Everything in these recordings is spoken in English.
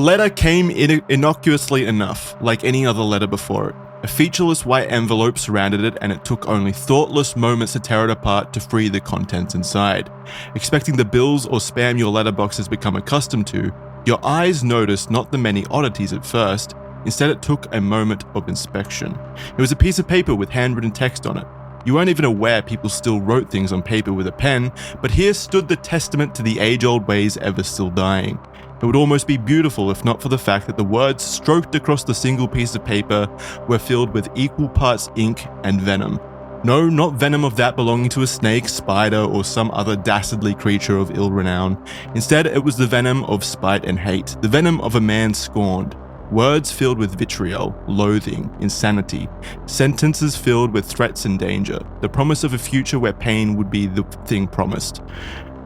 letter came innocuously enough, like any other letter before it. A featureless white envelope surrounded it, and it took only thoughtless moments to tear it apart to free the contents inside. Expecting the bills or spam your letterbox has become accustomed to, your eyes noticed not the many oddities at first. Instead, it took a moment of inspection. It was a piece of paper with handwritten text on it. You weren't even aware people still wrote things on paper with a pen, but here stood the testament to the age-old ways ever still dying. It would almost be beautiful if not for the fact that the words stroked across the single piece of paper were filled with equal parts ink and venom. No, not venom of that belonging to a snake, spider, or some other dastardly creature of ill renown. Instead, it was the venom of spite and hate, the venom of a man scorned. Words filled with vitriol, loathing, insanity. Sentences filled with threats and danger. The promise of a future where pain would be the thing promised.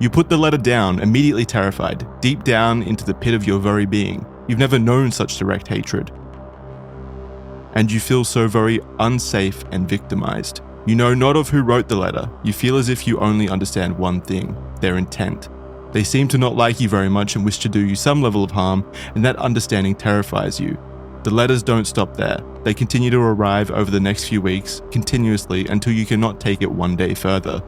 You put the letter down, immediately terrified, deep down into the pit of your very being. You've never known such direct hatred. And you feel so very unsafe and victimized. You know not of who wrote the letter. You feel as if you only understand one thing, their intent. They seem to not like you very much and wish to do you some level of harm, and that understanding terrifies you. The letters don't stop there. They continue to arrive over the next few weeks, continuously, until you cannot take it one day further.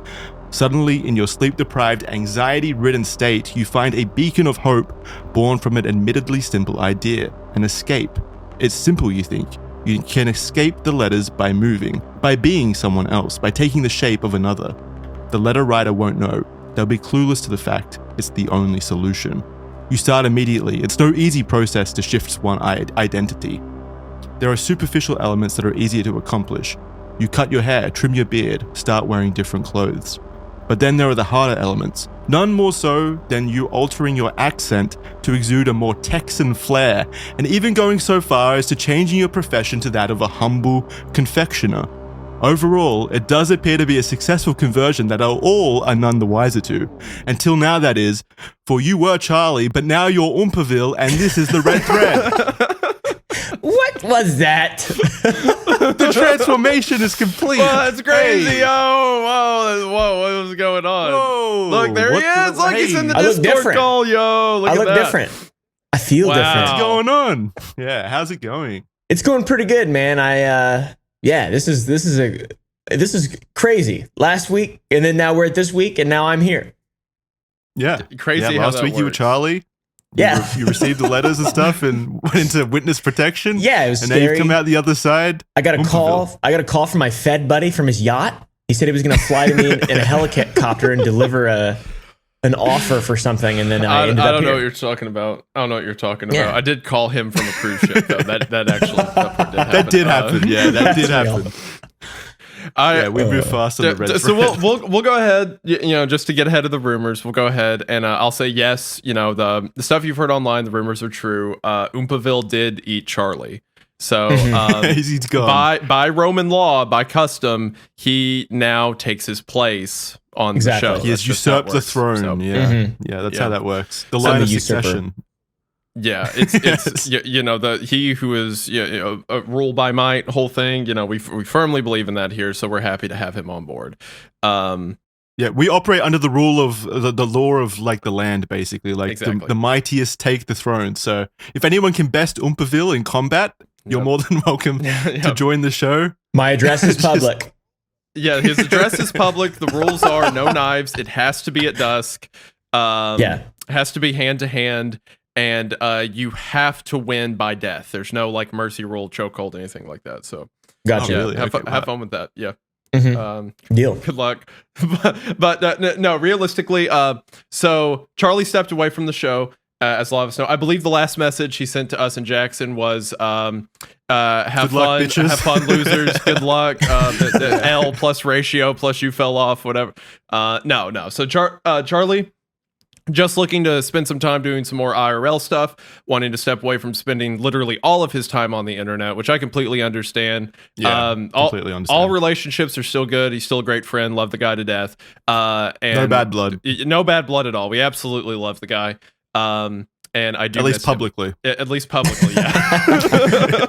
Suddenly, in your sleep-deprived, anxiety-ridden state, you find a beacon of hope born from an admittedly simple idea, an escape. It's simple, you think. You can escape the letters by moving, by being someone else, by taking the shape of another. The letter writer won't know. They'll be clueless to the fact it's the only solution. You start immediately. It's no easy process to shift one identity. There are superficial elements that are easier to accomplish. You cut your hair, trim your beard, start wearing different clothes. But then there are the harder elements, none more so than you altering your accent to exude a more Texan flair, and even going so far as to changing your profession to that of a humble confectioner. Overall, it does appear to be a successful conversion that all are none the wiser to. Until now, that is, for you were Charlie, but now you're Oompaville, and this is the red thread. What was that? The transformation is complete. Oh, that's crazy. Hey. Whoa, what was going on? Whoa, look, there he is. Look, he's in the I look Discord different. call, yo. Look I at look that. different. I feel different. What's going on? Yeah, how's it going? It's going pretty good, man. This is crazy. Last week, and then now we're at this week, and now I'm here. Yeah, crazy. Yeah, how last that week works. you were Charlie. Yeah, you received the letters and stuff, and went into witness protection. Yeah, it was and scary. now you've come out the other side. I got a call. I got a call from my Fed buddy from his yacht. He said he was going to fly to me in a helicopter and deliver an offer for something, and then I ended up I don't know here. what you're talking about. Yeah. I did call him from a cruise ship, though. That actually happen. That did happen. Yeah, that did real. happen. We move fast on the red So thread. we'll go ahead, just to get ahead of the rumors, we'll go ahead and I'll say yes. The stuff you've heard online, the rumors are true. Oompaville did eat Charlie. So He's gone. by Roman law, by custom, he now takes his place on the show. He has That's just how it usurped the works. throne. So, Yeah, that's how that works. The So line the of usurper. succession. yeah, it's he who is rule by might whole thing. We firmly believe in that here, so we're happy to have him on board. Yeah, we operate under the rule of the law of like the land, basically. Like Exactly. the mightiest take the throne. So if anyone can best Oompaville in combat, you're more than welcome to join the show. My address is public. Yeah, his address is public. The rules are no knives. It has to be at dusk. It has to be hand to hand, and you have to win by death. There's no like mercy rule, chokehold, anything like that. So Gotcha. Oh, really? have Okay, fun with that. Yeah. Deal. Good luck. but no, realistically, so Charlie stepped away from the show, as a lot of us know. I believe the last message he sent to us and Jackson was, have Good fun, luck, bitches. have fun, losers. Good luck. The L plus ratio plus you fell off, whatever. No. So Charlie, just looking to spend some time doing some more IRL stuff, wanting to step away from spending literally all of his time on the internet, which I completely understand. Yeah, completely understand. All relationships are still good. He's still a great friend. Love the guy to death. And No bad blood. No bad blood at all. We absolutely love the guy. And I do At least miss him. publicly. At least publicly, yeah.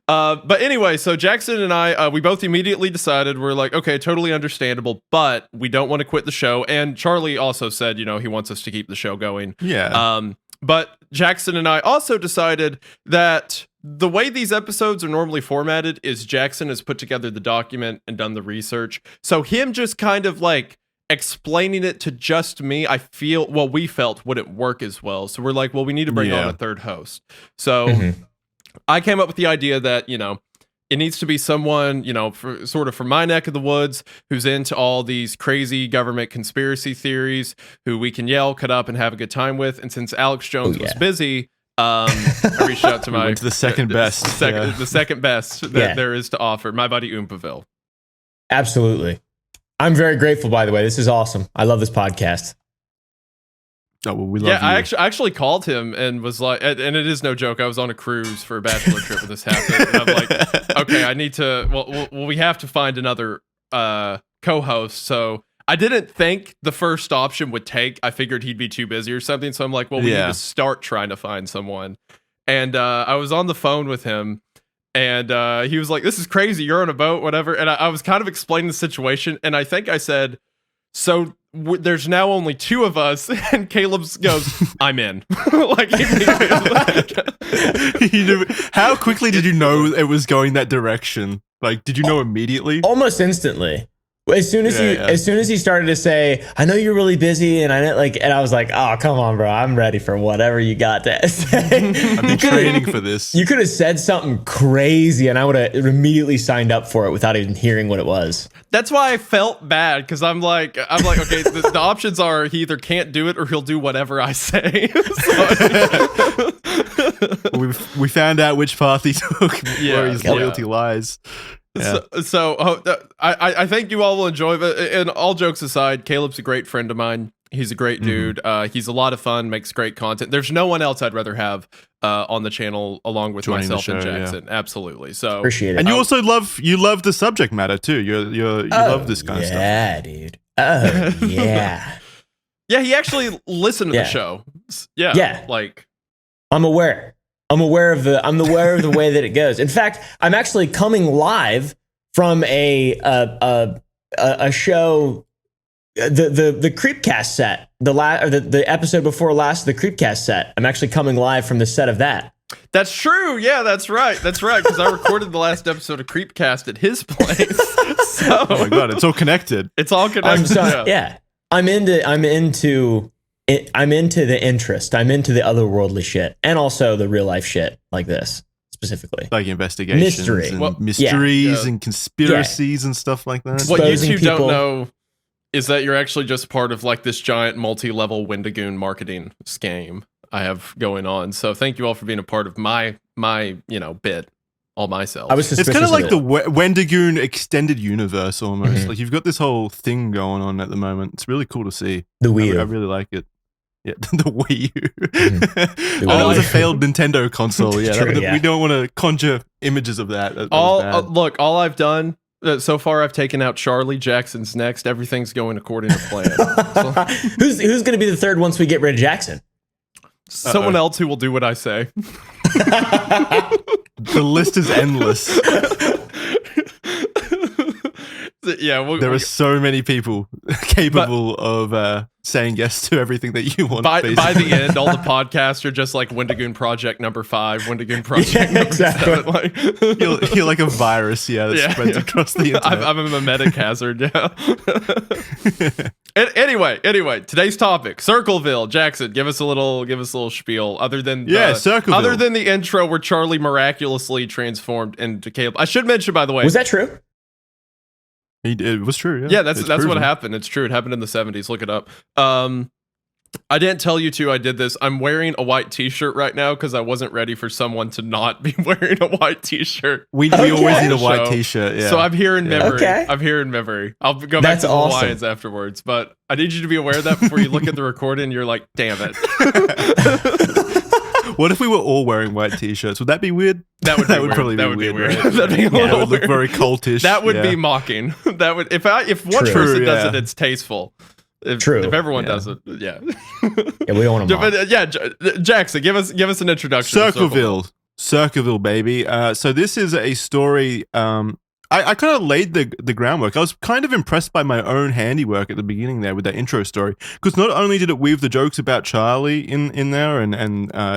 But anyway, so Jackson and I, we both immediately decided, we're like, okay, totally understandable, but we don't want to quit the show. And Charlie also said, he wants us to keep the show going. Yeah. But Jackson and I also decided that the way these episodes are normally formatted is Jackson has put together the document and done the research. So him just kind of like explaining it to just me, we felt wouldn't work as well. So we're like, well, we need to bring on a third host. So I came up with the idea that, it needs to be someone, sort of from my neck of the woods, who's into all these crazy government conspiracy theories, who we can yell, cut up, and have a good time with. And since Alex Jones was busy, I reached out to went to the second best. The second best that there is to offer, my buddy Oompaville. Absolutely. I'm very grateful, by the way. This is awesome. I love this podcast. Oh, well, we love you. I actually called him and was like, and it is no joke, I was on a cruise for a bachelor trip when this happened. And I'm like, okay, I need to, we have to find another co-host. So I didn't think the first option would take. I figured he'd be too busy or something. So I'm like, well, we need to start trying to find someone. And I was on the phone with him. And he was like, this is crazy. You're on a boat, whatever. And I was kind of explaining the situation. And I think I said, so there's now only two of us. And Caleb goes, I'm in. Like, how quickly did you know it was going that direction? Like, did you know immediately? Almost instantly. As soon as he started to say, I know you're really busy, and I was like, oh, come on, bro, I'm ready for whatever you got to say. I've been training for this. You could have said something crazy, and I would have immediately signed up for it without even hearing what it was. That's why I felt bad, because I'm like, okay, the options are he either can't do it or he'll do whatever I say. We found out which path he took, where his loyalty lies. Yeah. So I think you all will enjoy it. And all jokes aside, Caleb's a great friend of mine. He's a great dude. He's a lot of fun, makes great content. There's no one else I'd rather have on the channel along with myself and Jackson. Absolutely. So appreciate it. And you also love the subject matter too. You love this kind of stuff. Yeah, dude. Oh yeah. Yeah, he actually listened to the show. Yeah. Like I'm aware of the way that it goes. In fact, I'm actually coming live from a show, the Creepcast set, the episode before last, the Creepcast set. I'm actually coming live from the set of that. That's true. Yeah, that's right. Because I recorded the last episode of Creepcast at his place. So, oh my god, it's all connected. It's all connected. I'm into the interest. I'm into the otherworldly shit, and also the real life shit like this specifically, like investigations, mysteries, and conspiracies and stuff like that. What you two don't know is that you're actually just part of like this giant multi-level Wendigoon marketing scheme I have going on. So thank you all for being a part of my bit. All myself. It's kind of like the Wendigoon extended universe almost. Like you've got this whole thing going on at the moment. It's really cool to see. The Wii U. I really like it. Yeah, the Wii U. That was a failed Nintendo console. Yeah, we don't want to conjure images of that. Look, all I've done so far, I've taken out Charlie. Jackson's next. Everything's going according to plan. Who's going to be the third once we get rid of Jackson? Someone else who will do what I say. The list is endless. There are so many people capable of saying yes to everything that you want. By the end, all the podcasts are just like Wendigoon Project number 5, Wendigoon Project number 7. Like, you're like a virus, that spreads across the internet. I'm a memetic hazard, Anyway, today's topic: Circleville. Jackson, give us a little spiel. Other than Circleville. Other than the intro where Charlie miraculously transformed into Caleb. I should mention, by the way, was that true? It was true. Yeah, that's what happened. It's true. It happened in the 70s. Look it up. I didn't tell you two I did this. I'm wearing a white t-shirt right now because I wasn't ready for someone to not be wearing a white t-shirt. We always need a white t-shirt. Yeah. So I'm here in memory. Okay. I'm here in memory. I'll go back to the Hawaiians afterwards. But I need you to be aware of that before you look at the recording and you're like, damn it. What if we were all wearing white t-shirts? Would that be weird? That would probably be weird. Right? That'd be a little would look very cultish. That would be mocking. That would if one person does it, it's tasteful. If everyone does it, we don't want to mock. Jackson, give us an introduction. Circleville, baby. So this is a story I kind of laid the groundwork. I was kind of impressed by my own handiwork at the beginning there with that intro story, because not only did it weave the jokes about Charlie in there and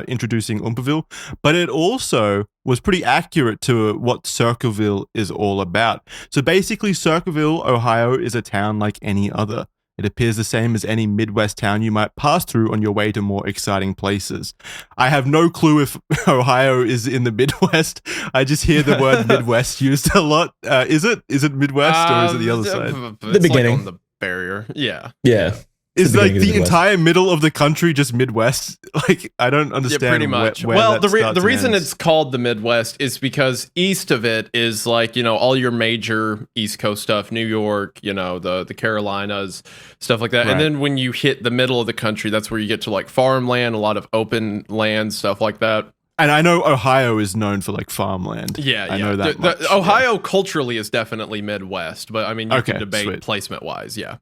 introducing Oompaville, but it also was pretty accurate to what Circleville is all about. So basically, Circleville, Ohio, is a town like any other. It appears the same as any Midwest town you might pass through on your way to more exciting places. I have no clue if Ohio is in the Midwest. I just hear the word Midwest used a lot. Is it Midwest or is it the other side? The beginning. Like on the barrier. Yeah. Yeah. Is like the entire middle of the country just Midwest? Like, I don't understand. Yeah, pretty much. Where the reason it's called the Midwest is because east of it is like, all your major East Coast stuff, New York, the Carolinas, stuff like that. Right. And then when you hit the middle of the country, that's where you get to like farmland, a lot of open land, stuff like that. And I know Ohio is known for like farmland. Yeah, I know that. Ohio culturally is definitely Midwest, but I mean, you can debate placement wise. Yeah.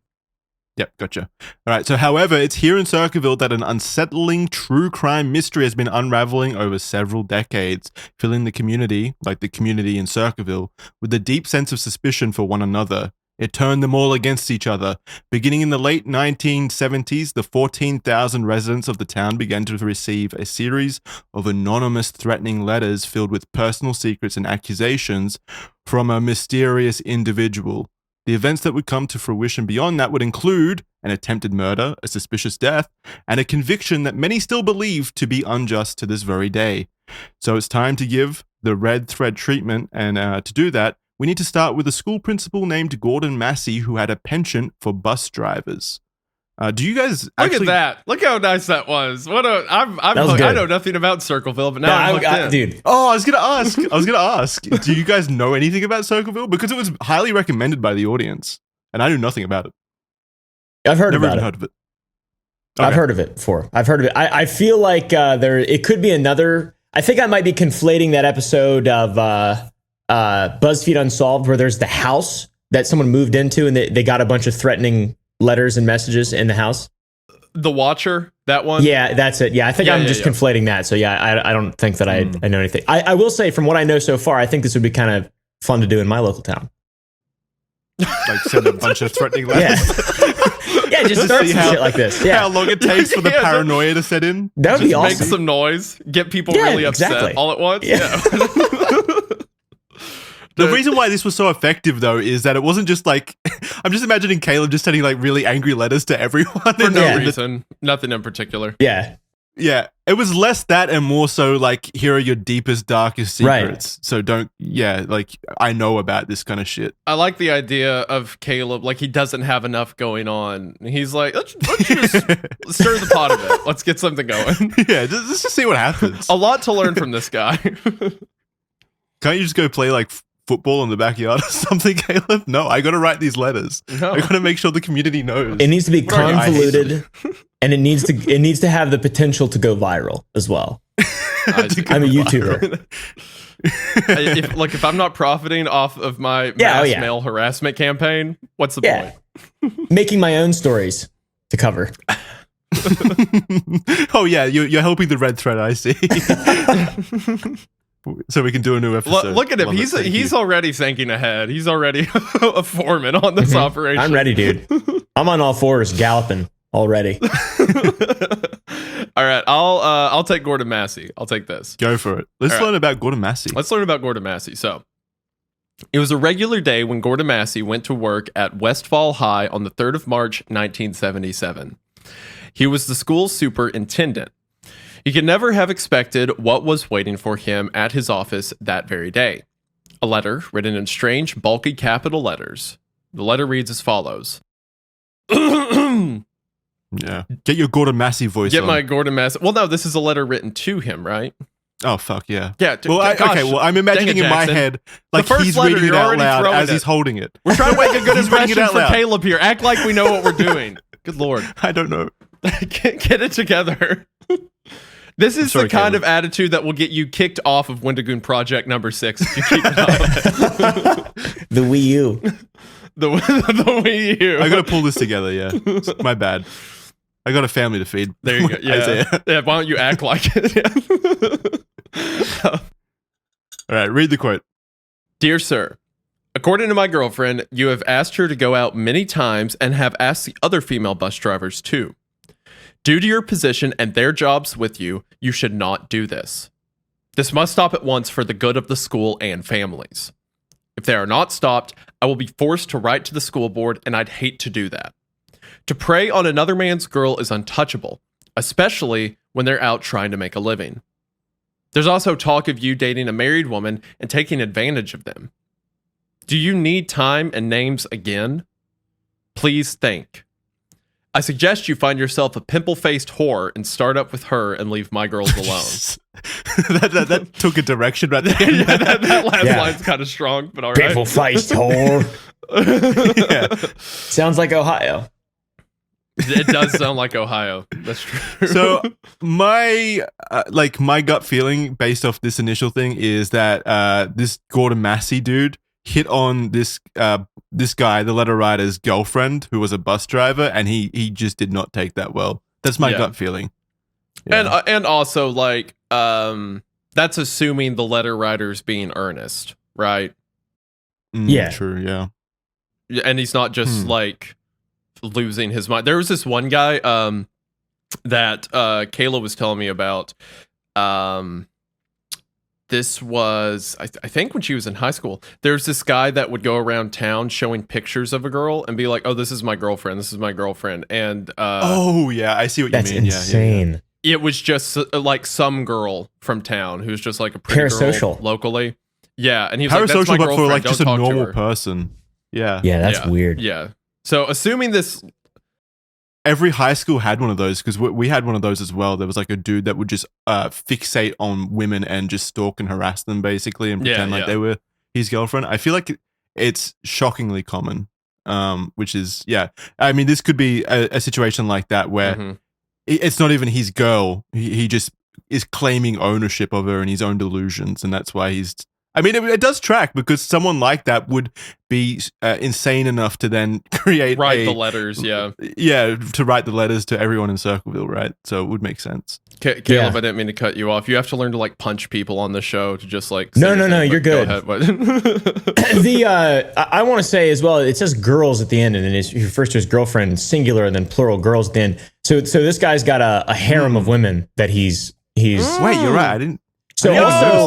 Yep, gotcha. All right, so however, it's here in Circleville that an unsettling true crime mystery has been unraveling over several decades, filling the community, like the community in Circleville, with a deep sense of suspicion for one another. It turned them all against each other. Beginning in the late 1970s, the 14,000 residents of the town began to receive a series of anonymous threatening letters filled with personal secrets and accusations from a mysterious individual. The events that would come to fruition beyond that would include an attempted murder, a suspicious death, and a conviction that many still believe to be unjust to this very day. So it's time to give the red thread treatment, and to do that, we need to start with a school principal named Gordon Massey who had a penchant for bus drivers. Do you guys look at that? Look how nice that was. I know nothing about Circleville, but now I'm hooked in. Dude. Oh, I was gonna ask. Do you guys know anything about Circleville? Because it was highly recommended by the audience, and I knew nothing about it. I've heard about it. Heard of it. Okay. I've heard of it before. I've heard of it. I feel like it could be another. I think I might be conflating that episode of BuzzFeed Unsolved, where there's the house that someone moved into, and they got a bunch of threatening letters and messages in the house. The Watcher, that one? Yeah, that's it. Yeah, I think I'm just conflating that. So yeah, I don't think that I know anything. I will say, from what I know so far, I think this would be kind of fun to do in my local town. Like send a bunch of threatening letters. Yeah, just start some shit like this. Yeah. How long it takes for the paranoia to set in. That would be awesome. Make some noise, get people really upset all at once. Yeah. The reason why this was so effective, though, is that it wasn't just like, I'm just imagining Caleb just sending like really angry letters to everyone. For no reason. Nothing in particular. Yeah. Yeah. It was less that and more so like, here are your deepest, darkest secrets. Right. So like, I know about this kind of shit. I like the idea of Caleb, like he doesn't have enough going on. He's like, let's just stir the pot a bit. Let's get something going. Yeah, let's just see what happens. A lot to learn from this guy. Can't you just go play like football in the backyard or something, Caleb? No, I got to write these letters. No. I got to make sure the community knows. It needs to be convoluted, and it needs to have the potential to go viral as well. I'm a YouTuber. If I'm not profiting off of my male harassment campaign, what's the point? Making my own stories to cover. Oh yeah, you're helping the red thread. I see. So we can do a new episode. Look at him. He's already thinking ahead. He's already a foreman on this operation. I'm ready, dude. I'm on all fours, galloping already. All right, I'll take Gordon Massey. I'll take this. Go for it. Let's learn about Gordon Massey. So, it was a regular day when Gordon Massey went to work at Westfall High on the 3rd of March, 1977. He was the school's superintendent. He could never have expected what was waiting for him at his office that very day. A letter written in strange, bulky capital letters. The letter reads as follows. Yeah. Get your Gordon Massey voice on. Get my Gordon Massey. Well, no, this is a letter written to him, right? Oh, fuck, yeah. Yeah. I'm imagining in my head, like he's reading it out loud as he's holding it. We're trying to make a good impression for Caleb here. Act like we know what we're doing. Good Lord. I don't know. Get it together. This is the kind of attitude that will get you kicked off of Wendigoon Project number 6 if you keep it up. The Wii U. The Wii U. I gotta pull this together, yeah. My bad. I got a family to feed. There you go. Yeah. Yeah, why don't you act like it? All right, read the quote. Dear sir, According to my girlfriend, you have asked her to go out many times and have asked the other female bus drivers too. Due to your position and their jobs with you, you should not do this. This must stop at once for the good of the school and families. If they are not stopped, I will be forced to write to the school board, and I'd hate to do that. To prey on another man's girl is untouchable, especially when they're out trying to make a living. There's also talk of you dating a married woman and taking advantage of them. Do you need time and names again? Please think. I suggest you find yourself a pimple-faced whore and start up with her and leave my girls alone. that took a direction right there. Yeah, that last line's kind of strong, but all right. Pimple-faced whore. Sounds like Ohio. It does sound like Ohio. That's true. So my my gut feeling based off this initial thing is that this Gordon Massey dude hit on this guy, the letter writer's girlfriend, who was a bus driver, and he just did not take that well. That's my gut feeling. Yeah. And also that's assuming the letter writer's being earnest, right? Yeah, true. Yeah, and he's not just losing his mind. There was this one guy that Kayla was telling me about. This was, I think, when she was in high school. There's this guy that would go around town showing pictures of a girl and be like, "Oh, this is my girlfriend. This is my girlfriend." And oh yeah, I see what you mean. That's insane. Yeah. It was just like some girl from town who's just like a pretty parasocial girl locally. Yeah, and he was parasocial, like, "That's my but girlfriend. for like Don't just a talk to normal her." person. Yeah, yeah, that's weird. Yeah. So assuming this. Every high school had one of those, because we had one of those as well. There was like a dude that would just fixate on women and just stalk and harass them basically and pretend like they were his girlfriend. I feel like it's shockingly common, which is, I mean, this could be a situation like that where it's not even his girl. He just is claiming ownership of her and his own delusions, and that's why he's... I mean, it does track, because someone like that would be insane enough to then write the letters, to write the letters to everyone in Circleville, right? So it would make sense. Caleb, I didn't mean to cut you off. You have to learn to like punch people on the show to just like... No, you're good. Go ahead. I want to say as well, it says girls at the end, and then he refers to his girlfriend singular and then plural girls at the end. So this guy's got a harem of women that he's... Wait, you're right. I didn't... So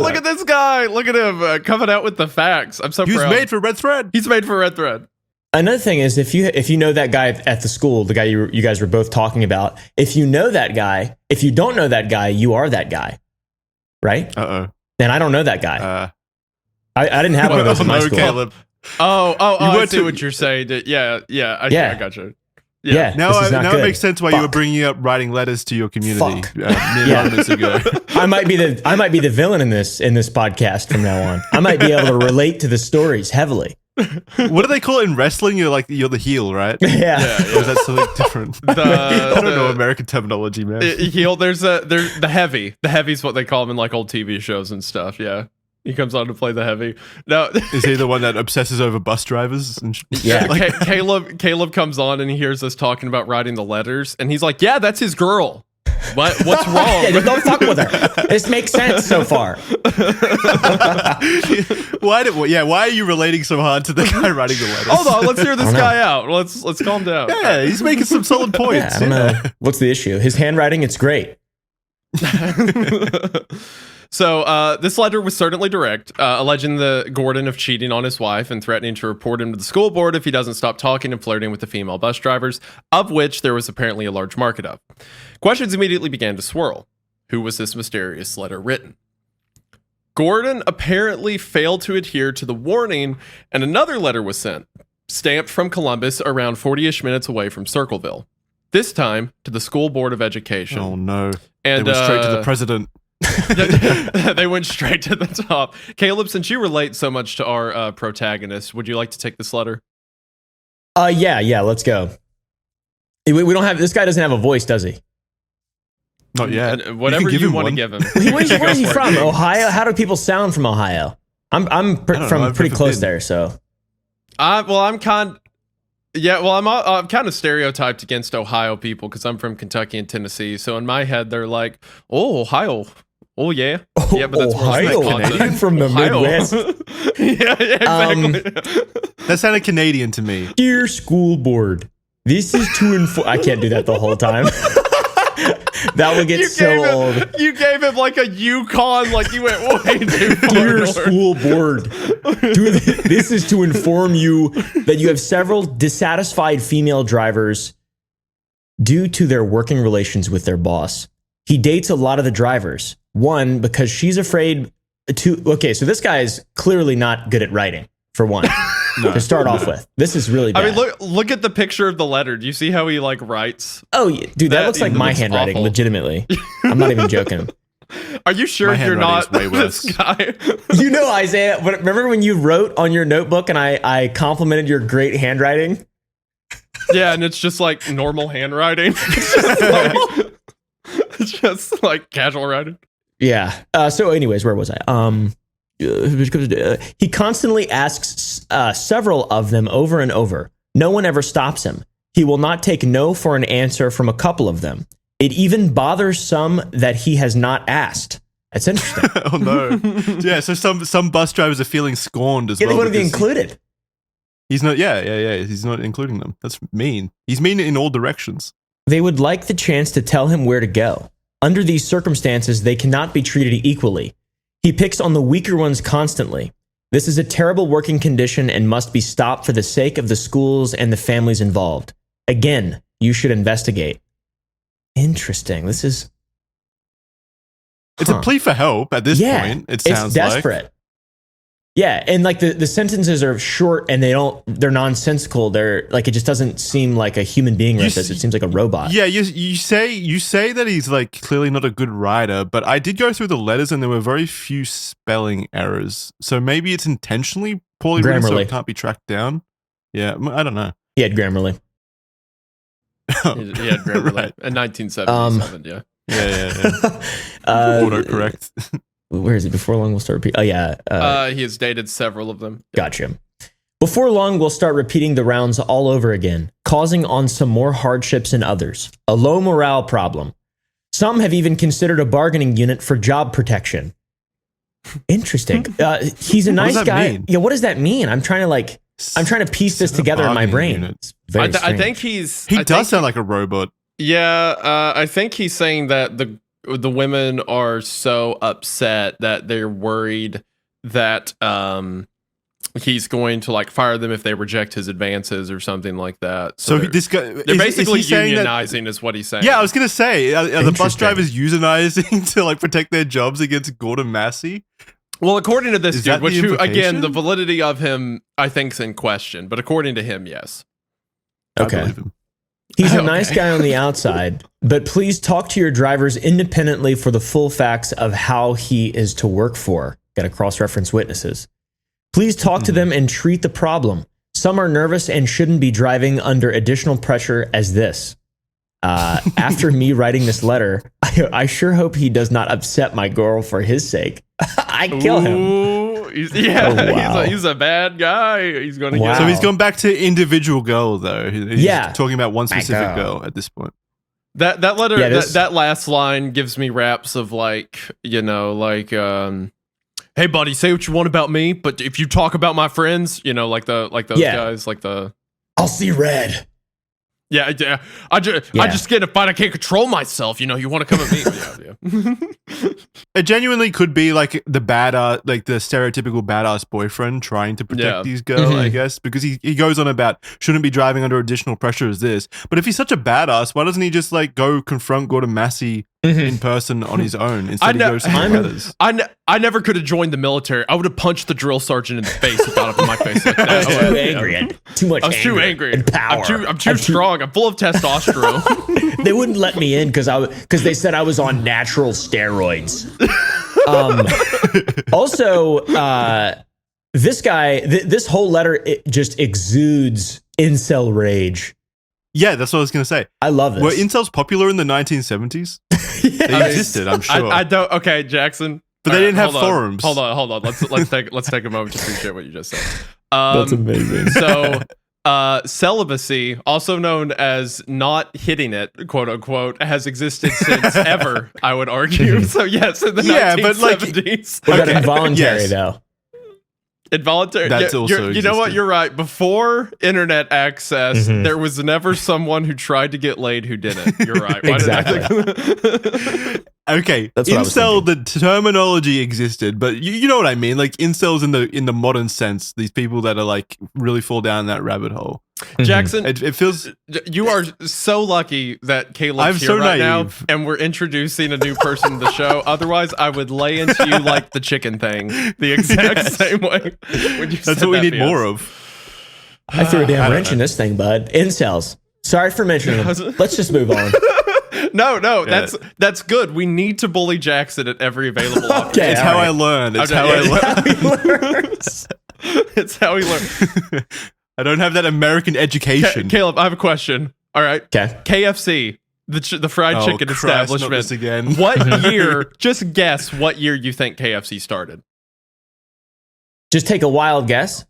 look at this guy. Look at him coming out with the facts. I'm so proud. He's made for Red Thread. He's made for Red Thread. Another thing is, if you know that guy at the school, the guy you guys were both talking about, if you know that guy, if you don't know that guy, you are that guy, right? And I don't know that guy. I didn't have one of those in my school. Caleb. I see what you're saying. I got you. Yeah. Now it makes sense why you were bringing up writing letters to your community minutes ago. I might be the villain in this podcast from now on. I might be able to relate to the stories heavily. What do they call it in wrestling? You're the heel, right? Yeah. Or is that something different? I don't know American terminology, man. Heel. There's the heavy. The heavy's what they call him in like old TV shows and stuff. Yeah. He comes on to play the heavy. No, is he the one that obsesses over bus drivers? Caleb comes on and he hears us talking about writing the letters, and he's like, "Yeah, that's his girl. What's wrong? Don't fuck with her. This makes sense so far." Why are you relating so hard to the guy writing the letters? Hold on, let's hear this guy out. Let's calm down. Yeah, he's making some solid points. I don't know. What's the issue? His handwriting, it's great. So this letter was certainly direct, alleging the Gordon of cheating on his wife and threatening to report him to the school board if he doesn't stop talking and flirting with the female bus drivers, of which there was apparently a large market of. Questions immediately began to swirl. Who was this mysterious letter written? Gordon apparently failed to adhere to the warning, and another letter was sent, stamped from Columbus around 40-ish minutes away from Circleville. This time to the school board of education. Oh no. And they went straight to the president. They went straight to the top. Caleb, since you relate so much to our protagonist, would you like to take this letter? Yeah, let's go. We don't have... This guy doesn't have a voice, does he? Not yet. Whatever you want to give him. Where is he from? Ohio? How do people sound from Ohio? I'm from pretty close there, so. I'm kind of stereotyped against Ohio people because I'm from Kentucky and Tennessee. So in my head, they're like, "Oh, Ohio, Oh yeah. Yeah, but that's more Ohio. Wisconsin. From the Ohio. Midwest. Yeah, exactly. That sounded Canadian to me. Dear school board, this is to inform. I can't do that the whole time. That would get old. You gave him like a Yukon, like you went way too far. Dear north. school board, this is to inform you that you have several dissatisfied female drivers due to their working relations with their boss. He dates a lot of the drivers. One, because she's afraid to. Okay, so this guy is clearly not good at writing, for one. To start off with, this is really bad. I mean, look at the picture of the letter. Do you see how he like writes? Oh, yeah, dude, that looks like my handwriting. Awful. Legitimately, I'm not even joking. Are you sure you're not way worse. this guy? You know, Isaiah. Remember when you wrote on your notebook and I complimented your great handwriting? Yeah, and it's just like normal handwriting. It's just like casual writing. Yeah. So, anyways, where was I? He constantly asks several of them over and over. No one ever stops him. He will not take no for an answer from a couple of them. It even bothers some that he has not asked. That's interesting. Oh no. Yeah, so some bus drivers are feeling scorned as Yeah, well. they want to be because included. He's not. Yeah. He's not including them. That's mean. He's mean in all directions. They would like the chance to tell him where to go. Under these circumstances, they cannot be treated equally. He picks on the weaker ones constantly. This is a terrible working condition and must be stopped for the sake of the schools and the families involved. Again, you should investigate. Interesting. This is... It's a plea for help at this point, it sounds it's desperate. Yeah, and like the sentences are short and they're nonsensical. They're like, it just doesn't seem like a human being wrote this. It seems like a robot. Yeah, you say that he's like clearly not a good writer, but I did go through the letters and there were very few spelling errors. So maybe it's intentionally poorly written so it can't be tracked down. Yeah, I don't know. He had Grammarly. He had Grammarly Right. in 1977, yeah. Yeah. Autocorrect. Where is it? Before long, we'll start repeating. Oh, yeah. He has dated several of them. Gotcha. Before long, we'll start repeating the rounds all over again, causing on some more hardships in others. A low morale problem. Some have even considered a bargaining unit for job protection. Interesting. He's a nice guy. Mean? Yeah, what does that mean? I'm trying to piece this together in my brain. It's very I think he does sound like a robot. Yeah, I think he's saying that the women are so upset that they're worried that he's going to like fire them if they reject his advances or something like that. So this guy, they're basically is he unionizing, is what he's saying. Yeah, I was gonna say, are the bus drivers unionizing to like protect their jobs against Gordon Massey? Well, according to this dude, which again, the implication? validity of him, I think, is in question. But according to him, yes. Okay. I believe him. He's a nice guy on the outside, but please talk to your drivers independently for the full facts of how he is to work for. Got to cross-reference witnesses. Please talk to them and treat the problem. Some are nervous and shouldn't be driving under additional pressure as this. After me writing this letter, I sure hope he does not upset my girl for his sake. I kill him. Ooh, he's a bad guy. He's going to get. So he's gone back to individual girl though. He's talking about one specific girl at this point. That letter, that last line gives me raps of like, hey buddy, say what you want about me, but if you talk about my friends, like those guys, like the I'll see red. Yeah. I just get in a fight. I can't control myself. You want to come at me. Yeah. It genuinely could be like the badass, like the stereotypical badass boyfriend trying to protect these girls, I guess, because he goes on about shouldn't be driving under additional pressure as this. But if he's such a badass, why doesn't he just like go confront Gordon Massey in person on his own instead of go send letters? I never could have joined the military. I would have punched the drill sergeant in the face and got up in my face like that. I was too angry. Too much. I was too angry. And power. I'm too strong. I'm full of testosterone. They wouldn't let me in because they said I was on natural steroids. Also, this guy, this whole letter, it just exudes incel rage. Yeah, that's what I was going to say. I love this. Were incels popular in the 1970s? They existed, I'm sure. I don't. Okay, Jackson. But they didn't have forums. Hold on. Let's take a moment to appreciate what you just said. That's amazing. So Celibacy, also known as not hitting it, quote unquote, has existed since ever, I would argue. So yes, in the 1970s. But involuntary though. Involuntary. That's also you know what? You're right. Before internet access, there was never someone who tried to get laid who didn't. You're right. Why Exactly. Okay, That's what incel, the terminology existed, but you know what I mean. Like incels in the modern sense, these people that are like really fall down that rabbit hole. Jackson, it feels you are so lucky that Caleb's here right now, and we're introducing a new person to the show. Otherwise, I would lay into you like the chicken thing, the exact same way. That's what we need more of. I threw a damn wrench in this thing, bud. Incels. Sorry for mentioning them. Let's just move on. No, that's good. We need to bully Jackson at every available opportunity. It's how I learn. It's how I learn. It's how he learns. I don't have that American education. Caleb, I have a question. All right. Okay. KFC, the fried chicken establishment. Not this again. What year, just guess what year you think KFC started? Just take a wild guess.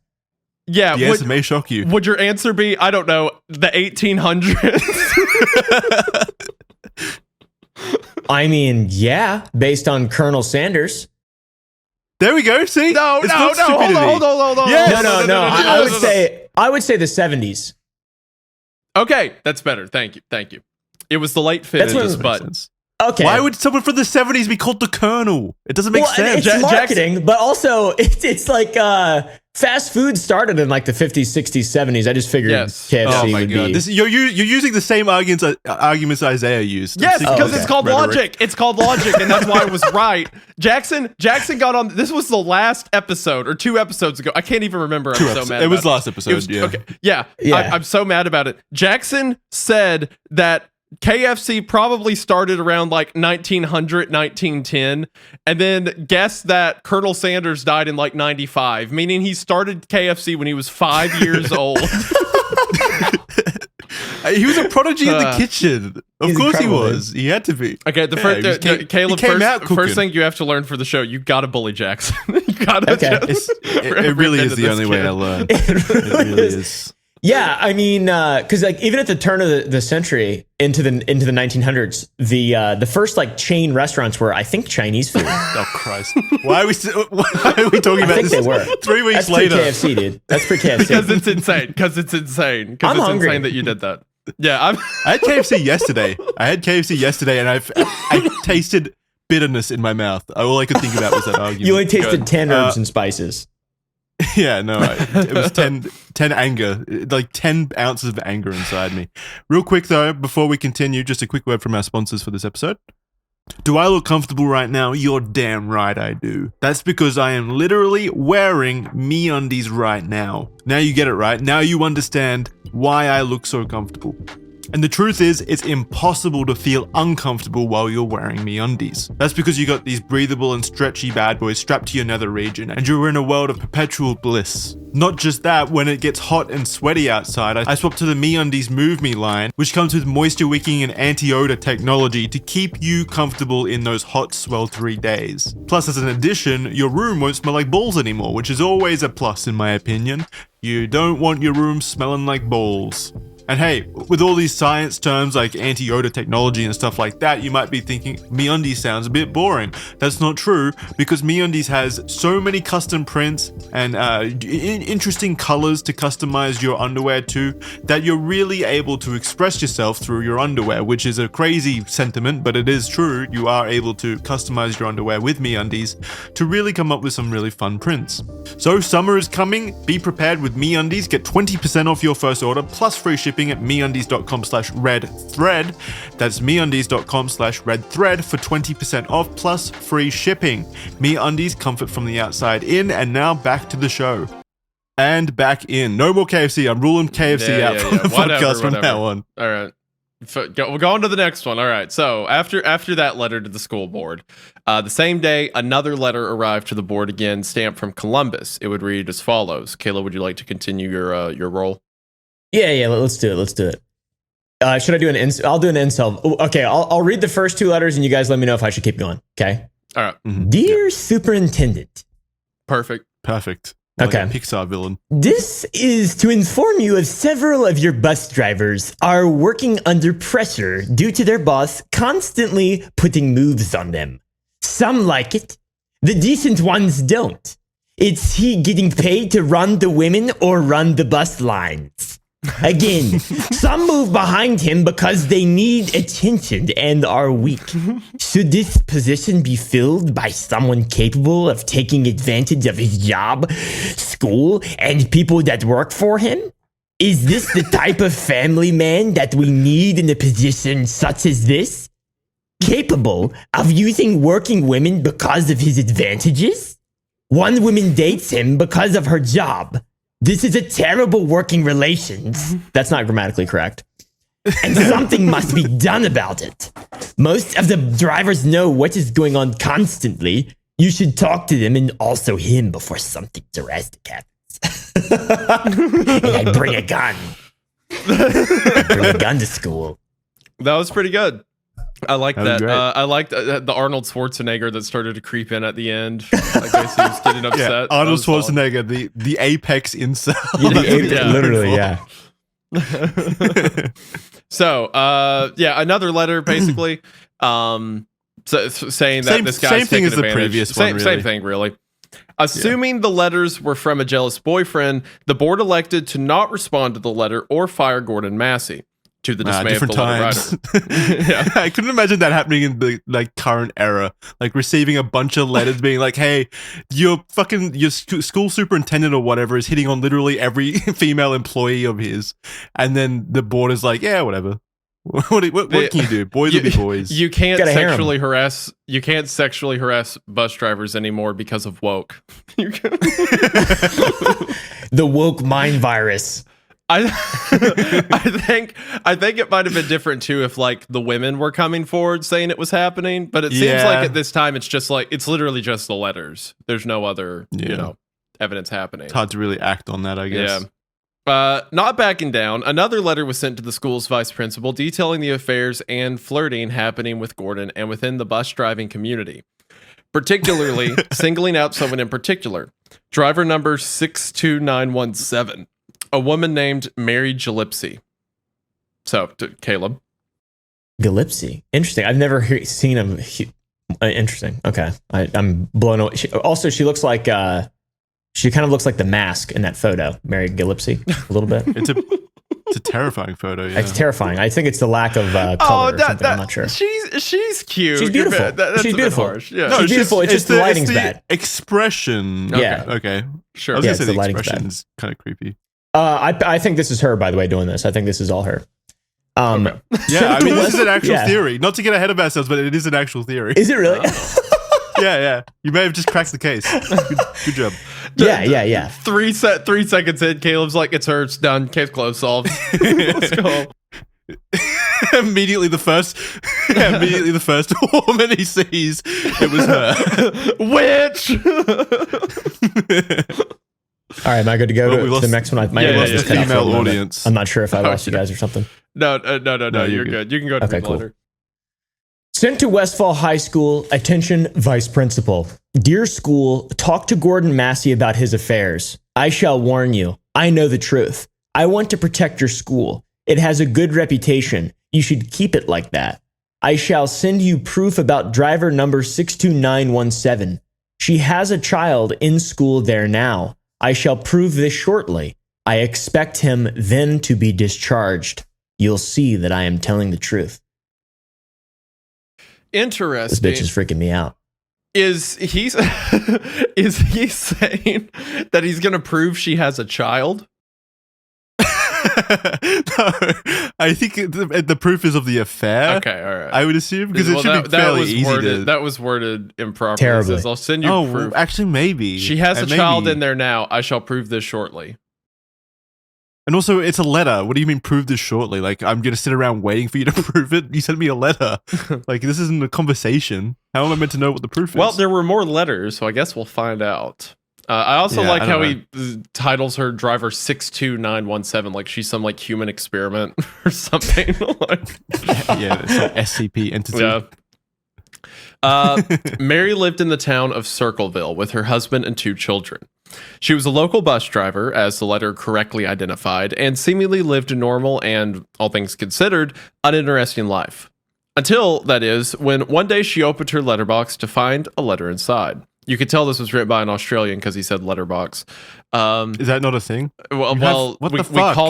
Yeah. Yes, it may shock you. Would your answer be, I don't know, the 1800s? I mean, yeah, based on Colonel Sanders. There we go. See? No, hold on. Yes. No. I would say the 70s. Okay, that's better. Thank you. It was the late 50s, but okay. Why would someone from the 70s be called the Colonel? It doesn't make sense. It's marketing, but also it's like fast food started in like the 50s, 60s, 70s. I just figured KFC would be. You're using the same arguments Isaiah used. Yes, because it's called logic. It's called logic, and that's why I was right. Jackson got on. This was the last episode or 2 episodes ago. I can't even remember. I'm so mad. It was last episode. Okay. Yeah. I'm so mad about it. Jackson said that KFC probably started around like 1900, 1910, and then guessed that Colonel Sanders died in like 95, meaning he started KFC when he was 5 years old. He was a prodigy in the kitchen. Of course he was. He had to be. Okay, Caleb, first thing you have to learn for the show, you gotta bully Jackson. You gotta. Okay. It really is the only way I learn. It really is. Yeah, I mean, because like even at the turn of the century into the 1900s, the first like chain restaurants were, I think, Chinese food. Oh Christ! Why are we talking about this? They were 3 weeks That's later. That's pre KFC, dude. That's pre KFC. Because it's insane. Because it's insane that you did that. Yeah, I had KFC yesterday. And I tasted bitterness in my mouth. All I could think about was that argument. You only tasted 10 herbs and spices. Yeah, no, it was 10 anger, like 10 ounces of anger inside me. Real quick though, before we continue, just a quick word from our sponsors for this episode. Do I look comfortable right now? You're damn right I do. That's because I am literally wearing MeUndies right now. Now you get it, right? Now you understand why I look so comfortable. And the truth is, it's impossible to feel uncomfortable while you're wearing MeUndies. That's because you got these breathable and stretchy bad boys strapped to your nether region, and you're in a world of perpetual bliss. Not just that, when it gets hot and sweaty outside, I swapped to the MeUndies Move Me line, which comes with moisture wicking and anti-odor technology to keep you comfortable in those hot, sweltery days. Plus, as an addition, your room won't smell like balls anymore, which is always a plus in my opinion. You don't want your room smelling like balls. And hey, with all these science terms like anti-odor technology and stuff like that, you might be thinking MeUndies sounds a bit boring. That's not true, because MeUndies has so many custom prints and interesting colors to customize your underwear to, that you're really able to express yourself through your underwear, which is a crazy sentiment, but it is true. You are able to customize your underwear with MeUndies to really come up with some really fun prints. So summer is coming. Be prepared with MeUndies. Get 20% off your first order plus free shipping at MeUndies.com/redthread. That's MeUndies.com/redthread for 20% off plus free shipping. MeUndies, comfort from the outside in. And now back to the show. And back in. No more KFC. I'm ruling KFC out from the podcast from now on. All right. We'll go on to the next one. All right. So after that letter to the school board, the same day, another letter arrived to the board again, stamped from Columbus. It would read as follows. Kayla, would you like to continue your role? Yeah. Let's do it. Should I do an incel? I'll do an incel. Okay, I'll read the first 2 letters, and you guys let me know if I should keep going. Okay. All right. Dear Superintendent. Perfect. Like Okay. a Pixar villain. This is to inform you of several of your bus drivers are working under pressure due to their boss constantly putting moves on them. Some like it. The decent ones don't. It's he getting paid to run the women or run the bus lines. Again, some move behind him because they need attention and are weak. Should this position be filled by someone capable of taking advantage of his job, school, and people that work for him? Is this the type of family man that we need in a position such as this? Capable of using working women because of his advantages? One woman dates him because of her job. This is a terrible working relations. That's not grammatically correct. And something must be done about it. Most of the drivers know what is going on constantly. You should talk to them and also him before something drastic happens. And I bring a gun. Bring a gun to school. That was pretty good. I like that. Great. I liked the Arnold Schwarzenegger that started to creep in at the end. I guess he was getting upset. Yeah, Arnold Schwarzenegger, the apex incel. Literally, yeah. So, another letter basically, saying that this guy's same thing taking as the advantage. previous one, really. Same thing, really. Assuming the letters were from a jealous boyfriend, the board elected to not respond to the letter or fire Gordon Massey. To the dismay of the letter writer. Yeah. I couldn't imagine that happening in the current era. Like receiving a bunch of letters being like, "Hey, your school superintendent or whatever is hitting on literally every female employee of his," and then the board is like, "Yeah, whatever. What can you do? Boys will be boys." You can't sexually harass. You can't sexually harass bus drivers anymore because of woke. The woke mind virus. I think it might have been different too if like the women were coming forward saying it was happening, but it seems like at this time it's literally just the letters. There's no other evidence happening. It's hard to really act on that, I guess. Yeah. Not backing down, another letter was sent to the school's vice principal detailing the affairs and flirting happening with Gordon and within the bus driving community. Particularly singling out someone in particular, driver number 62917. A woman named Mary Gillespie. So, Caleb. Gillespie. Interesting. I've never seen him. Interesting. Okay. I'm blown away. She looks like, she kind of looks like the mask in that photo, Mary Gillespie, a little bit. It's a terrifying photo. Yeah. It's terrifying. I think it's the lack of color or something. I'm not sure. She's cute. She's beautiful. She's beautiful. Yeah. No, she's beautiful. It's just the lighting's bad. Expression. Yeah. Okay. Sure. I was Yeah, gonna say the the lighting's expression's kind of creepy. I think this is her, by the way, doing this. I think this is all her. Okay. Yeah, I mean, this is an actual theory. Not to get ahead of ourselves, but it is an actual theory. Is it really? Yeah. You may have just cracked the case. Good job. Yeah. 3 seconds in, Caleb's like, it's her, it's done, case closed, solved. Let's go. Immediately the first woman he sees, it was her. Witch! All right, am I good to go to the next one? We lost the female audience. I'm not sure if I lost you guys or something. No, you're good. You can go to the letter. Sent to Westfall High School. Attention, Vice Principal. Dear school, talk to Gordon Massey about his affairs. I shall warn you. I know the truth. I want to protect your school. It has a good reputation. You should keep it like that. I shall send you proof about driver number 62917. She has a child in school there now. I shall prove this shortly. I expect him then to be discharged. You'll see that I am telling the truth. Interesting. This bitch is freaking me out. Is he saying that he's going to prove she has a child? No, I think the proof is of the affair. Okay, all right. I would assume because it should be fairly easy. That was worded improperly. Terribly. It says, I'll send you proof. Actually, maybe She has a child in there now. I shall prove this shortly. And also, it's a letter. What do you mean prove this shortly? Like, I'm going to sit around waiting for you to prove it? You sent me a letter. Like, this isn't a conversation. How am I meant to know what the proof is? Well, there were more letters, so I guess we'll find out. I also like how he titles her driver 62917, like she's some like human experiment or something. Yeah, it's like SCP entity. Yeah. Mary lived in the town of Circleville with her husband and 2 children. She was a local bus driver, as the letter correctly identified, and seemingly lived a normal and, all things considered, uninteresting life. Until, that is, when one day she opened her letterbox to find a letter inside. You could tell this was written by an Australian because he said letterbox. Is that not a thing? Well, we call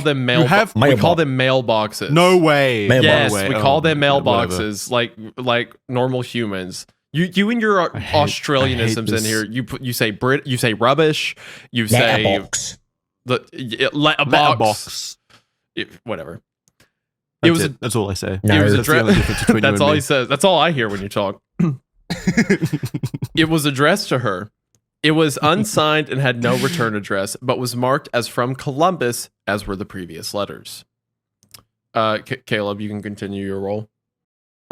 them we call them mailboxes. No way. Yes, no way. we call them mailboxes, like normal humans. You and your Australianisms in here. You say you say rubbish. You say letterbox. Letterbox. Whatever. That's all I say. No, that's the only difference between that's you all and he says. That's all I hear when you talk. It was addressed to her. It was unsigned and had no return address, but was marked as from Columbus, as were the previous letters. Caleb, you can continue your role.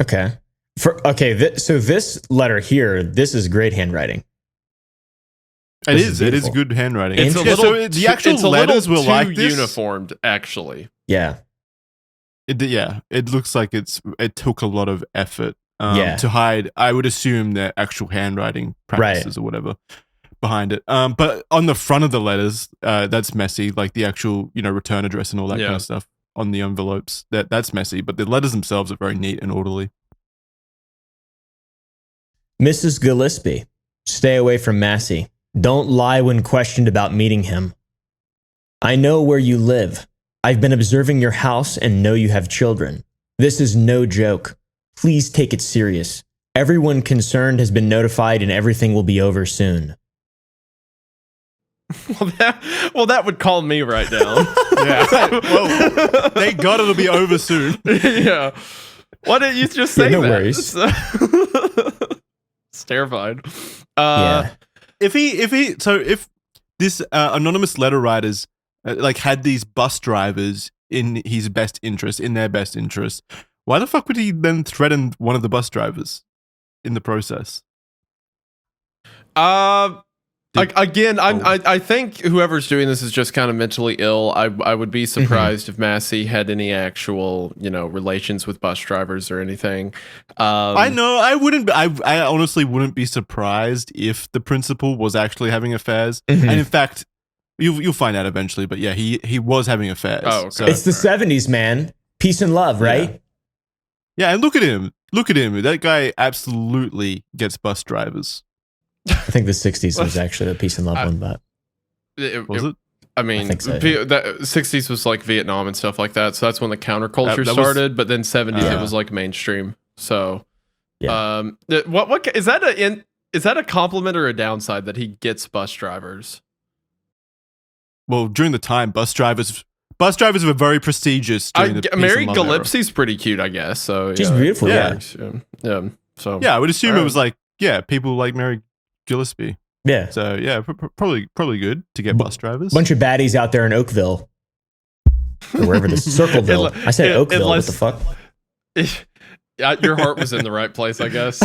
Okay. So this letter here, this is great handwriting. It is good handwriting. It's a little, so the actual letters were like this. Uniformed, actually. Yeah. It looks like it took a lot of effort to hide, I would assume, their actual handwriting practices or whatever behind it. But on the front of the letters, that's messy, like the actual, return address and all that kind of stuff on the envelopes. That's messy, but the letters themselves are very neat and orderly. Mrs. Gillespie, stay away from Massey. Don't lie when questioned about meeting him. I know where you live. I've been observing your house and know you have children. This is no joke. Please take it serious. Everyone concerned has been notified and everything will be over soon. Well, that would calm me right down. Yeah. Well, thank God it'll be over soon. Yeah. Why didn't you just say no that? Worries. It's terrified. If this anonymous letter writers had these bus drivers in their best interest, why the fuck would he then threaten one of the bus drivers in the process? I think whoever's doing this is just kind of mentally ill. I would be surprised if Massey had any actual, relations with bus drivers or anything. I know. I wouldn't. I honestly wouldn't be surprised if the principal was actually having affairs. And in fact, you'll find out eventually. But yeah, he was having affairs. Oh, okay. So, it's the 70s, man. Peace and love, right? Yeah, and look at him. Look at him. That guy absolutely gets bus drivers. I think the 60s was actually the peace and love one, but was it? I mean, I think so, the 60s was like Vietnam and stuff like that. So that's when the counterculture started. But then 70s, it was like mainstream. So, what is that a compliment or a downside that he gets bus drivers? Well, during the time, bus drivers were very prestigious. Mary Gillespie's pretty cute, I guess. So she's beautiful. Yeah. So I would assume it was people like Mary Gillespie. Yeah. So yeah, probably good to get bus drivers. Bunch of baddies out there in Oakville, or wherever the Circleville. I said Oakville. What the fuck? Your heart was in the right place, I guess.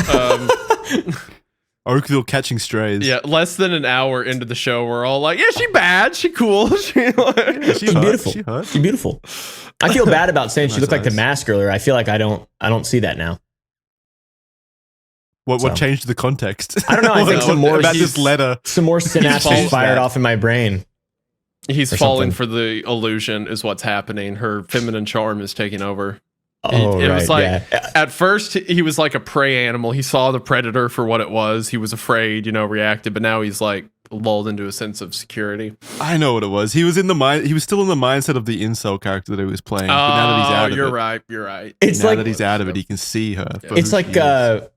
Oakville catching strays. Yeah, less than an hour into the show, we're all like, "Yeah, she bad, she cool, she's beautiful. She's beautiful." I feel bad about saying she looked like the Mask earlier. I feel like I don't see that now. What changed the context? I don't know. I think some more about this letter. Some more synapses fired off in my brain. He's falling for the illusion, is what's happening. Her feminine charm is taking over. It was like at first he was like a prey animal. He saw the predator for what it was. He was afraid, reacted, but now he's like lulled into a sense of security. I know what it was. He was still in the mindset of the incel character that he was playing. But now that he's out of it, you're right. It's now that he's out of it, he can see her. It's like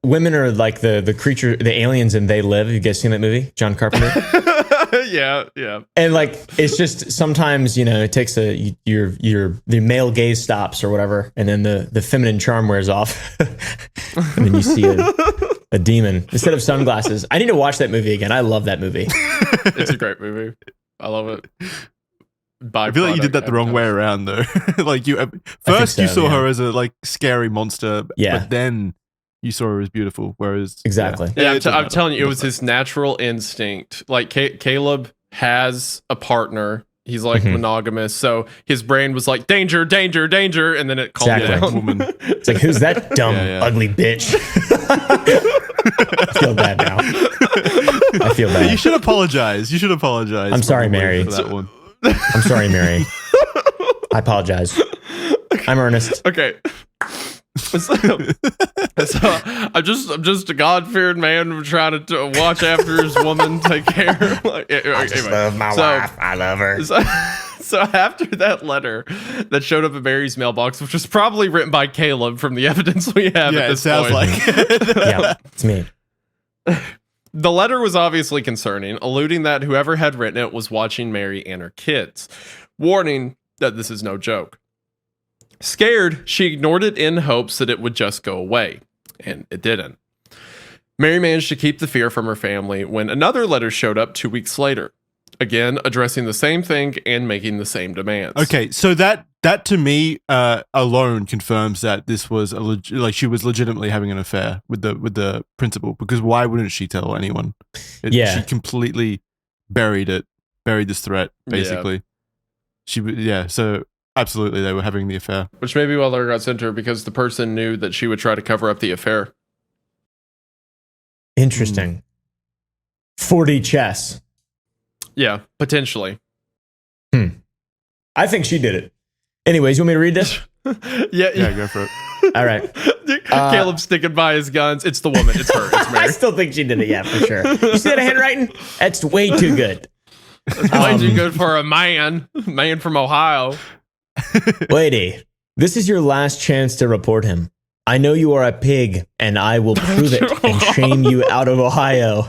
women are like the creature, the aliens, and They Live. You guys seen that movie, John Carpenter? Yeah. And it's just sometimes it takes the male gaze stops or whatever, and then the feminine charm wears off, and then you see a demon instead of sunglasses. I need to watch that movie again. I love that movie. It's a great movie. I love it. I feel like you did that the wrong way around though. You saw her as a scary monster, but then you saw her as beautiful. Whereas exactly, I'm telling you, it was his natural instinct. Like Caleb has a partner He's like monogamous. So his brain was like, danger, danger, danger. And then it calmed down. Woman. It's like, who's that dumb, ugly bitch? I feel bad now. I feel bad. You should apologize. I'm sorry, Mary. For that one. I'm sorry, Mary. I apologize. I'm Ernest. Okay. So I'm just a God-fearing man trying to watch after his woman, take care. I just love my wife. I love her. So after that letter that showed up in Mary's mailbox, which was probably written by Caleb from the evidence we have at this point. Yeah, it sounds like. Yeah, it's me. The letter was obviously concerning, alluding that whoever had written it was watching Mary and her kids, warning that this is no joke. Scared, she ignored it in hopes that it would just go away, and it didn't. Mary managed to keep the fear from her family when another letter showed up 2 weeks later, again addressing the same thing and making the same demands. Okay, so that to me alone confirms that this was she was legitimately having an affair with the principal, because why wouldn't she tell anyone? She completely buried this threat basically. So absolutely they were having the affair, which may be why letter got sent to her, because the person knew that she would try to cover up the affair. Interesting. 4D chess. Yeah, potentially. I think she did it. Anyways, you want me to read this? Yeah, go for it. All right. Caleb's sticking by his guns. It's the woman. It's her. It's Mary. I still think she did it. Yeah, for sure. You see that handwriting? That's way too good. That's way too good for a man from Ohio. Lady, this is your last chance to report him. I know you are a pig, and I will prove it and shame you out of Ohio.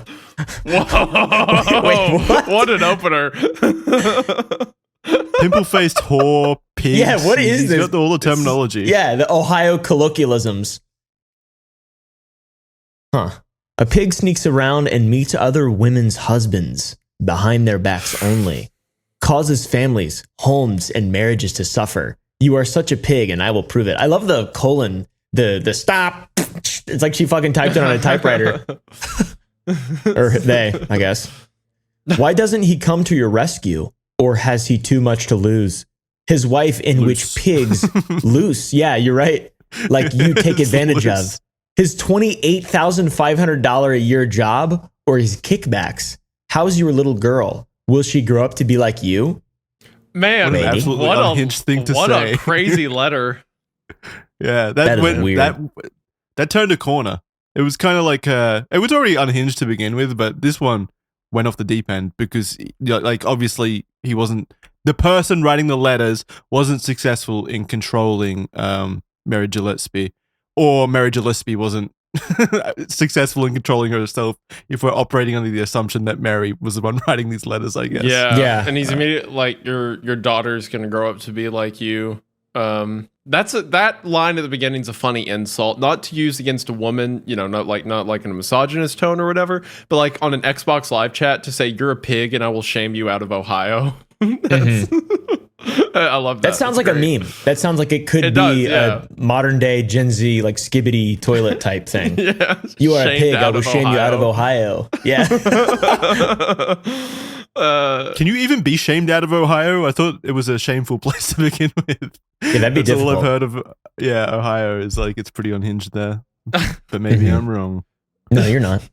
Whoa! Wait, what an opener! Pimple-faced whore, pig. Yeah, what is this? He's got all the terminology. Yeah, the Ohio colloquialisms. A pig sneaks around and meets other women's husbands behind their backs only. Causes families, homes, and marriages to suffer. You are such a pig, and I will prove it. I love the colon, the stop. It's like she fucking typed it on a typewriter. Or they, I guess. Why doesn't he come to your rescue? Or has he too much to lose? His wife, in which pigs loose. Yeah, you're right. Like you take advantage of. His $28,500 a year job or his kickbacks. How's your little girl? Will she grow up to be like you? Man, what an absolutely unhinged thing to say. What a crazy letter. Yeah, that is weird. That turned a corner. It was kind of like it was already unhinged to begin with, but this one went off the deep end because, like, obviously he wasn't, the person writing the letters wasn't successful in controlling Mary Gillespie, or Mary Gillespie wasn't successful in controlling herself, if we're operating under the assumption that Mary was the one writing these letters, I guess. Yeah. And he's immediately like, your daughter's gonna grow up to be like you. That line at the beginning is a funny insult, not to use against a woman, not like in a misogynist tone or whatever, but like on an Xbox Live chat to say you're a pig and I will shame you out of Ohio. I love that. That sounds like a meme. That sounds like it could be a modern day Gen Z like skibbity toilet type thing. Yeah, you are a pig. I will shame you out of Ohio. Yeah. Can you even be shamed out of Ohio? I thought it was a shameful place to begin with. Yeah, that'd be That's difficult. all I've heard of. Yeah, Ohio is like, it's pretty unhinged there. But maybe I'm wrong. No, you're not.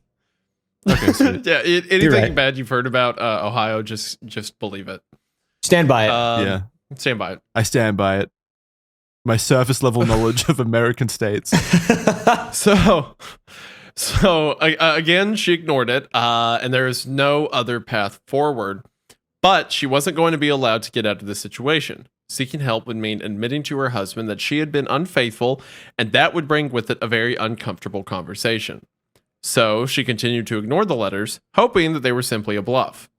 Okay, sweet. Yeah, anything bad you've heard about Ohio, just believe it. Stand by it. Yeah. Stand by it. I stand by it. My surface level knowledge of American states. So again, she ignored it, and there is no other path forward. But she wasn't going to be allowed to get out of this situation. Seeking help would mean admitting to her husband that she had been unfaithful, and that would bring with it a very uncomfortable conversation. So she continued to ignore the letters, hoping that they were simply a bluff.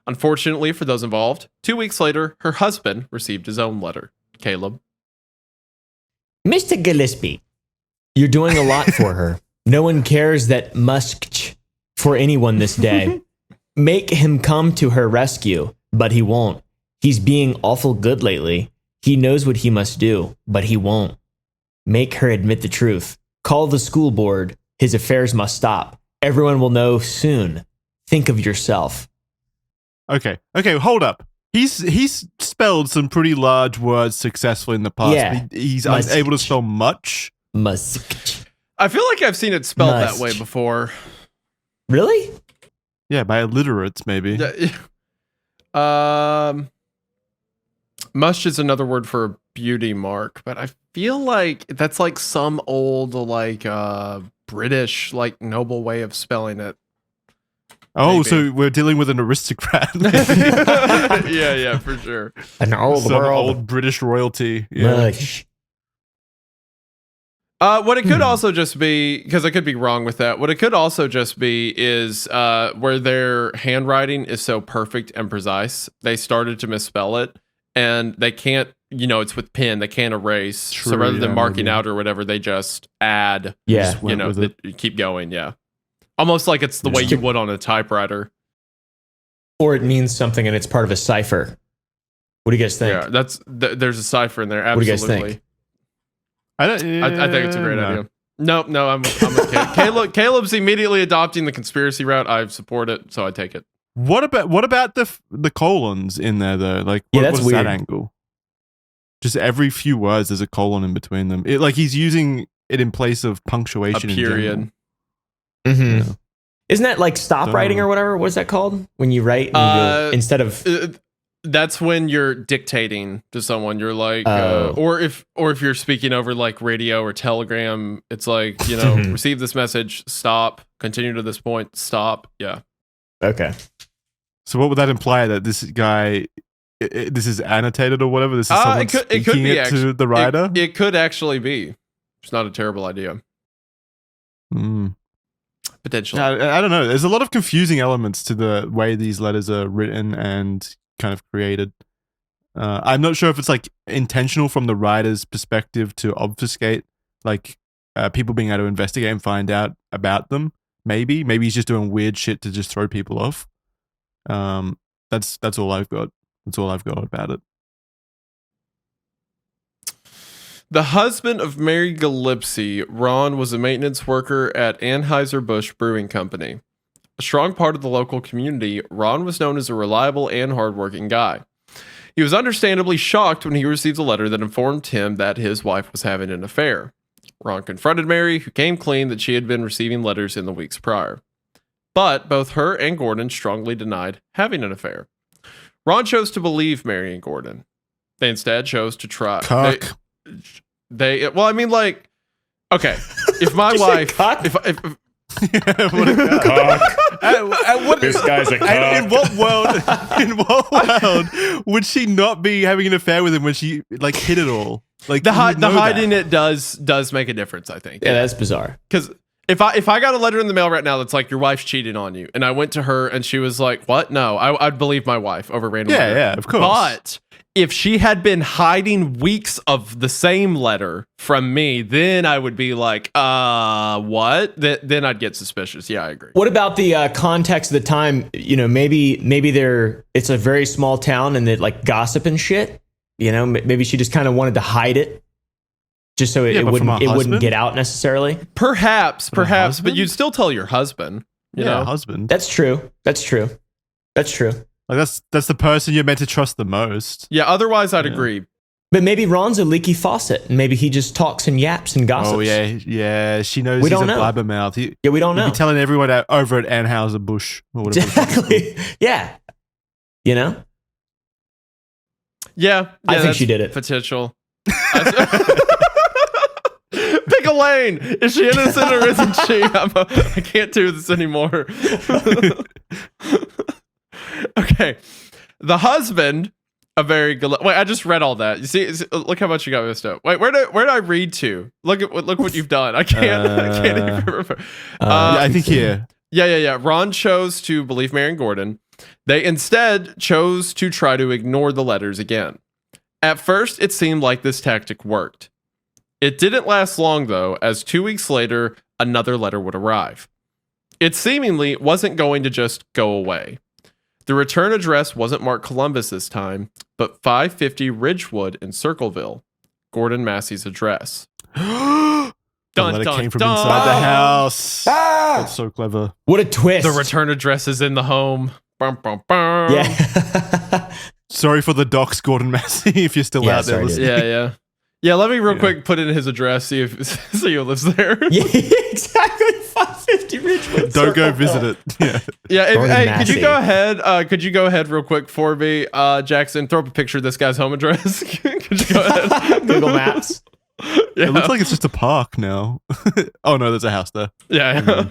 Unfortunately for those involved, 2 weeks later, her husband received his own letter. Caleb. Mr. Gillespie, you're doing a lot for her. No one cares that musk for anyone this day. Make him come to her rescue, but he won't. He's being awful good lately. He knows what he must do, but he won't. Make her admit the truth. Call the school board. His affairs must stop. Everyone will know soon. Think of yourself. Okay, hold up. He's spelled some pretty large words successfully in the past. Yeah. He's unable to spell much. I feel like I've seen it spelled that way before. Really? Yeah, by illiterates, maybe. Mush is another word for a beauty mark, but I feel like that's like some old like British like noble way of spelling it. Oh, maybe. So we're dealing with an aristocrat. yeah, for sure. An old British royalty. Yeah. Mush. What it could also just be, because I could be wrong with that, what it could also just be is where their handwriting is so perfect and precise, they started to misspell it, and they can't, it's with pen, they can't erase. True, so rather than marking out or whatever, they just add. Yeah. Keep going, yeah. Almost like it's the way you would on a typewriter. Or it means something and it's part of a cipher. What do you guys think? Yeah, there's a cipher in there, absolutely. What do you guys think? I think it's a great idea. No, I'm okay. Caleb's immediately adopting the conspiracy route. I support it, so I take it. What about the colons in there though? Like, that's what's weird. that angle? Just every few words, there's a colon in between them. Like he's using it in place of punctuation. A period. Mm-hmm. Yeah. Isn't that like stop writing or whatever? What is that called? When you write instead of. That's when you're dictating to someone. You're like, or if you're speaking over like radio or telegram, it's like, receive this message, stop, continue to this point, stop. Yeah. Okay. So what would that imply, that this guy, this is annotated or whatever? This is someone it could be to the writer? It could actually be. It's not a terrible idea. Potentially. I don't know. There's a lot of confusing elements to the way these letters are written and kind of created. I'm not sure if it's like intentional from the writer's perspective to obfuscate like people being able to investigate and find out about them. Maybe he's just doing weird shit to just throw people off. That's all I've got. That's all I've got about it. The husband of Mary Gillespie, Ron, was a maintenance worker at Anheuser-Busch Brewing Company. A strong part of the local community, Ron was known as a reliable and hardworking guy. He was understandably shocked when he received a letter that informed him that his wife was having an affair. Ron confronted Mary, who came clean that she had been receiving letters in the weeks prior. But both her and Gordon strongly denied having an affair. Ron chose to believe Mary and Gordon. They instead chose to try. Cock. Well, I mean, like, okay, if my wife, if this guy's a cock. In what world would she not be having an affair with him when she like hid it all? Like the hiding it does make a difference, I think. Yeah, that's bizarre. Because if I got a letter in the mail right now that's like, your wife's cheating on you, and I went to her and she was like, what? No, I'd believe my wife over random letter. Yeah, of course. But if she had been hiding weeks of the same letter from me, then I would be like, what? Then I'd get suspicious. Yeah, I agree. What about the context of the time? Maybe it's a very small town and they like gossip and shit. Maybe she just kind of wanted to hide it, just so it wouldn't get out necessarily. Perhaps, but you'd still tell your husband. You know? Husband. That's true. Like that's the person you're meant to trust the most. Yeah, otherwise I'd agree. But maybe Ron's a leaky faucet, and maybe he just talks and yaps and gossips. Oh yeah. She knows he's a blabbermouth. We don't know. He'd be telling everyone over at Anheuser-Busch or whatever. Exactly. Yeah. Yeah. I think she did it. Potential. Pick a lane. Is she innocent or isn't she? I can't do this anymore. Okay. The husband, a very good. Wait, I just read all that. You see, look how much you got messed up. Wait, where did I read to? Look what you've done. I can't even remember. I think here. Yeah. Ron chose to believe Mary and Gordon. They instead chose to try to ignore the letters again. At first, it seemed like this tactic worked. It didn't last long, though, as 2 weeks later, another letter would arrive. It seemingly wasn't going to just go away. The return address wasn't marked Columbus this time, but 550 Ridgewood in Circleville, Gordon Massey's address. The letter came from inside the house. That's so clever. What a twist. The return address is in the home. Bum, bum, bum. Yeah. Sorry for the docs, Gordon Massey, if you're still out there listening. Yeah, let me real quick put in his address, see who lives there. Yeah, exactly. 550 Ridgewood. Don't go visit it. Hey, could you go ahead? Could you go ahead real quick for me, Jackson? Throw up a picture of this guy's home address. Could you go ahead? Google Maps. Yeah. It looks like it's just a park now. Oh no, there's a house there. Yeah.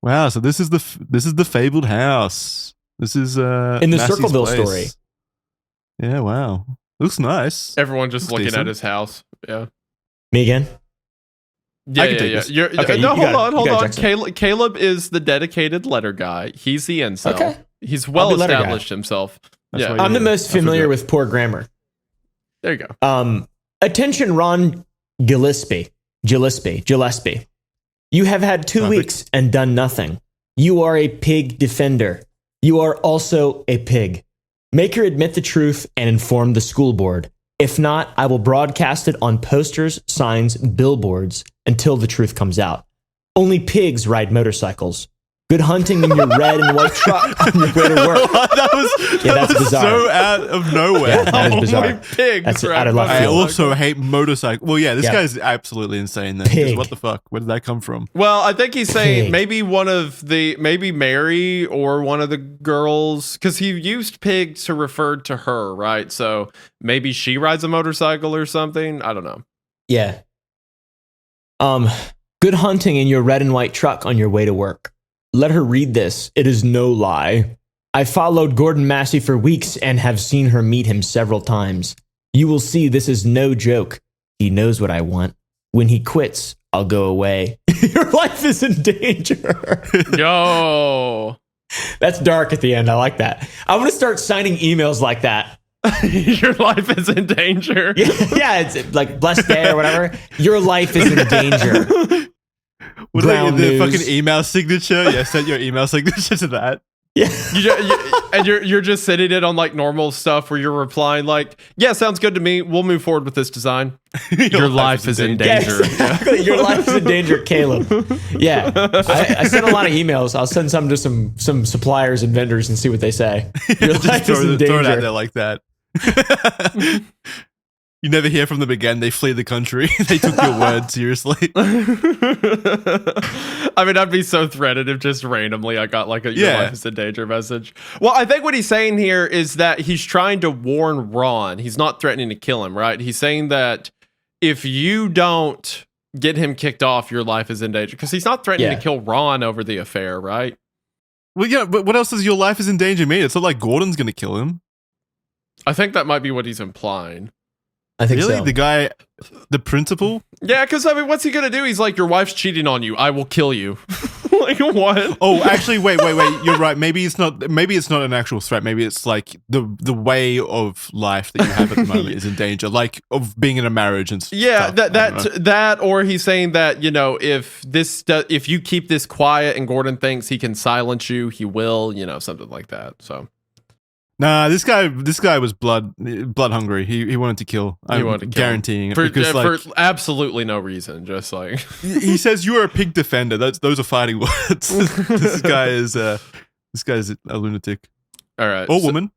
Wow. So this is the fabled house. This is in the Circleville story. Yeah. Wow. Looks nice. Everyone just looking at his house. Yeah. Me again? Yeah. Hold on. Caleb is the dedicated letter guy. He's the incel. Okay. He's well established himself. I'm the most familiar with poor grammar. There you go. Attention, Ron Gillespie. You have had 2 weeks and done nothing. You are a pig defender. You are also a pig. Make her admit the truth and inform the school board. If not, I will broadcast it on posters, signs, billboards until the truth comes out. Only pigs ride motorcycles. Good hunting in your red and white truck on your way to work. That was bizarre. So out of nowhere. Yeah, that is bizarre. Pigs that's out of left field. I also hate motorcycles. Well, yeah, this guy's absolutely insane then. What the fuck? Where did that come from? Well, I think he's saying maybe Mary or one of the girls, because he used pig to refer to her, right? So maybe she rides a motorcycle or something. I don't know. Yeah. Good hunting in your red and white truck on your way to work. Let her read this. It is no lie. I followed Gordon Massey for weeks and have seen her meet him several times. You will see this is no joke. He knows what I want. When he quits, I'll go away. Your life is in danger. Yo. That's dark at the end. I like that. I want to start signing emails like that. Your life is in danger. Yeah, it's like blessed day or whatever. Your life is in danger. What about the fucking email signature? Yeah, send your email signature to that. Yeah. And you're just sending it on like normal stuff where you're replying like, yeah, sounds good to me. We'll move forward with this design. Your life is in danger. Yeah, exactly. Your life is in danger, Caleb. Yeah. I send a lot of emails. I'll send some to some suppliers and vendors and see what they say. Your life is in danger. Throw it out there like that. You never hear from them again. They flee the country. They took your word seriously. I mean, I'd be so threatened if just randomly I got like your life is in danger message. Well, I think what he's saying here is that he's trying to warn Ron. He's not threatening to kill him, right? He's saying that if you don't get him kicked off, your life is in danger. Because he's not threatening to kill Ron over the affair, right? Well, yeah, but what else does your life is in danger mean? It's not like Gordon's going to kill him. I think that might be what he's implying. I think really? So. The guy, the principal? Yeah, because I mean, what's he gonna do? He's like, your wife's cheating on you. I will kill you. Like what? Oh, actually, wait. You're right. Maybe it's not an actual threat. Maybe it's like the way of life that you have at the moment is in danger, like of being in a marriage and stuff. Yeah, that, or he's saying that if you keep this quiet and Gordon thinks he can silence you, he will. Something like that. So. Nah, this guy was blood hungry. He wanted to kill. I'm guaranteeing it for absolutely no reason. Just like he says, "You are a pig defender." Those are fighting words. This guy is a lunatic. All right, or woman.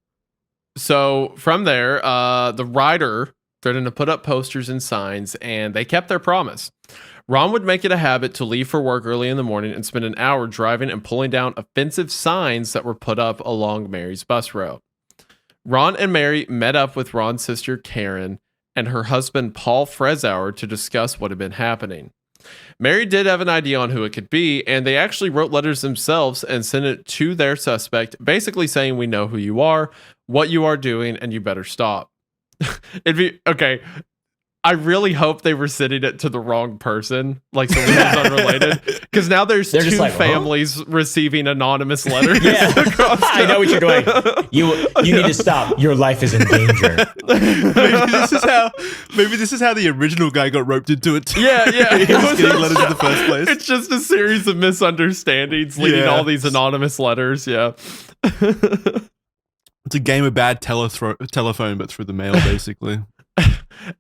So from there, the writer threatened to put up posters and signs, and they kept their promise. Ron would make it a habit to leave for work early in the morning and spend an hour driving and pulling down offensive signs that were put up along Mary's bus route. Ron and Mary met up with Ron's sister Karen and her husband Paul Frezauer to discuss what had been happening. Mary did have an idea on who it could be, and they actually wrote letters themselves and sent it to their suspect, basically saying, "We know who you are, what you are doing, and you better stop." It'd be okay. I really hope they were sending it to the wrong person, like someone who's unrelated, because now there's two families receiving anonymous letters. Yeah, I know what you're doing. You need to stop. Your life is in danger. Maybe this is how the original guy got roped into it too. Yeah. He was getting letters in the first place. It's just a series of misunderstandings leading all these anonymous letters. Yeah. It's a game of bad telephone, but through the mail, basically.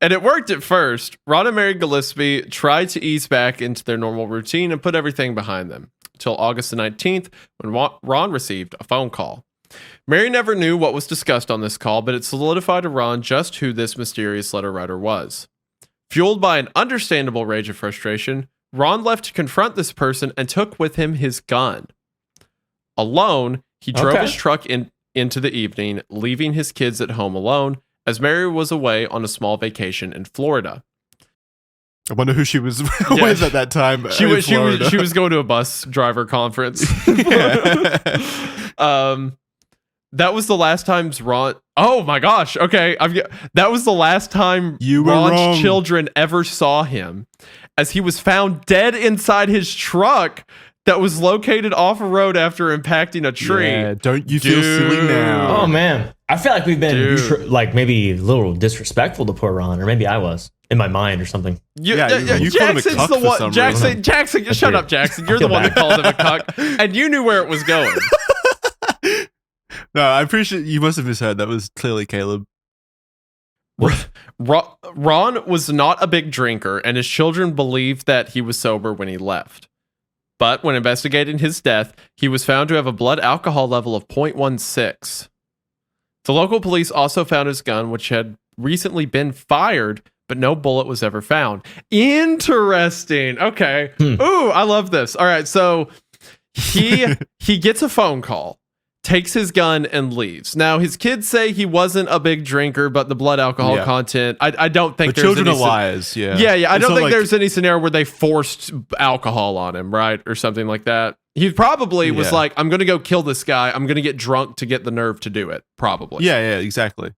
And it worked at first. Ron and Mary Gillespie tried to ease back into their normal routine and put everything behind them, until August the 19th, when Ron received a phone call. Mary never knew what was discussed on this call, but it solidified to Ron just who this mysterious letter writer was. Fueled by an understandable rage of frustration, Ron left to confront this person and took with him his gun. Alone, he drove his truck into the evening, leaving his kids at home alone, as Mary was away on a small vacation in Florida. I wonder who she was with at that time. She was going to a bus driver conference. That was the last time Ron. Oh my gosh! Okay, that was the last time Ron's children ever saw him, as he was found dead inside his truck that was located off a road after impacting a tree. Yeah, don't you feel silly now? Oh man, I feel like we've been like maybe a little disrespectful to poor Ron, or maybe I was in my mind or something. You Jackson's the one. Jackson, shut up, Jackson. You're the one that called him a cuck, and you knew where it was going. No, I appreciate you must have misheard. That was clearly Caleb. Ron was not a big drinker, and his children believed that he was sober when he left. But when investigating his death, he was found to have a blood alcohol level of 0.16. The local police also found his gun, which had recently been fired, but no bullet was ever found. Interesting. Okay. Ooh, I love this. All right, so he gets a phone call, takes his gun, and leaves. Now, his kids say he wasn't a big drinker, but the blood alcohol content, I don't think the there's children any... are liars, yeah. Yeah, I don't think there's any scenario where they forced alcohol on him, right? Or something like that. He probably was like, I'm going to go kill this guy. I'm going to get drunk to get the nerve to do it, probably. Yeah, exactly.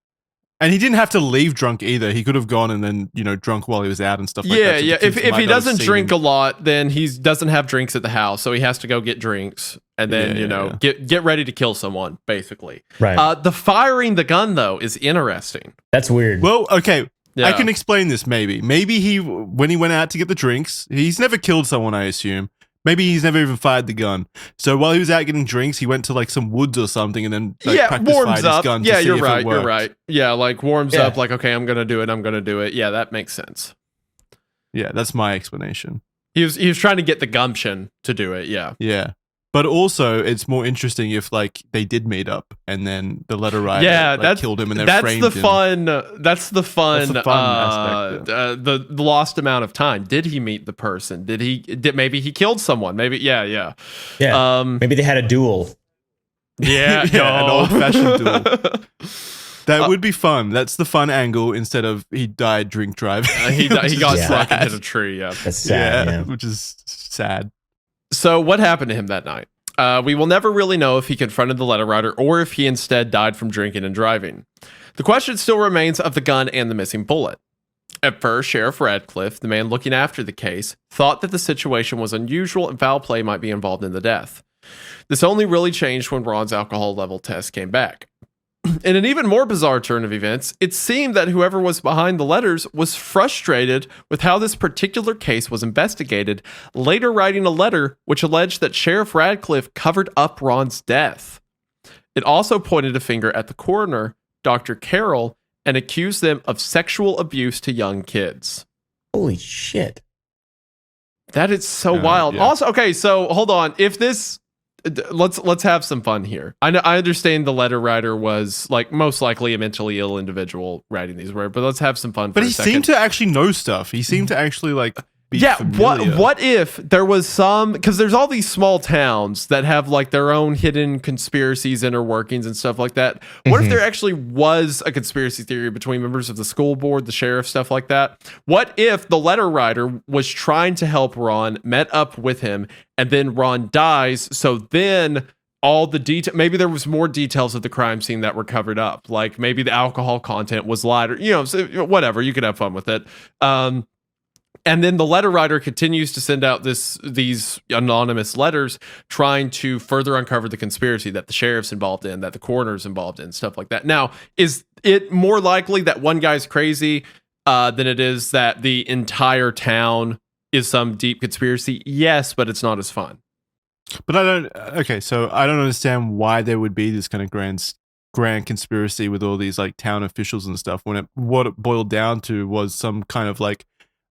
And he didn't have to leave drunk either. He could have gone and then, drunk while he was out and stuff like that. Yeah. If he doesn't drink a lot, then he doesn't have drinks at the house. So he has to go get drinks and then, get ready to kill someone, basically. Right. The firing the gun, though, is interesting. That's weird. Well, okay. Yeah. I can explain this maybe. Maybe when he went out to get the drinks, he's never killed someone, I assume. Maybe he's never even fired the gun. So while he was out getting drinks, he went to like some woods or something and then practice fired his gun to see you're if right. it worked. You're right. Yeah, like warms up like, okay, I'm going to do it. Yeah, that makes sense. Yeah, that's my explanation. He was trying to get the gumption to do it. Yeah. Yeah. But also, it's more interesting if like they did meet up and then the letter writer killed him and then framed him. That's the fun aspect. The lost amount of time. Did he meet the person? Maybe he killed someone? Maybe yeah. Maybe they had a duel. Yeah, an old-fashioned duel. That would be fun. That's the fun angle instead of he died drink driving. He got stuck into a tree. Yeah, that's sad. Yeah. Which is sad. So what happened to him that night? We will never really know if he confronted the letter writer or if he instead died from drinking and driving. The question still remains of the gun and the missing bullet. At first, Sheriff Radcliffe, the man looking after the case, thought that the situation was unusual and foul play might be involved in the death. This only really changed when Ron's alcohol level test came back. In an even more bizarre turn of events, it seemed that whoever was behind the letters was frustrated with how this particular case was investigated, later writing a letter which alleged that Sheriff Radcliffe covered up Ron's death. It also pointed a finger at the coroner, Dr. Carroll, and accused them of sexual abuse to young kids. Holy shit. That is so wild. Yeah. Also, okay, so hold on. If this... Let's have some fun here. I understand the letter writer was like most likely a mentally ill individual writing these words, but let's have some fun. But he seemed to actually know stuff. He seemed to actually like be familiar. What if there was some, because there's all these small towns that have like their own hidden conspiracies, inner workings, and stuff like that. What if there actually was a conspiracy theory between members of the school board, the sheriff, stuff like that? What if the letter writer was trying to help Ron, met up with him, and then Ron dies? So then all the detail, maybe there was more details of the crime scene that were covered up. Like maybe the alcohol content was lighter, so whatever, you could have fun with it. And then the letter writer continues to send out these anonymous letters trying to further uncover the conspiracy that the sheriff's involved in, that the coroner's involved in, stuff like that. Now, is it more likely that one guy's crazy than it is that the entire town is some deep conspiracy? Yes, but it's not as fun. But I don't understand why there would be this kind of grand conspiracy with all these like town officials and stuff when what it boiled down to was some kind of like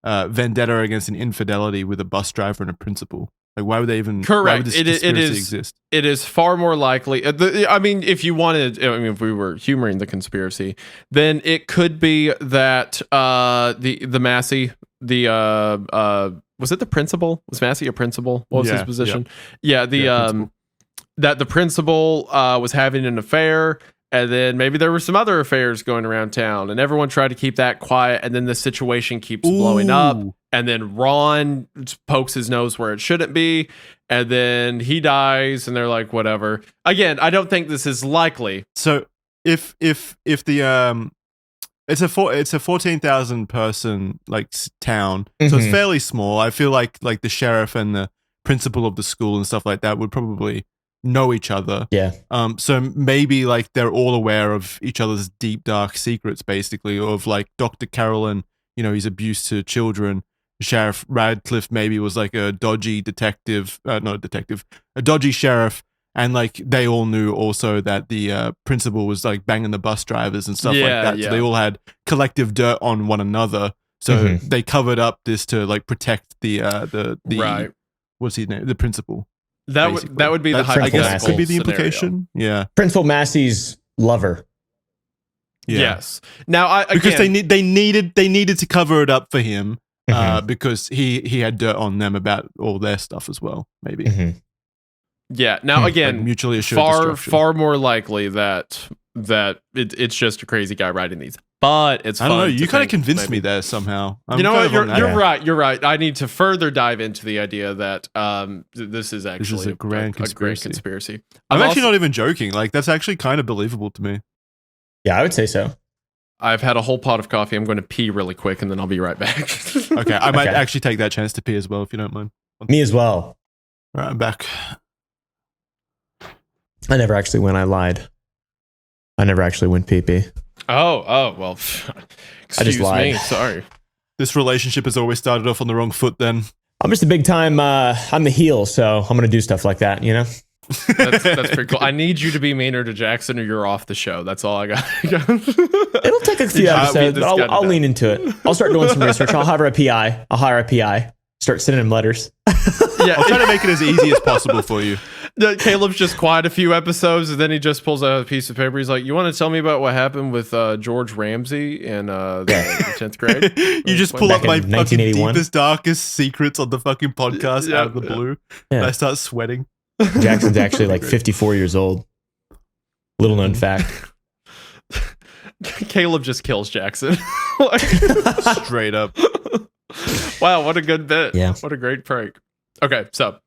vendetta against an infidelity with a bus driver and a principal. Like, why would they even? Correct. Why would this conspiracy exist? It is far more likely. I mean, if you wanted, I mean, if we were humoring the conspiracy, then it could be that the Massey, was it the principal? Was Massey a principal? What was his position? Yeah, that the principal was having an affair. And then maybe there were some other affairs going around town, and everyone tried to keep that quiet. And then the situation keeps blowing up. And then Ron pokes his nose where it shouldn't be. And then he dies, and they're like, whatever. Again, I don't think this is likely. So if the it's a 14,000 person like town, so it's fairly small. I feel like the sheriff and the principal of the school and stuff like that would probably know each other. Yeah. So maybe like they're all aware of each other's deep dark secrets, basically, of like Dr. Carolyn, his abuse to children. Sheriff Radcliffe maybe was like a dodgy detective, not a detective, a dodgy sheriff, and like they all knew also that the principal was like banging the bus drivers and stuff like that. So they all had collective dirt on one another. So they covered up this to like protect the right. What's his name? The principal. That would be the hypothetical. I guess could be the scenario. implication. Yeah, Principal Massey's lover. Yeah. Yes. Now, because they needed to cover it up for him. Because he had dirt on them about all their stuff as well, maybe. Yeah. Now again, like mutually assured far more likely that it's just a crazy guy writing these. But it's I don't know. You kind of convinced me there somehow. You know what? You're right. You're right. I need to further dive into the idea that this is actually a great conspiracy. I'm actually not even joking. Like that's actually kind of believable to me. Yeah, I would say so. I've had a whole pot of coffee. I'm going to pee really quick, and then I'll be right back. Okay, I might actually take that chance to pee as well, if you don't mind. Me as well. All right, I'm back. I never actually went. I lied. I never actually went pee-pee. Oh, well. I just lied. Me. Sorry. This relationship has always started off on the wrong foot then. I'm just a big time, I'm the heel, so I'm going to do stuff like that, That's pretty cool. I need you to be meaner to Jackson or you're off the show. That's all I got. It'll take a few episodes, but I'll lean into it. I'll start doing some research. I'll hire a PI. Start sending him letters. Yeah, I'll try to make it as easy as possible for you. Caleb's just quiet a few episodes, and then he just pulls out a piece of paper. He's like, "You want to tell me about what happened with George Ramsey in the 10th grade?" You just pull up my fucking deepest, darkest secrets on the fucking podcast out of the blue. And I start sweating. Jackson's actually like 54 years old. Little known fact. Caleb just kills Jackson. Straight up. Wow, what a good bit. Yeah. What a great prank. Okay, so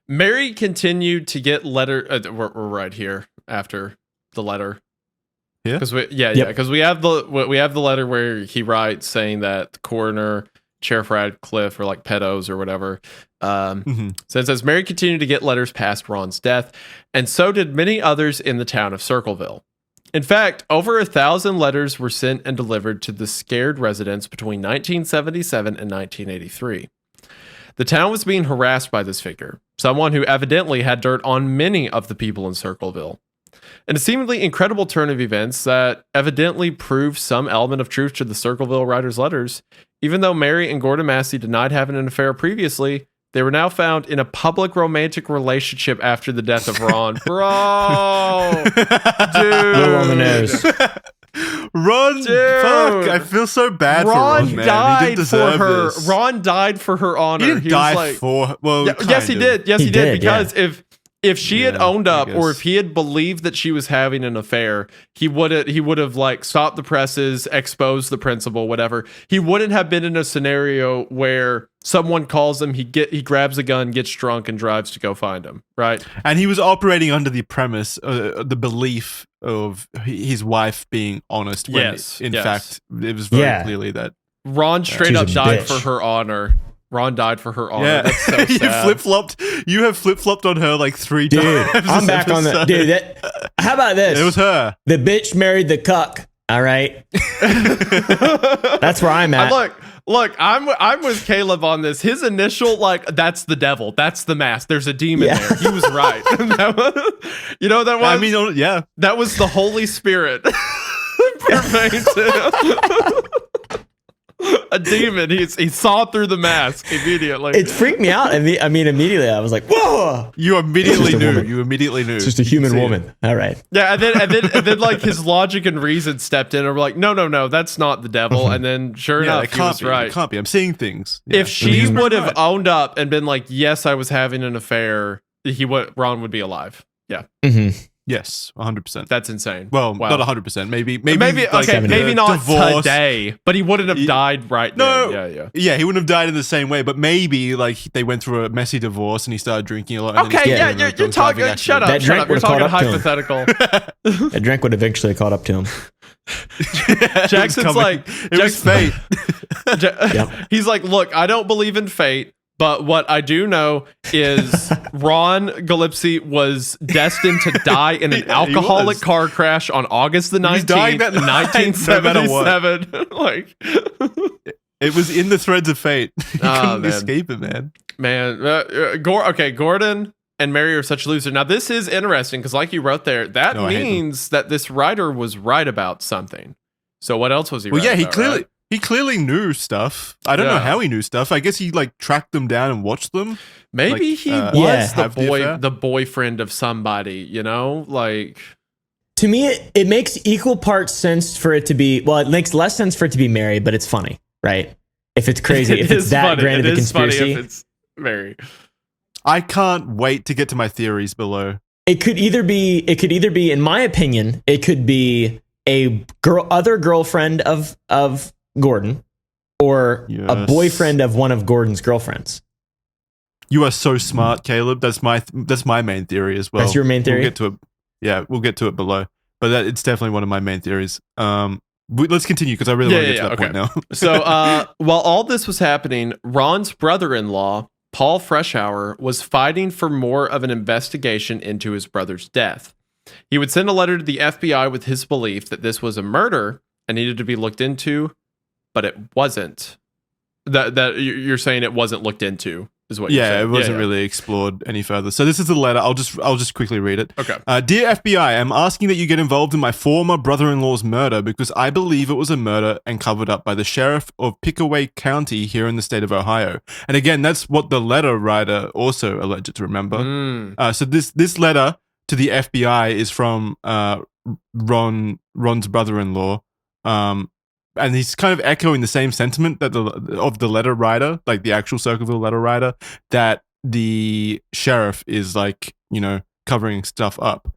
Mary continued to get letter. We're right here after the letter. Yeah. Because we have the letter where he writes saying that the coroner, Sheriff Radcliffe, or like pedos or whatever. So it says Mary continued to get letters past Ron's death, and so did many others in the town of Circleville. In fact, over 1,000 letters were sent and delivered to the scared residents between 1977 and 1983. The town was being harassed by this figure, someone who evidently had dirt on many of the people in Circleville. In a seemingly incredible turn of events that evidently proved some element of truth to the Circleville writer's letters, even though Mary and Gordon Massey denied having an affair previously, they were now found in a public romantic relationship after the death of Ron. Bro! Dude! Little on the nose. Ron, Dude. fuck! I feel so bad for Ron, man. Died he didn't deserve for her. this. Ron died for her honor. He didn't die for. Well, yes, he did. Yes, he did. Because if she had owned up, or if he had believed that she was having an affair, he would have like stopped the presses, exposed the principal, whatever. He wouldn't have been in a scenario where someone calls him, he grabs a gun, gets drunk, and drives to go find him. Right. And he was operating under the premise, the belief of his wife being honest. When in fact, it was very clearly that Ron straight up died for her honor. Ron died for her honor. Yeah. That's so sad. You have flip-flopped on her like 3 times. I'm back on that. Dude, how about this? It was her. The bitch married the cuck. All right. That's where I'm at. Look, I'm with Caleb on this. His initial, that's the devil. That's the mask. There's a demon there. He was right. You know what that was? I mean, yeah. That was the Holy Spirit. a demon. He saw through the mask immediately. It freaked me out. Immediately I was like, whoa. You immediately knew. It's just a human woman. All right. Yeah, and then like his logic and reason stepped in and were like, no, that's not the devil. And then sure enough, he was right. It can't be. I'm seeing things. Yeah. If she would have owned up and been like, yes, I was having an affair, Ron would be alive. Yeah. Mm-hmm. Yes, 100%. That's insane. Well, not 100%. Maybe like okay, maybe not divorce. Today, but he wouldn't have died right then. Yeah, he wouldn't have died in the same way, but maybe like they went through a messy divorce and he started drinking a lot. And okay, you're talking. Shut up. You're talking hypothetical. That drink would eventually caught up to him. Jackson's like, it was fate. He's like, look, I don't believe in fate. But what I do know is Ron Galipsy was destined to die in an alcoholic car crash on August the 19th, 1977. Like, it was in the threads of fate. You couldn't escape it, man. Gordon and Mary are such losers. Now, this is interesting because, like you wrote there, that means that this writer was right about something. So, what else was he? Well, right he about, clearly. Right? He clearly knew stuff. I don't know how he knew stuff. I guess he like tracked them down and watched them. Maybe he was the boyfriend of somebody, you know? Like, to me, it makes equal parts sense for it to be, well, it makes less sense for it to be Mary, but it's funny, right? If it's crazy, if it's that grand of a conspiracy. Funny if it's Mary. I can't wait to get to my theories below. It could either be, in my opinion, it could be a other girlfriend of Gordon or a boyfriend of one of Gordon's girlfriends. You are so smart, Caleb. That's my main theory as well. That's your main theory? We'll get to it. Yeah, we'll get to it below. But it's definitely one of my main theories. Let's continue because I really want to get to that point now. So while all this was happening, Ron's brother-in-law, Paul Freshour, was fighting for more of an investigation into his brother's death. He would send a letter to the FBI with his belief that this was a murder and needed to be looked into, but it wasn't. That you're saying it wasn't looked into is what you're saying. Yeah, it wasn't really explored any further. So this is the letter. I'll just quickly read it. Okay. Dear FBI, I'm asking that you get involved in my former brother-in-law's murder because I believe it was a murder and covered up by the sheriff of Pickaway County here in the state of Ohio. And again, that's what the letter writer also alleged to remember. So this letter to the FBI is from Ron's brother-in-law. And he's kind of echoing the same sentiment that of the letter writer, like the actual Circleville letter writer, that the sheriff is like, covering stuff up.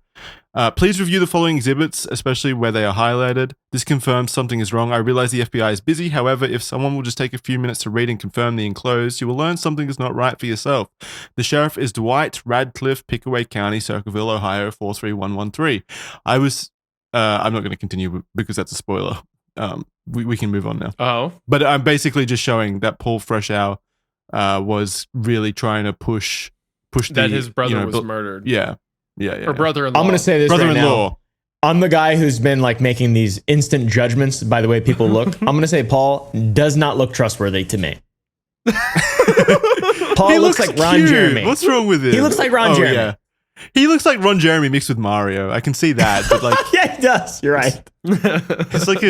Please review the following exhibits, especially where they are highlighted. This confirms something is wrong. I realize the FBI is busy. However, if someone will just take a few minutes to read and confirm the enclosed, you will learn something is not right for yourself. The sheriff is Dwight Radcliffe, Pickaway County, Circleville, Ohio, 43113. I'm not going to continue because that's a spoiler. We can move on now. Oh. But I'm basically just showing that Paul Freshour was really trying to push that his brother was murdered. Yeah. Or brother-in-law. I'm going to say this brother-in-law. Right now. I'm the guy who's been like making these instant judgments by the way people look. I'm going to say Paul does not look trustworthy to me. Paul looks like Ron cute. Jeremy. What's wrong with him? He looks like Ron Jeremy. Yeah. He looks like Ron Jeremy mixed with Mario. I can see that, but like yeah, he does. You're right. It's like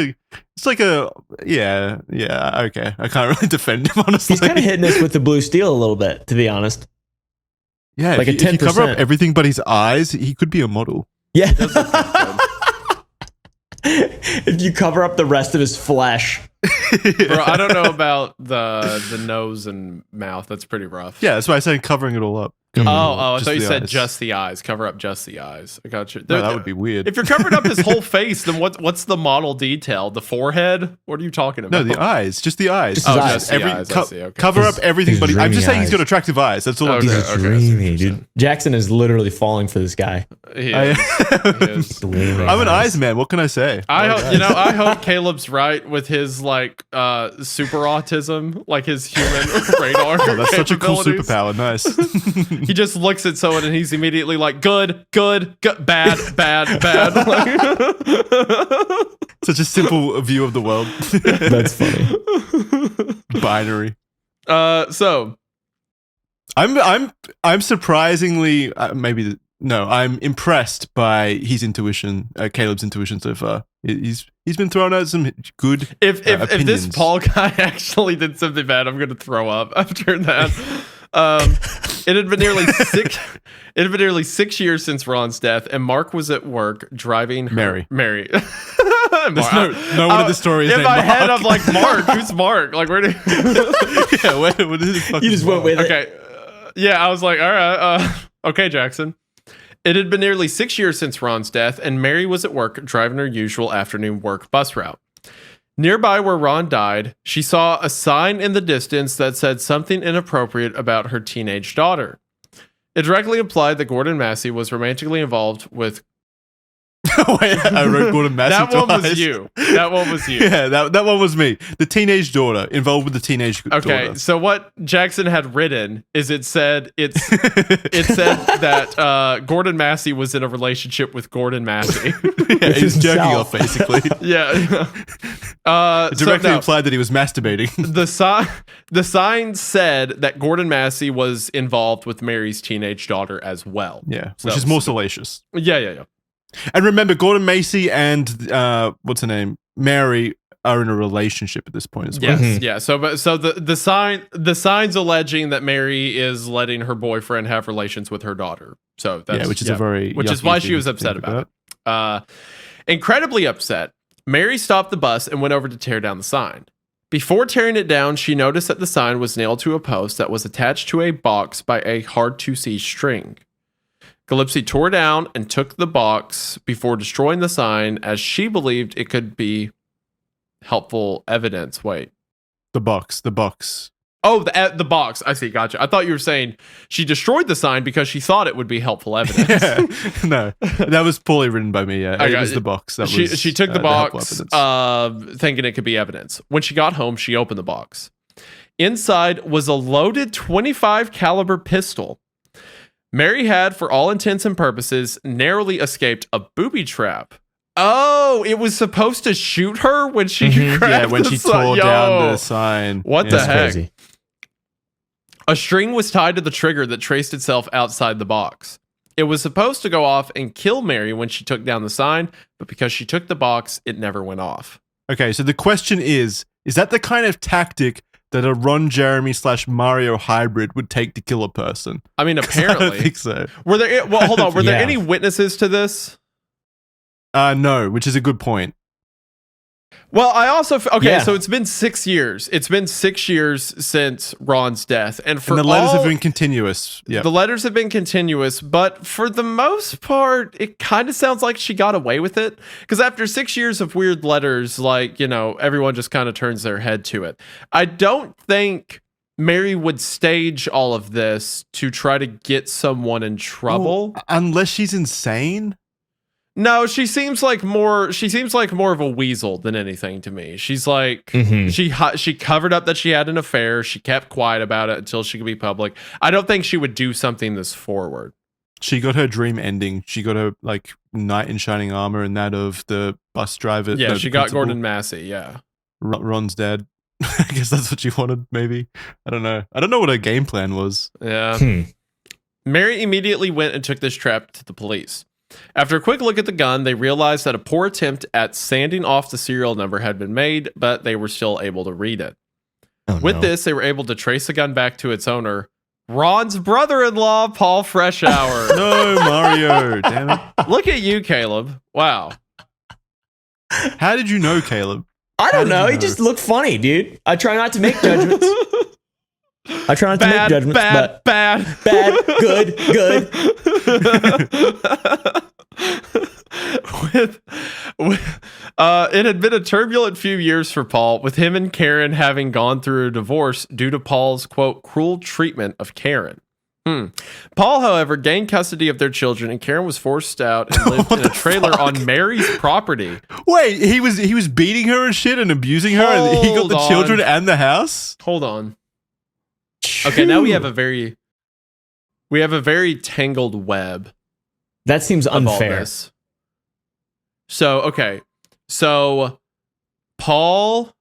a okay. I can't really defend him, honestly. He's kind of hitting us with the blue steel a little bit, to be honest. Yeah, like if you cover up everything but his eyes, he could be a model. Yeah. If you cover up the rest of his flesh. Bro, I don't know about the nose and mouth. That's pretty rough. Yeah, that's why I said covering it all up. I thought you said just the eyes. Cover up just the eyes. I got you. No, that would be weird. If you're covering up his whole face, then what's the model detail? The forehead? What are you talking about? No, the eyes. Just the eyes. Just eyes. The eyes. I see. Okay. Cover up everything, but I'm just saying he's got attractive eyes. That's all I'm saying. He's dreamy, dude. Jackson is literally falling for this guy. He is. I'm an eyes man. What can I say? I hope Caleb's right with his like super autism, like his human radar. Oh, that's such a cool superpower. Nice. He just looks at someone and he's immediately like, good, bad. Such a simple view of the world. That's funny. Binary. So I'm surprisingly maybe No, I'm impressed by his intuition, Caleb's intuition so far. He's been throwing out some good If opinions. this Paul guy actually did something bad, I'm gonna throw up after that. It had been nearly 6 years since Ron's death, and Mark was at work driving Mary. There's no one in the story is in named my Mark. head. I'm like, Mark. Who's Mark? Like, where did? Yeah, what is fucking You just went with it. Okay. Yeah, I was like, all right. Okay, Jackson. It had been nearly 6 years since Ron's death, and Mary was at work driving her usual afternoon work bus route. Nearby where Ron died, she saw a sign in the distance that said something inappropriate about her teenage daughter. It directly implied that Gordon Massey was romantically involved with... Wait, I wrote Gordon Massey That one was twice. you. That one was you. Yeah, that one was me. The teenage daughter, involved with the teenage daughter. Okay, so what Jackson had written is it said that Gordon Massey was in a relationship with Gordon Massey. Yeah, he was jerking himself. off, basically. Yeah. It directly implied that he was masturbating. The sign said that Gordon Massey was involved with Mary's teenage daughter as well. Yeah, So- which is more salacious. Yeah. And remember, Gordon Massey and what's her name, Mary, are in a relationship at this point as well. Yes, yeah. So the sign's alleging that Mary is letting her boyfriend have relations with her daughter. So that's Which is a very which is yucky why she thing was to upset think about it. Incredibly upset, Mary stopped the bus and went over to tear down the sign. Before tearing it down, she noticed that the sign was nailed to a post that was attached to a box by a hard-to-see string. Gillespie tore down and took the box before destroying the sign, as she believed it could be helpful evidence. Wait. The box. Oh, the box. I see. Gotcha. I thought you were saying she destroyed the sign because she thought it would be helpful evidence. Yeah. No, that was poorly written by me. Yeah, it was the box. That was, she took the box, evidence. thinking it could be evidence. When she got home, she opened the box. Inside was a loaded .25 caliber pistol. Mary had, for all intents and purposes, narrowly escaped a booby trap. Oh, it was supposed to shoot her when she grabbed when the she sign. tore down the sign. What the heck? Crazy. A string was tied to the trigger that traced itself outside the box. It was supposed to go off and kill Mary when she took down the sign, but because she took the box, it never went off. Okay, so the question is that the kind of tactic that a Ron Jeremy / Mario hybrid would take to kill a person? I mean, apparently. I don't think so. Were there? Well, hold on. Were there Yeah. any witnesses to this? No, which is a good point. Well, I also Yeah. So it's been 6 years. It's been 6 years since Ron's death, and And the letters have been continuous. Yeah. The letters have been continuous, but for the most part, it kind of sounds like she got away with it. Because after 6 years of weird letters, like, everyone just kind of turns their head to it. I don't think Mary would stage all of this to try to get someone in trouble. Well, unless she's insane. No, she seems like more of a weasel than anything to me. She's like she covered up that she had an affair. She kept quiet about it until she could be public. I don't think she would do something this forward. She got her dream ending. She got her knight in shining armor and that of the bus driver. Yeah, no, she the got principal. Gordon Massey. Yeah. Ron's dad. I guess that's what she wanted, maybe. I don't know. I don't know what her game plan was. Yeah. Mary immediately went and took this trap to the police. After a quick look at the gun, they realized that a poor attempt at sanding off the serial number had been made, but they were still able to read it. Oh, With no. this, they were able to trace the gun back to its owner, Ron's brother-in-law, Paul Freshour. No, Mario. Damn it. Look at you, Caleb. Wow. How did you know, Caleb? I don't did know. you He know? just looked funny, dude. I try not to make judgments. I try not to make judgments, but bad. good. It had been a turbulent few years for Paul, with him and Karen having gone through a divorce due to Paul's, quote, cruel treatment of Karen. Paul, however, gained custody of their children, and Karen was forced out and lived in a trailer on Mary's property. Wait, he was beating her and shit and abusing her, and he got Hold the on. children and the house? Hold on. Okay, now we have a very tangled web That seems of all unfair. this. So Paul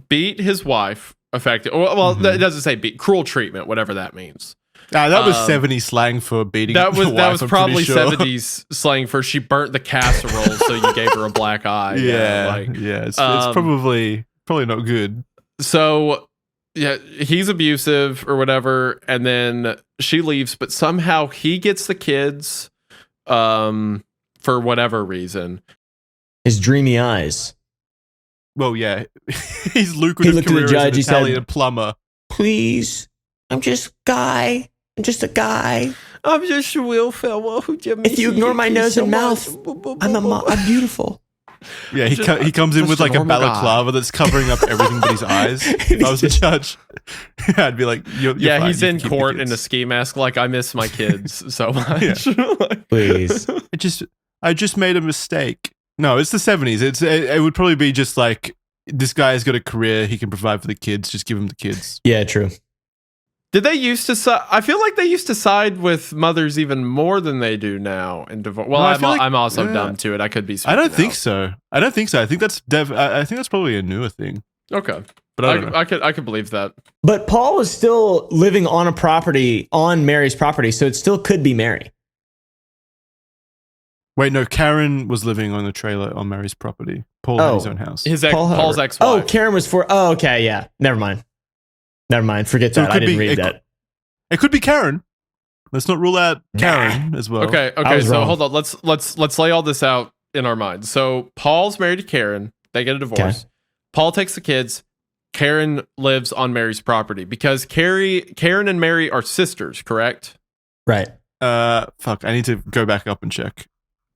beat his wife, effectively. Well, it doesn't say beat, cruel treatment, whatever that means. That was 70s slang for beating. That was the wife, was I'm probably pretty sure. 70s slang for she burnt the casserole, so you gave her a black eye. Yeah, it's probably not good. So yeah, he's abusive or whatever, and then she leaves, but somehow he gets the kids, for whatever reason. His dreamy eyes. Well, yeah, his lucrative career as an Italian plumber. Please, I'm just a guy. I'm just a guy. I'm just a real fella who just if you ignore my nose and mouth, I'm beautiful. Yeah, he comes in with like a balaclava that's covering up everything but his eyes. If I was the judge, I'd be like, you're fine. He's in court in a ski mask. Like, I miss my kids so much. Please, I just made a mistake. No, it's the 70s. It would probably be just like, this guy's got a career. He can provide for the kids. Just give him the kids. Yeah, true. Did they used to? I feel like they used to side with mothers even more than they do now in divorce. Well, I'm also dumb to it. I could be. I don't think so. I think that's I think that's probably a newer thing. Okay, but I could believe that. But Paul was still living on a property, on Mary's property, so it still could be Mary. Wait, no, Karen was living on the trailer on Mary's property. Paul had his own house. Paul's ex-wife. Oh, Karen was oh, okay, yeah. Never mind. Forget that. I didn't read that. It could be Karen. Let's not rule out Karen as well. Okay. So hold on. Let's lay all this out in our minds. So Paul's married to Karen. They get a divorce. Okay. Paul takes the kids. Karen lives on Mary's property because Karen and Mary are sisters, correct? Right. Fuck. I need to go back up and check.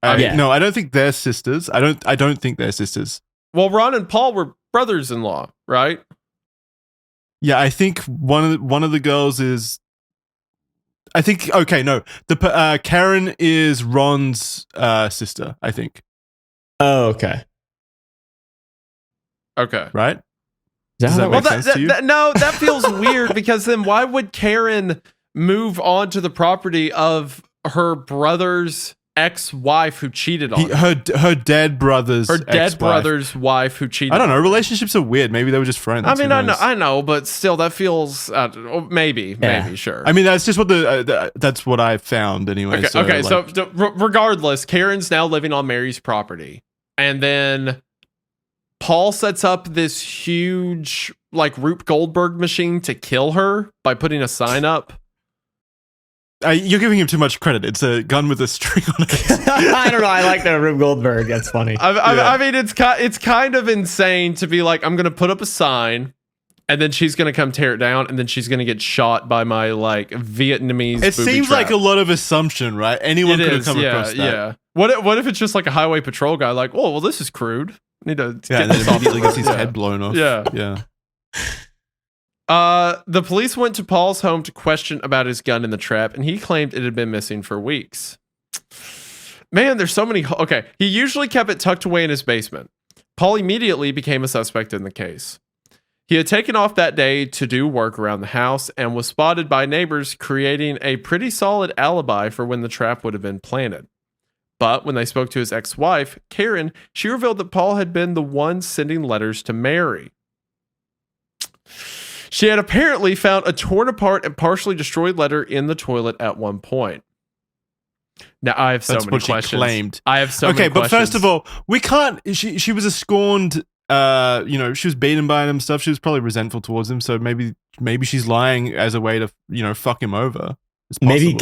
No, I don't think they're sisters. I don't think they're sisters. Well, Ron and Paul were brothers-in-law, right? Yeah, I think one of the girls is. I think the Karen is Ron's sister. I think. Oh, okay. Okay. Right. Does that make sense to you? No, that feels weird because then why would Karen move on to the property of her brother's ex-wife who cheated on her dead brother's wife who cheated. I don't know. Relationships are weird. Maybe they were just friends. I mean, I know, but still, that feels maybe sure. I mean, that's just what that's what I found anyway. Okay. So regardless, Karen's now living on Mary's property, and then Paul sets up this huge like Rube Goldberg machine to kill her by putting a sign up. You're giving him too much credit. It's a gun with a string on it. I don't know. I like that Rube Goldberg. That's funny. I mean, it's kind of insane to be like, I'm going to put up a sign, and then she's going to come tear it down, and then she's going to get shot by my like Vietnamese. It seems trap. Like a lot of assumption, right? Anyone could have come across that. Yeah. What if it's just like a highway patrol guy? Like, oh well, this is crude. I need to and then immediately gets his head blown off. Yeah. The police went to Paul's home to question about his gun in the trap, and he claimed it had been missing for weeks. Man, there's so many. Okay, he usually kept it tucked away in his basement. Paul immediately became a suspect in the case. He had taken off that day to do work around the house and was spotted by neighbors, creating a pretty solid alibi for when the trap would have been planted. But when they spoke to his ex-wife, Karen, she revealed that Paul had been the one sending letters to Mary. She had apparently found a torn apart and partially destroyed letter in the toilet at one point. Now, I have so many questions. She claimed. I have so many questions. Okay, but first of all, we can't... She was a scorned... she was beaten by him and stuff. She was probably resentful towards him, so maybe she's lying as a way to, fuck him over. Maybe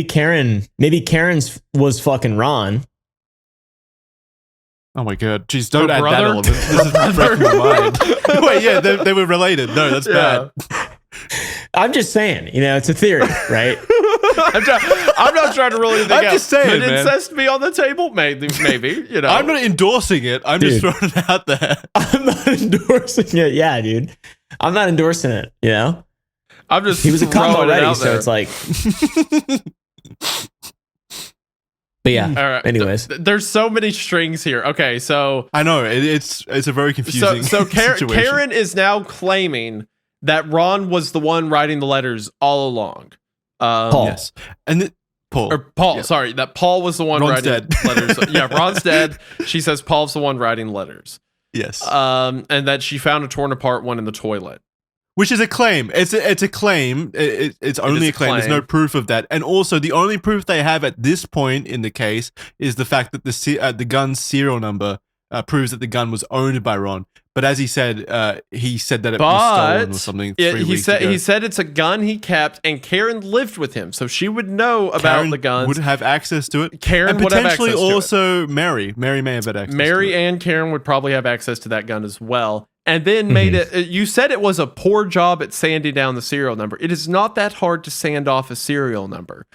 Karen's was fucking Ron. Oh my god! Jeez, don't add that element. This is breaking my mind. Wait, yeah, they were related. No, that's bad. I'm just saying, it's a theory, right? I'm not trying to really think out. I'm just saying, Could incest be on the table? Maybe. I'm not endorsing it. I'm just throwing it out there. I'm not endorsing it. Yeah, dude. I'm not endorsing it. I'm just. He was a cum already, so it's like. But yeah. All right. Anyways, there's so many strings here. Okay, so I know it's a very confusing. So Karen is now claiming that Ron was the one writing the letters all along. Paul. Yes, and Paul. Or Paul. Yeah. Sorry, that Paul was the one writing letters. Yeah, Ron's dead. She says Paul's the one writing letters. Yes. And that she found a torn apart one in the toilet. Which is a claim. It's a claim. It's only a claim. There's no proof of that. And also, the only proof they have at this point in the case is the fact that the gun's serial number proves that the gun was owned by Ron. But as he said that it was stolen or something. He said it's a gun he kept, and Karen lived with him, so she would know about the guns. Would have access to it. Karen would have access to it. Potentially also Mary. Mary may have had access. Mary and Karen would probably have access to that gun as well. And then made it. You said it was a poor job at sanding down the serial number. It is not that hard to sand off a serial number.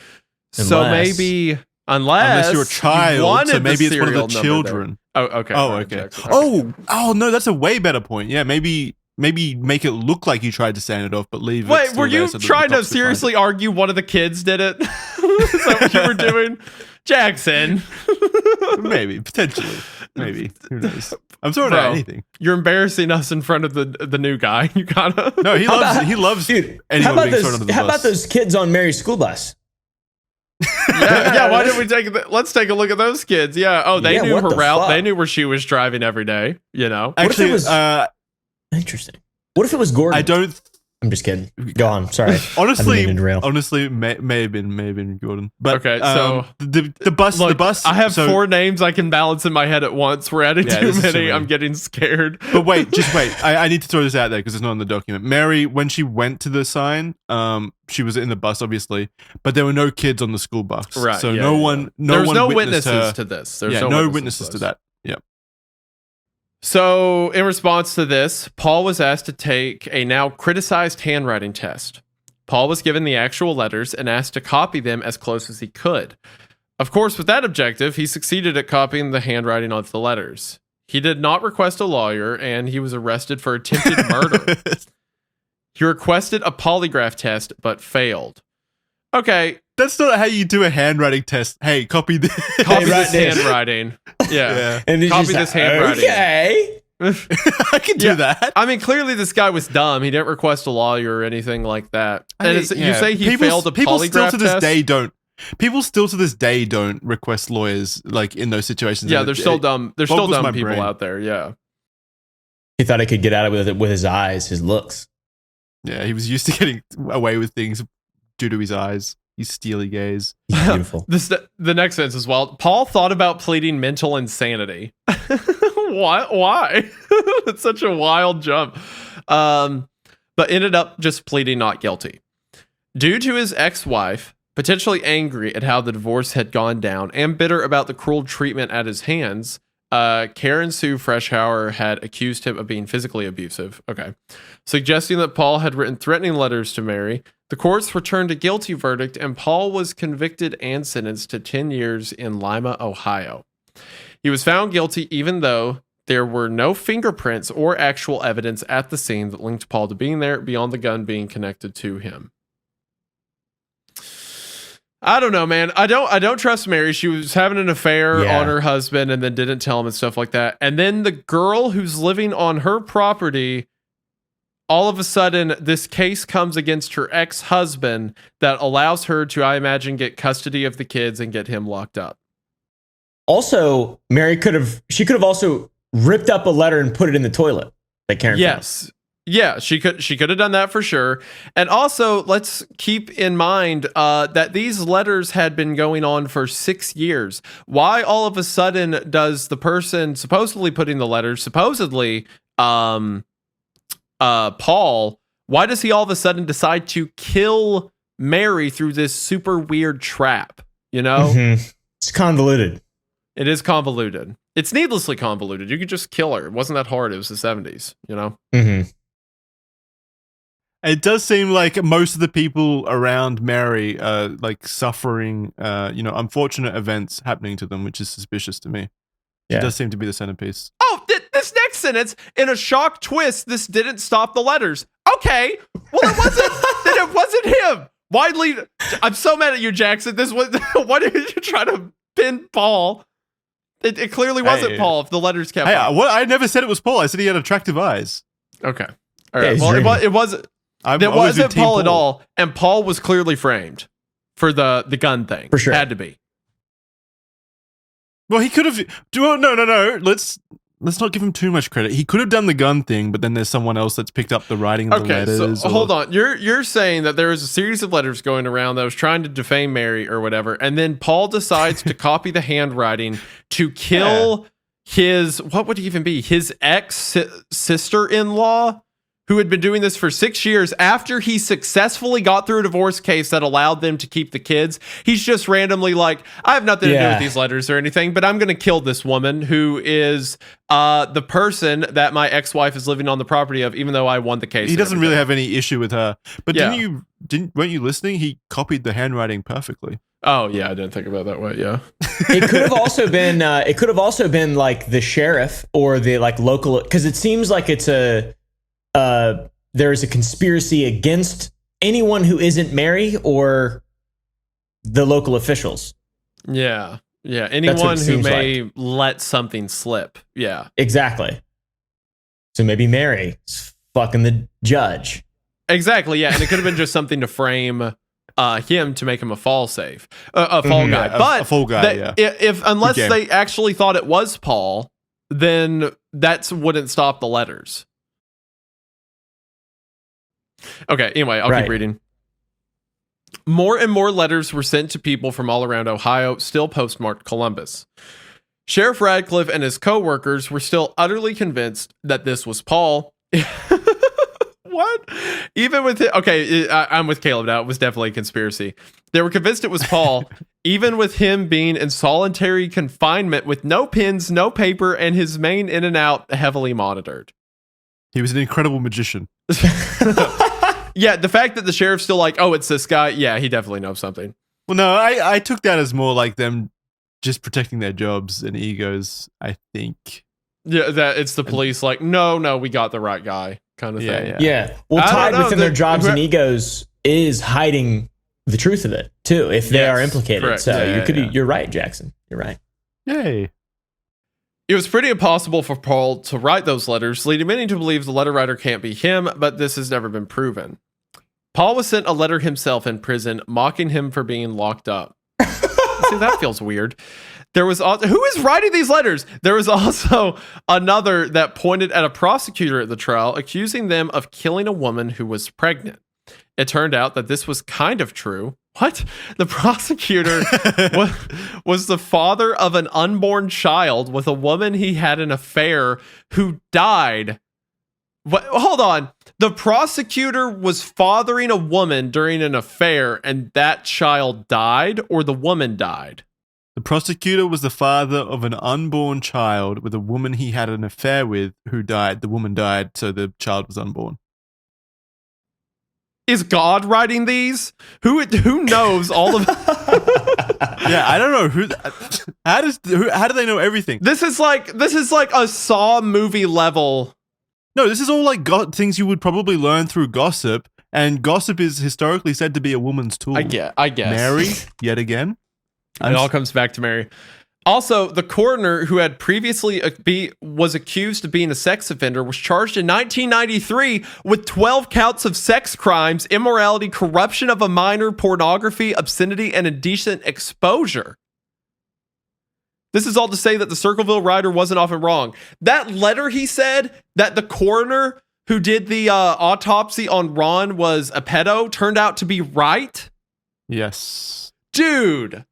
Unless you're a child, so maybe it's one of the children. Oh, okay. Oh, okay. Oh, no, that's a way better point. Yeah, maybe make it look like you tried to sand it off, but leave it. Wait, were you trying to seriously argue one of the kids did it? Is that what you were doing, Jackson? Maybe, potentially, maybe. Who knows? I'm throwing out anything. You're embarrassing us in front of the new guy. You gotta. No, he loves dude. Anyone being thrown under the bus. How about those kids on Mary's school bus? Yeah. Why didn't we let's take a look at those kids. Yeah. Oh, they knew her route. They knew where she was driving every day. You know. Actually, what if it was, interesting. What if it was Gordon? I'm just kidding. Go on. Sorry. Honestly, may have been Gordon. But okay, so the bus. I have 4 names I can balance in my head at once. We're adding too many. I'm getting scared. But wait. I need to throw this out there because it's not in the document. Mary, when she went to the sign, she was in the bus, obviously, but there were no kids on the school bus. Right. So no one witnesses to this. There's no witnesses to that. Yeah. So, in response to this, Paul was asked to take a now criticized handwriting test. Paul was given the actual letters and asked to copy them as close as he could. Of course, with that objective, he succeeded at copying the handwriting of the letters. He did not request a lawyer, and he was arrested for attempted murder. He requested a polygraph test, but failed. Okay. That's not how you do a handwriting test. Hey, copy this. Copy this handwriting. Yeah. And copy this handwriting. Okay. I can do that. I mean, clearly this guy was dumb. He didn't request a lawyer or anything like that. You say he failed a polygraph test? People still to this day don't request lawyers like in those situations. Yeah, they're still dumb. There's still dumb people out there. Yeah. He thought he could get out of it with his eyes, his looks. Yeah, he was used to getting away with things due to his eyes. His steely gaze. He's beautiful. The next sentence as well. Paul thought about pleading mental insanity. Why? It's such a wild jump. But ended up just pleading not guilty. Due to his ex-wife, potentially angry at how the divorce had gone down and bitter about the cruel treatment at his hands, Karen Sue Freshauer had accused him of being physically abusive. Okay. Suggesting that Paul had written threatening letters to Mary. The courts returned a guilty verdict, and Paul was convicted and sentenced to 10 years in Lima, Ohio. He was found guilty even though there were no fingerprints or actual evidence at the scene that linked Paul to being there beyond the gun being connected to him. I don't know, man. I don't trust Mary. She was having an affair on her husband and then didn't tell him and stuff like that. And then the girl who's living on her property, all of a sudden, this case comes against her ex-husband that allows her to, I imagine, get custody of the kids and get him locked up. Also, Mary could have also ripped up a letter and put it in the toilet that Karen found. Yeah, she could have done that for sure. And also, let's keep in mind that these letters had been going on for 6 years. Why all of a sudden does the person supposedly putting the letters, Paul, why does he all of a sudden decide to kill Mary through this super weird trap? You know? Mm-hmm. It's convoluted. It is convoluted. It's needlessly convoluted. You could just kill her. It wasn't that hard. It was the 70s, you know? Mm-hmm. It does seem like most of the people around Mary are like suffering, unfortunate events happening to them, which is suspicious to me. Yeah. It does seem to be the centerpiece. Oh, this next sentence, in a shock twist, this didn't stop the letters. Okay, well, it wasn't. Then it wasn't him. Widely, I'm so mad at you, Jackson. This was. Why did you try to pin Paul? It clearly wasn't Paul. If the letters kept. I never said it was Paul. I said he had attractive eyes. Okay, all right. Well, it wasn't. It wasn't Paul at all, and Paul was clearly framed for the gun thing. For sure, had to be. Well, he could have. No. let's not give him too much credit. He could have done the gun thing, but then there's someone else that's picked up the writing of the letters. So hold on. You're saying that there was a series of letters going around that was trying to defame Mary or whatever, and then Paul decides to copy the handwriting to kill his, what would he even be? His ex-sister-in-law, who had been doing this for 6 years after he successfully got through a divorce case that allowed them to keep the kids. He's just randomly like, I have nothing to do with these letters or anything, but I'm going to kill this woman who is the person that my ex-wife is living on the property of, even though I won the case. He doesn't really have any issue with her. But weren't you listening? He copied the handwriting perfectly. Oh yeah, I didn't think about it that way. Yeah, it could have also been. It could have also been like the sheriff or the like local, because it seems like it's a. There's a conspiracy against anyone who isn't Mary or the local officials. Yeah. Anyone who may let something slip. Yeah, exactly. So maybe Mary is fucking the judge. Exactly. Yeah, and it could have been just something to frame him to make him a fall guy. But a fall guy. Unless they actually thought it was Paul, then that wouldn't stop the letters. Okay, anyway, I'll keep reading. More and more letters were sent to people from all around Ohio, still postmarked Columbus. Sheriff Radcliffe and his co-workers were still utterly convinced that this was Paul. What? Even with it, I'm with Caleb now. It was definitely a conspiracy. They were convinced it was Paul, even with him being in solitary confinement with no pens, no paper, and his main in and out heavily monitored. He was an incredible magician. Yeah, the fact that the sheriff's still like, oh, it's this guy. Yeah, he definitely knows something. Well, no, I took that as more like them just protecting their jobs and egos, I think. Yeah, that it's the police like, no, we got the right guy kind of thing. Yeah. Well, tied within their jobs and egos is hiding the truth of it, too, if they are implicated. Correct. So you're right, Jackson. You're right. Yay. It was pretty impossible for Paul to write those letters, leading many to believe the letter writer can't be him, but this has never been proven. Paul was sent a letter himself in prison, mocking him for being locked up. See, that feels weird. There was who is writing these letters? There was also another that pointed at a prosecutor at the trial, accusing them of killing a woman who was pregnant. It turned out that this was kind of true. What? The prosecutor was the father of an unborn child with a woman he had an affair who died. What? Hold on. The prosecutor was fathering a woman during an affair and that child died, or the woman died? The prosecutor was the father of an unborn child with a woman he had an affair with who died. The woman died, so the child was unborn. Is God writing these? Who knows all of? Yeah, I don't know how do they know everything? This is like a Saw movie level. No, this is all like things you would probably learn through gossip, and gossip is historically said to be a woman's tool. I guess. Mary, yet again. It all comes back to Mary. Also, the coroner who had previously was accused of being a sex offender was charged in 1993 with 12 counts of sex crimes, immorality, corruption of a minor, pornography, obscenity, and indecent exposure. This is all to say that the Circleville writer wasn't often wrong. That letter he said that the coroner who did the autopsy on Ron was a pedo turned out to be right? Yes. Dude.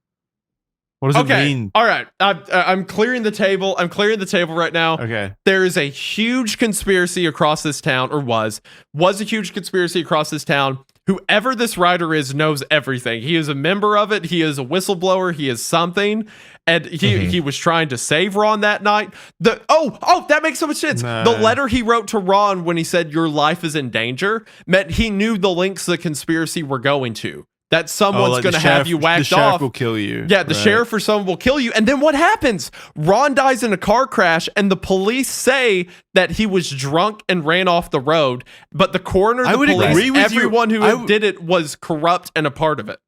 What does it mean? All right. I'm clearing the table. I'm clearing the table right now. Okay. There is a huge conspiracy across this town, or was a huge conspiracy across this town. Whoever this writer is knows everything. He is a member of it. He is a whistleblower. He is something. And he was trying to save Ron that night. That makes so much sense. Nah. The letter he wrote to Ron when he said your life is in danger meant he knew the links the conspiracy were going to. That someone's going to have you whacked off. The sheriff will kill you. Yeah, the sheriff or someone will kill you. And then what happens? Ron dies in a car crash, and the police say that he was drunk and ran off the road. But the coroner, the police, everyone who did it was corrupt and a part of it.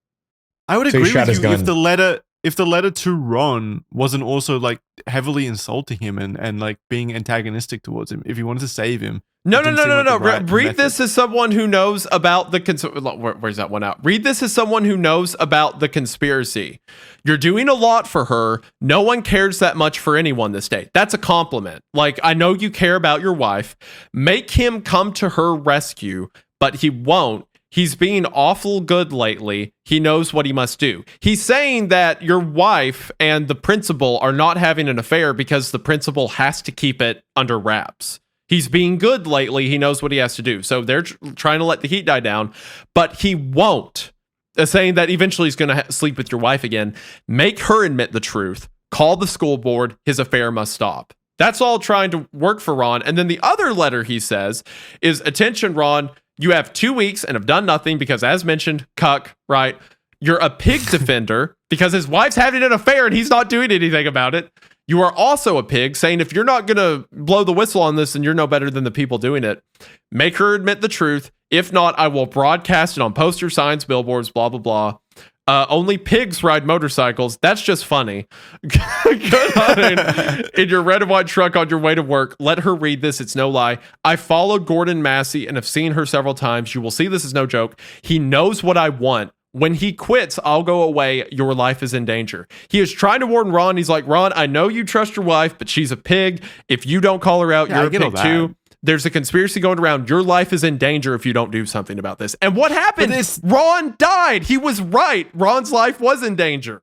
I would agree with you if the letter if the letter to Ron wasn't also like heavily insulting him and like being antagonistic towards him, if he wanted to save him. No. Read this as someone who knows about the where's that one out? Read this as someone who knows about the conspiracy. You're doing a lot for her. No one cares that much for anyone this day. That's a compliment. Like, I know you care about your wife. Make him come to her rescue, but he won't. He's being awful good lately. He knows what he must do. He's saying that your wife and the principal are not having an affair because the principal has to keep it under wraps. He's being good lately. He knows what he has to do. So they're trying to let the heat die down, but he won't. Saying that eventually he's going to sleep with your wife again. Make her admit the truth. Call the school board. His affair must stop. That's all trying to work for Ron. And then the other letter he says is, attention, Ron. You have 2 weeks and have done nothing because, as mentioned, cuck, right? You're a pig defender because his wife's having an affair and he's not doing anything about it. You are also a pig, saying if you're not going to blow the whistle on this, then you're no better than the people doing it. Make her admit the truth. If not, I will broadcast it on poster signs, billboards, blah, blah, blah. Only pigs ride motorcycles. That's just funny. Good on in your red and white truck on your way to work. Let her read this. It's no lie. I followed Gordon Massey and have seen her several times. You will see this is no joke. He knows what I want. When he quits, I'll go away. Your life is in danger. He is trying to warn Ron. He's like, Ron, I know you trust your wife, but she's a pig. If you don't call her out, you're a pig too. There's a conspiracy going around. Your life is in danger if you don't do something about this. And what happened? Ron died. He was right. Ron's life was in danger.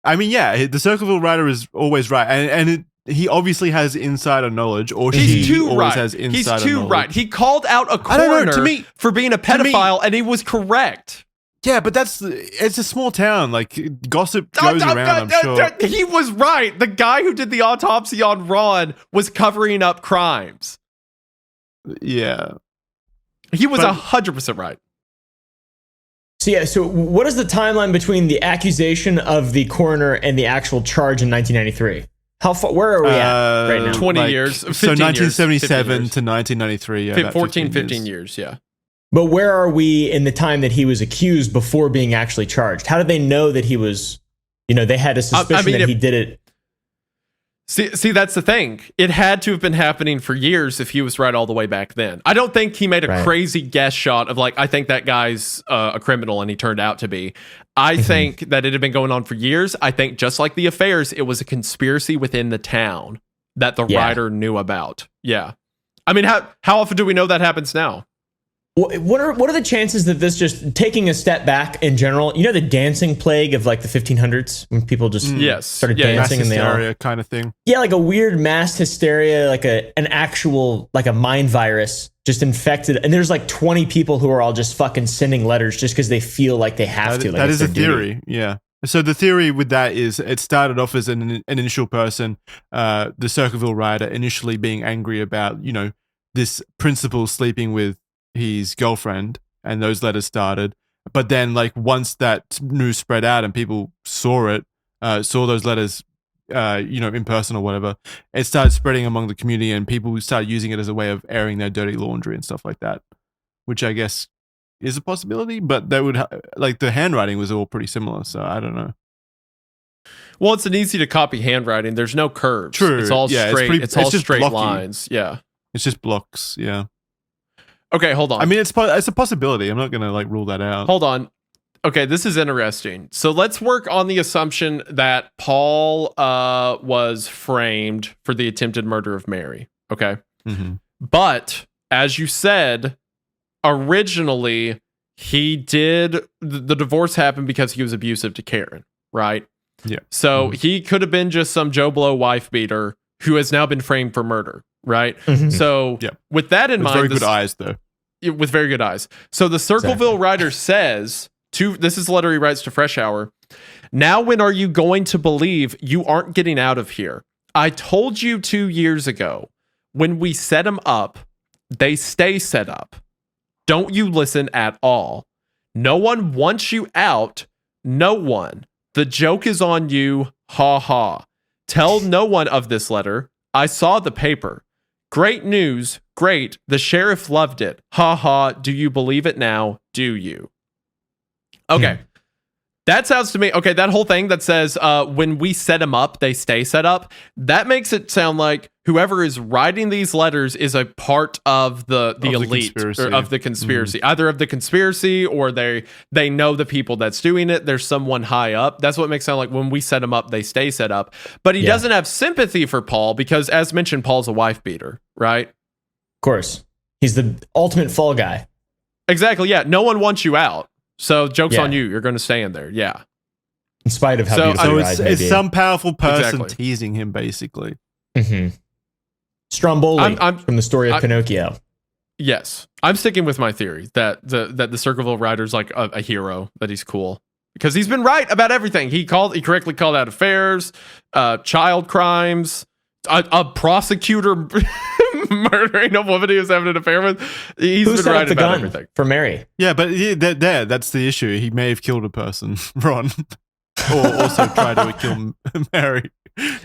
I mean, yeah, the Circleville writer is always right. And he obviously has insider knowledge, or he always has insider knowledge. He's too right. He called out a coroner for being a pedophile, and he was correct. Yeah, but it's a small town. Like, gossip goes around, I'm sure. He was right. The guy who did the autopsy on Ron was covering up crimes. Yeah. He was 100% right. So what is the timeline between the accusation of the coroner and the actual charge in 1993? How far? Where are we at right now? 20 years. 15 so 1977 to 1993. Yeah, 15 years, yeah. But where are we in the time that he was accused before being actually charged? How did they know that he was, they had a suspicion that he did it? See, that's the thing. It had to have been happening for years if he was right all the way back then. I don't think he made a crazy guess shot of like, I think that guy's a criminal and he turned out to be. I think that it had been going on for years. I think just like the affairs, it was a conspiracy within the town that the writer knew about. Yeah. I mean, how often do we know that happens now? What are the chances that this, just taking a step back in general, the dancing plague of like the 1500s when people just started dancing mass and hysteria kind of thing? Yeah, like a weird mass hysteria, like an actual, like a mind virus just infected. And there's like 20 people who are all just fucking sending letters just because they feel like they have to. Like that is a theory, yeah. So the theory with that is it started off as an initial person, the Circleville writer initially being angry about, this principal sleeping with his girlfriend, and those letters started. But then, like, once that news spread out and people saw those letters, in person or whatever, it started spreading among the community, and people started using it as a way of airing their dirty laundry and stuff like that, which I guess is a possibility. But they would the handwriting was all pretty similar, so I don't know. Well, it's an easy to copy handwriting. There's no curves. True. It's all straight. It's all just straight blocky lines. Yeah. It's just blocks. Yeah. Okay, hold on. I mean, it's a possibility. I'm not going to rule that out. Hold on. Okay, this is interesting. So let's work on the assumption that Paul was framed for the attempted murder of Mary. Okay. Mm-hmm. But as you said, originally the divorce happened because he was abusive to Karen, right? Yeah. So he could have been just some Joe Blow wife beater who has now been framed for murder, right? Mm-hmm. So with that in mind, very good eyes though. With very good eyes. So the Circleville writer says this is the letter he writes to Fresh Hour. Now, when are you going to believe you aren't getting out of here? I told you 2 years ago, when we set them up, they stay set up. Don't you listen at all. No one wants you out. No one. The joke is on you. Ha ha. Tell no one of this letter. I saw the paper. Great news. Great. The sheriff loved it. Ha ha. Do you believe it now? Do you? Okay. That sounds to me, okay, that whole thing that says when we set them up, they stay set up, that makes it sound like whoever is writing these letters is a part of the elite or of the conspiracy, either of the conspiracy or they know the people that's doing it. There's someone high up. That's what makes it sound like when we set them up, they stay set up. But he doesn't have sympathy for Paul because, as mentioned, Paul's a wife beater, right? Of course. He's the ultimate fall guy. Exactly, yeah. No one wants you out. So joke's on you. You're going to stay in there. Yeah. In spite of how beautiful your eyes may be. It's some powerful person teasing him, basically. Mm-hmm. Stromboli from the story of Pinocchio. Yes. I'm sticking with my theory that the Circleville Rider's like a hero, that he's cool. Because he's been right about everything. He correctly called out affairs, child crimes, a prosecutor murdering a woman he was having an affair with. He's been right about everything. For Mary. Yeah, but that's the issue. He may have killed a person, Ron. Or also tried to kill Mary.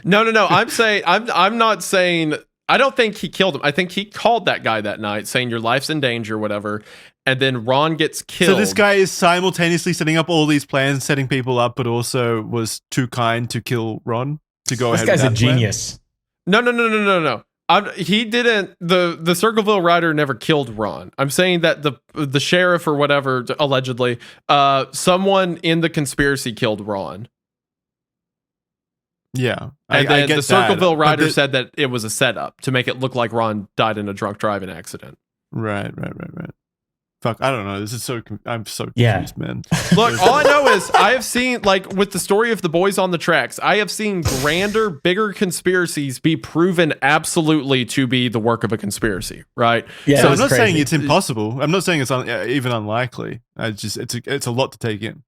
No. I'm not saying. I don't think he killed him. I think he called that guy that night saying your life's in danger, whatever. And then Ron gets killed. So this guy is simultaneously setting up all these plans, setting people up, but also was too kind to kill Ron to go ahead. This guy's a genius. No. He didn't. The Circleville Rider never killed Ron. I'm saying that the sheriff or whatever, allegedly, someone in the conspiracy killed Ron. Yeah, and then the Circleville Rider said that it was a setup to make it look like Ron died in a drunk driving accident. Right. Fuck, I don't know. I'm so confused, man. Look, all I know is I have seen, like, with the story of the boys on the tracks, I have seen grander, bigger conspiracies be proven absolutely to be the work of a conspiracy, right? Yeah, so I'm not saying it's impossible. I'm not saying it's even unlikely. It's a lot to take in.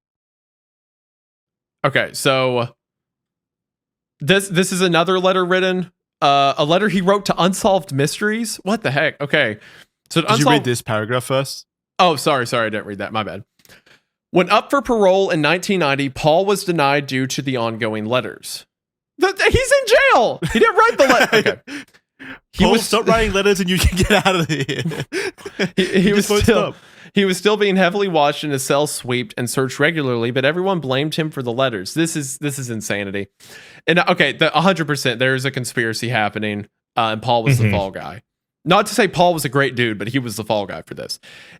Okay, so this is another letter written, a letter he wrote to Unsolved Mysteries. What the heck? Okay, so did you read this paragraph first? Oh, sorry, I didn't read that. My bad. When up for parole in 1990, Paul was denied due to the ongoing letters. He's in jail. He didn't write the letter. Okay. Paul, stop writing letters and you can get out of here. He was still being heavily watched and his cell swept and searched regularly, but everyone blamed him for the letters. This is insanity. And okay, 100%, there is a conspiracy happening, and Paul was the fall guy. Not to say Paul was a great dude, but he was the fall guy for this.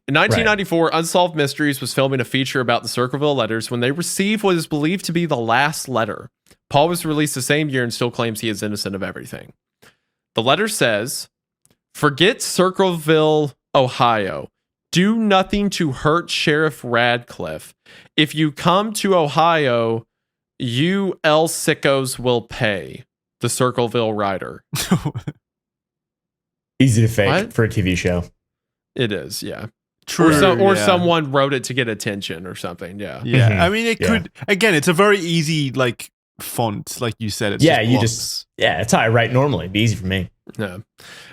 In 1994, Unsolved Mysteries was filming a feature about the Circleville Letters when they received what is believed to be the last letter. Paul was released the same year and still claims he is innocent of everything. The letter says, "Forget Circleville, Ohio. Do nothing to hurt Sheriff Radcliffe. If you come to Ohio, you El Sickos will pay. The Circleville Rider." Easy to fake for a TV show. It is, yeah. True. Or someone wrote it to get attention or something, yeah. Yeah, I mean, it could, again, it's a very easy, like, font, like you said. It's it's how I write normally. It'd be easy for me. Yeah. And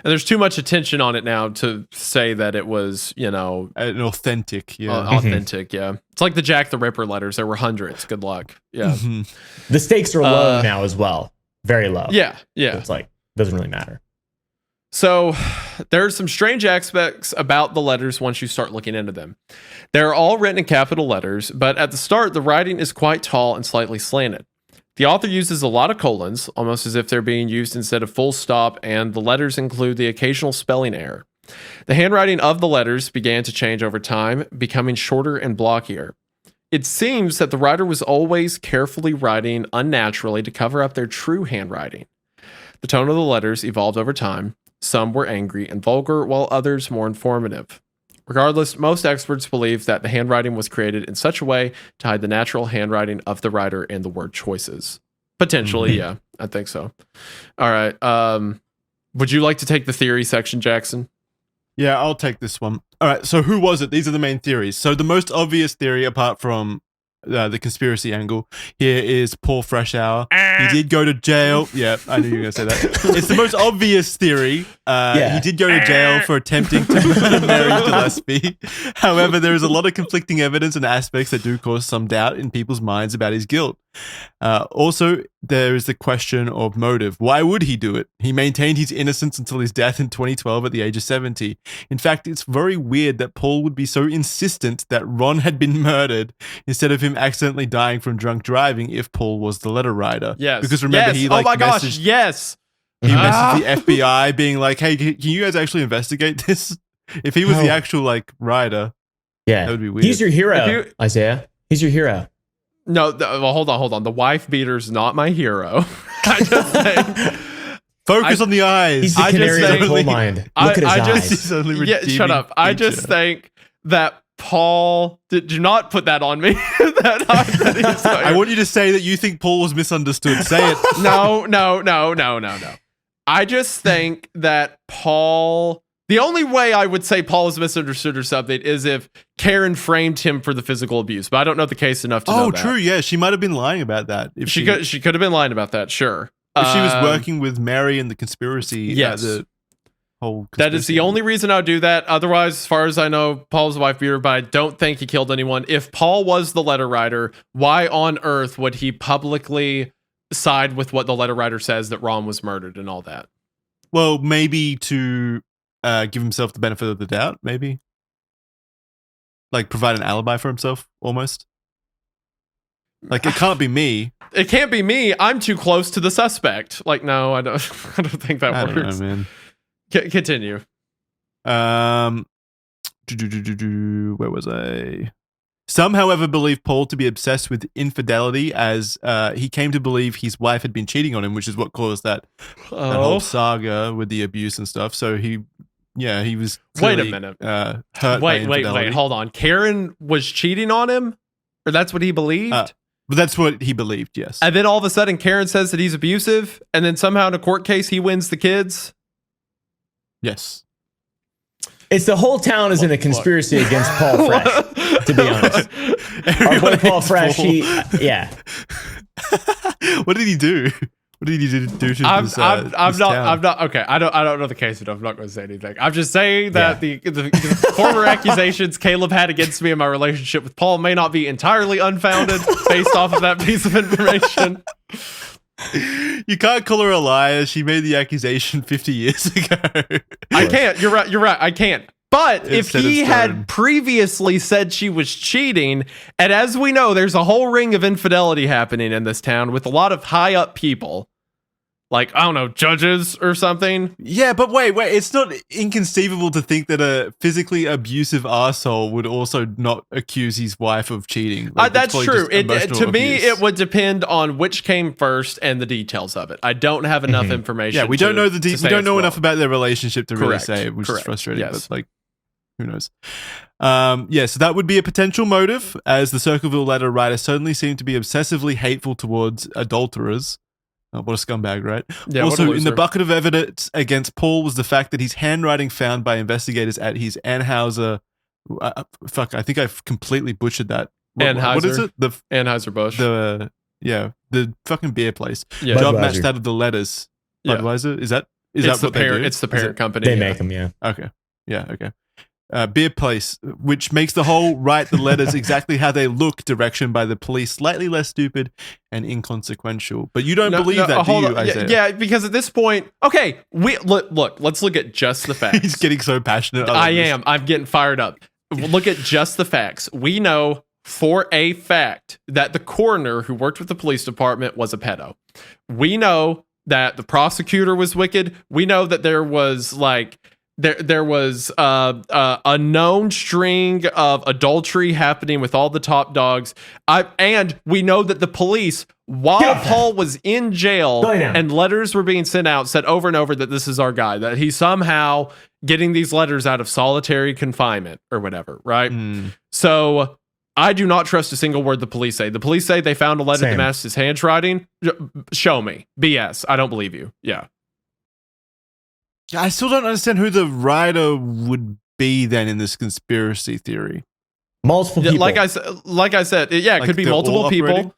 there's too much attention on it now to say that it was, an authentic, authentic, yeah. It's like the Jack the Ripper letters. There were hundreds. Good luck. Yeah. The stakes are low now as well. Very low. Yeah. So it's like, doesn't really matter. So there's some strange aspects about the letters once you start looking into them. They're all written in capital letters, but at the start, the writing is quite tall and slightly slanted. The author uses a lot of colons, almost as if they're being used instead of full stop, and the letters include the occasional spelling error. The handwriting of the letters began to change over time, becoming shorter and blockier. It seems that the writer was always carefully writing unnaturally to cover up their true handwriting. The tone of the letters evolved over time. Some were angry and vulgar, while others more informative. Regardless, most experts believe that the handwriting was created in such a way to hide the natural handwriting of the writer and the word choices. Potentially, yeah, I think so. All right. Would you like to take the theory section, Jackson? Yeah, I'll take this one. All right, so who was it? These are the main theories. So the most obvious theory, apart from the conspiracy angle, here is Paul Freshour. He did go to jail. Yeah, I knew you were going to say that. It's the most obvious theory He did go to jail for attempting to murder Mary Gillespie. However, there is a lot of conflicting evidence and aspects that do cause some doubt in people's minds about his guilt. Also, there is the question of motive. Why would he do it? He maintained his innocence until his death in 2012 at the age of 70. In fact, it's very weird that Paul would be so insistent that Ron had been murdered instead of him accidentally dying from drunk driving if Paul was the letter writer. Yes. Because remember, he like oh my gosh, messaged, yes. he messaged the FBI being like, hey, can you guys actually investigate this? If he was the actual like writer, that would be weird. He's your hero, Isaiah. He's your hero. No, well, hold on. The wife beater's not my hero. I just think, focus on the eyes. He's the canary in the coal mine. Look at his eyes. Shut up. I just think that Paul do not put that on me. I want you to say that you think Paul was misunderstood. Say it. No. I just think that Paul. The only way I would say Paul was misunderstood or something is if Karen framed him for the physical abuse, but I don't know the case enough to know that. Oh, true. Yeah, she might have been lying about that. If she could have been lying about that, sure. If she was working with Mary and the conspiracy, yes. The whole that is the only reason I would do that. Otherwise, as far as I know, Paul's a wife beater, but I don't think he killed anyone. If Paul was the letter writer, why on earth would he publicly side with what the letter writer says that Ron was murdered and all that? Well, maybe to give himself the benefit of the doubt, maybe. Like provide an alibi for himself, almost. Like, it can't be me. It can't be me. I'm too close to the suspect. Like, no, I don't think that works. I don't know, man. Continue. Where was I? Some, however, believe Paul to be obsessed with infidelity, as he came to believe his wife had been cheating on him, which is what caused that whole saga with the abuse and stuff. So he was clearly, wait a minute. Hurt Wait, hold on. Karen was cheating on him? Or that's what he believed? But that's what he believed, yes. And then all of a sudden Karen says that he's abusive, and then somehow in a court case he wins the kids? Yes. It's the whole town is in a conspiracy against Paul Fresh, to be honest. Our boy Paul Fresh, What did he do? What did he do to this I'm town? not okay. I don't know the case enough. I'm not going to say anything. I'm just saying that the former accusations Caleb had against me in my relationship with Paul may not be entirely unfounded based off of that piece of information. You can't call her a liar. She made the accusation 50 years ago. I can't. You're right. I can't. But if he had previously said she was cheating, and as we know, there's a whole ring of infidelity happening in this town with a lot of high up people, like, I don't know, judges or something. Yeah, but wait, it's not inconceivable to think that a physically abusive arsehole would also not accuse his wife of cheating. Like, that's true. To me, it would depend on which came first and the details of it. I don't have enough information. Yeah, we don't know we don't know enough about their relationship to really say, which is frustrating. Yes. But like, who knows? So that would be a potential motive, as the Circleville letter writer certainly seemed to be obsessively hateful towards adulterers. What a scumbag, right? Yeah, also, in the bucket of evidence against Paul was the fact that his handwriting found by investigators at his Anheuser. I think I've completely butchered that. What is it? The Anheuser-Busch. The fucking beer place. Yeah. Job matched out of the letters. Budweiser? Is that what they do? It's the parent company. They make them, yeah. Okay. Yeah, okay. Beer place, which makes the whole write the letters exactly how they look direction by the police slightly less stupid and inconsequential. But you don't believe that, do you, Isaiah? Yeah, because at this point, okay, look, let's look at just the facts. He's getting so passionate. I'm getting fired up. Look at just the facts. We know for a fact that the coroner who worked with the police department was a pedo. We know that the prosecutor was wicked. We know that there was like there was a known string of adultery happening with all the top dogs. And we know that the police, while Paul was in jail and letters were being sent out, said over and over that this is our guy, that he's somehow getting these letters out of solitary confinement or whatever, right? So I do not trust a single word the police say. The police say they found a letter that matched his handwriting. Show me. BS. I don't believe you. Yeah. I still don't understand who the writer would be then in this conspiracy theory. Multiple people. Like I said, it could be multiple people.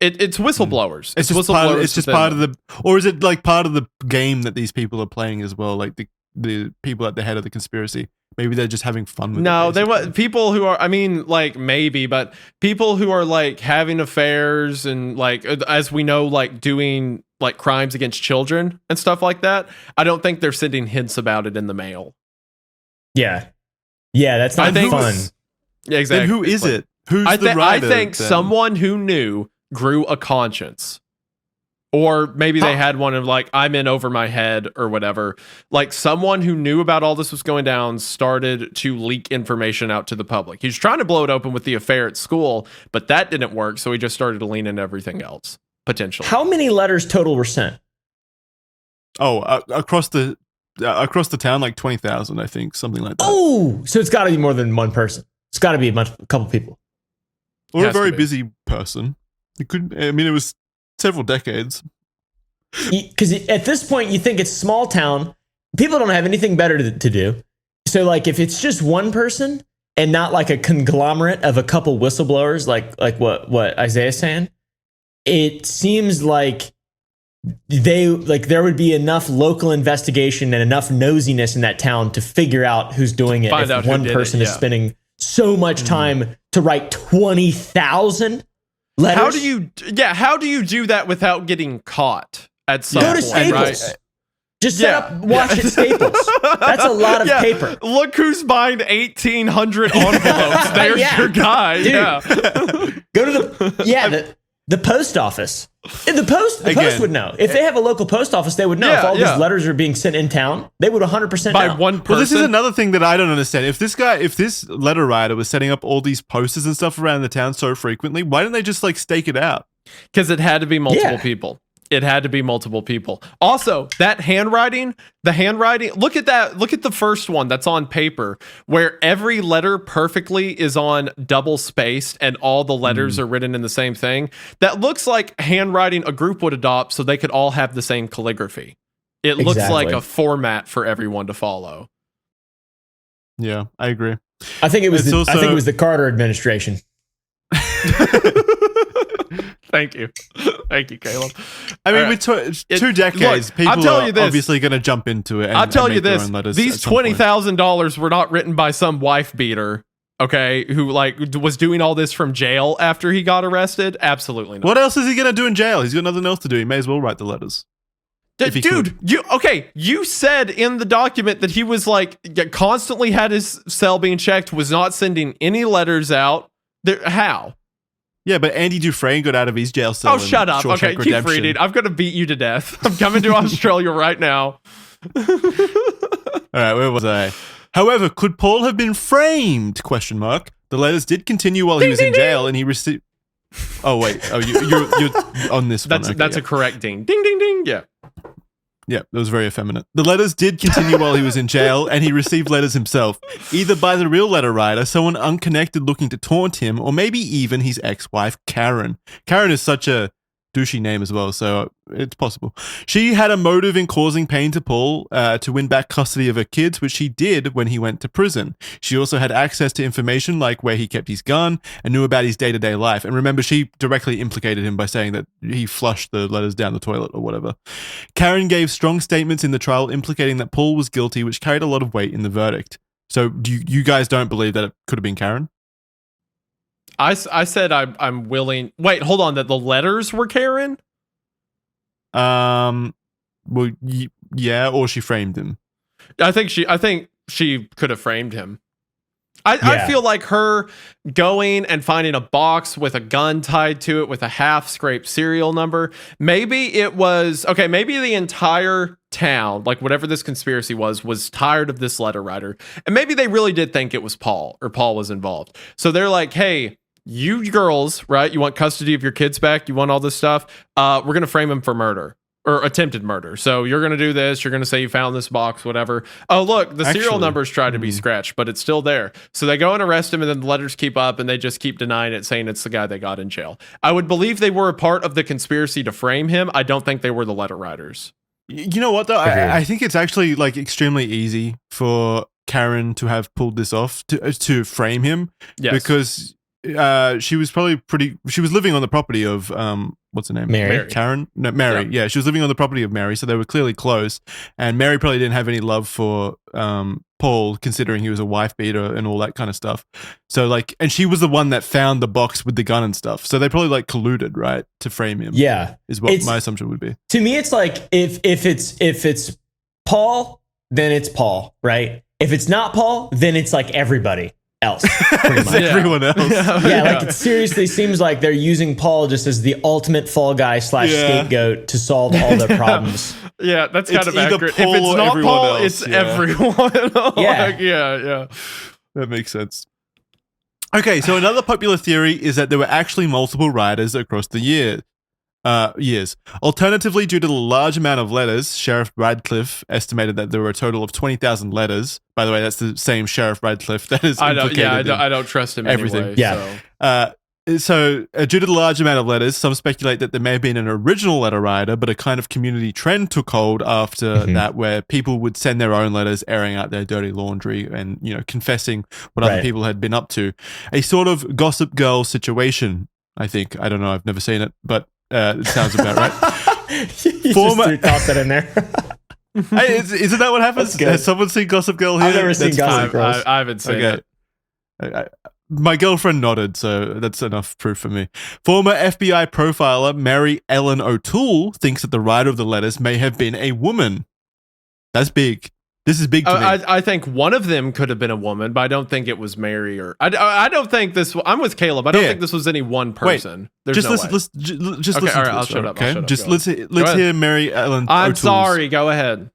It's whistleblowers. It's just part of the, or is it like part of the game that these people are playing as well? Like the people at the head of the conspiracy. Maybe they're just having fun with it. No, they want people who are, I mean, like maybe, but people who are like having affairs and like, as we know, like doing like crimes against children and stuff like that. I don't think they're sending hints about it in the mail. Yeah. Yeah, that's not fun. Yeah, exactly. Then who is it? Who's the writer? I think someone who knew grew a conscience. Or maybe they had one of like, I'm in over my head or whatever. Like someone who knew about all this was going down started to leak information out to the public. He's trying to blow it open with the affair at school, but that didn't work. So he just started to lean into everything else, potentially. How many letters total were sent? Oh, across the town, like 20,000, I think, something like that. Oh, so it's got to be more than one person. It's got to be a couple people. Or a very busy person. It could. I mean, it was several decades. Because at this point, you think it's small town. People don't have anything better to do. So, like, if it's just one person and not like a conglomerate of a couple whistleblowers, like what Isaiah's saying, it seems like there would be enough local investigation and enough nosiness in that town to figure out who's doing it. If one person is spending so much time to write 20,000 letters. How do you do that without getting caught at some point? Go to Staples. Right? Just set up watch at Staples. That's a lot of paper. Look who's buying 1,800 envelopes. There's your guy. Dude. Yeah. Go to the post office. The post would know. If they have a local post office, they would know if all these letters are being sent in town. They would 100% by know. one person. Well, this is another thing that I don't understand. If this letter writer was setting up all these posters and stuff around the town so frequently, why didn't they just like stake it out? Because it had to be multiple people. It had to be multiple people. Also, the handwriting, look at that. Look at the first one that's on paper where every letter perfectly is on double spaced and all the letters are written in the same thing. That looks like handwriting a group would adopt so they could all have the same calligraphy. It looks like a format for everyone to follow. Yeah, I agree. I think it was the Carter administration. Thank you, Caleb. I mean, with 2 decades, people are obviously going to jump into it. I'll tell you this: these $20,000 were not written by some wife beater, okay, who like was doing all this from jail after he got arrested. Absolutely not. What else is he going to do in jail? He's got nothing else to do. He may as well write the letters. Dude, you said in the document that he was like constantly had his cell being checked, was not sending any letters out. How? Yeah, but Andy Dufresne got out of his jail cell. Oh, shut up. Okay, keep reading. I'm going to beat you to death. I'm coming to Australia right now. All right, where was I? However, could Paul have been framed? ? The letters did continue while he was in jail, and he received... Oh, wait. Oh, you're on this one. That's a correct ding. Ding, ding, ding. Yeah. Yeah, that was very effeminate. The letters did continue while he was in jail, and he received letters himself, either by the real letter writer, someone unconnected looking to taunt him, or maybe even his ex-wife, Karen. Karen is such a douchey name as well, so it's possible. She had a motive in causing pain to Paul to win back custody of her kids, which she did when he went to prison. She also had access to information like where he kept his gun and knew about his day-to-day life. And remember, she directly implicated him by saying that he flushed the letters down the toilet or whatever. Karen gave strong statements in the trial implicating that Paul was guilty, which carried a lot of weight in the verdict. So you guys don't believe that it could have been Karen? I said I'm willing. Wait, hold on. That the letters were Karen? Well, yeah, or she framed him. I think she could have framed him. I feel like her going and finding a box with a gun tied to it with a half-scraped serial number. Maybe it was... Okay, maybe the entire town, like whatever this conspiracy was tired of this letter writer. And maybe they really did think it was Paul, or Paul was involved. So they're like, hey, you girls, right? You want custody of your kids back? You want all this stuff? We're going to frame him for murder. Or attempted murder. So you're going to do this. You're going to say you found this box, whatever. Oh, look, the serial numbers tried to be scratched, but it's still there. So they go and arrest him, and then the letters keep up, and they just keep denying it, saying it's the guy they got in jail. I would believe they were a part of the conspiracy to frame him. I don't think they were the letter writers. You know what, though? I think it's actually like extremely easy for Karen to have pulled this off to frame him. Yes. Because she was living on the property of what's her name? Mary. Karen? No, Mary. Yeah, she was living on the property of Mary, so they were clearly close. And Mary probably didn't have any love for Paul, considering he was a wife beater and all that kind of stuff. So like, and she was the one that found the box with the gun and stuff. So they probably like colluded, right, to frame him. Yeah, is what my assumption would be. To me, it's like if it's Paul, then it's Paul, right? If it's not Paul, then it's like everybody else. Pretty much. Everyone else. Yeah, like it seriously seems like they're using Paul just as the ultimate fall guy / scapegoat to solve all their problems. Yeah, that's kind of accurate. Paul if it's not Paul, else, it's everyone. Yeah. That makes sense. Okay, so another popular theory is that there were actually multiple writers across the years. Alternatively, due to the large amount of letters, Sheriff Radcliffe estimated that there were a total of 20,000 letters. By the way, that's the same Sheriff Radcliffe that is implicated. I don't trust him everything. Anyway, yeah. So due to the large amount of letters, some speculate that there may have been an original letter writer, but a kind of community trend took hold after that, where people would send their own letters airing out their dirty laundry and, confessing what other people had been up to. A sort of Gossip Girl situation, I think. I don't know. I've never seen it, but it sounds about right. You just tossed that in there. Hey, isn't that what happens? Has someone seen Gossip Girl here? I've never seen Gossip Girl. I haven't seen it. My girlfriend nodded, so that's enough proof for me. Former FBI profiler Mary Ellen O'Toole thinks that the writer of the letters may have been a woman. That's big. This is big to me. I think one of them could have been a woman, but I don't think it was Mary or... I don't think this... I'm with Caleb. I don't think this was any one person. Wait, just listen okay, all right, I'll shut up. Okay? Let's hear Mary Ellen I'm O'Toole's. sorry. Go ahead.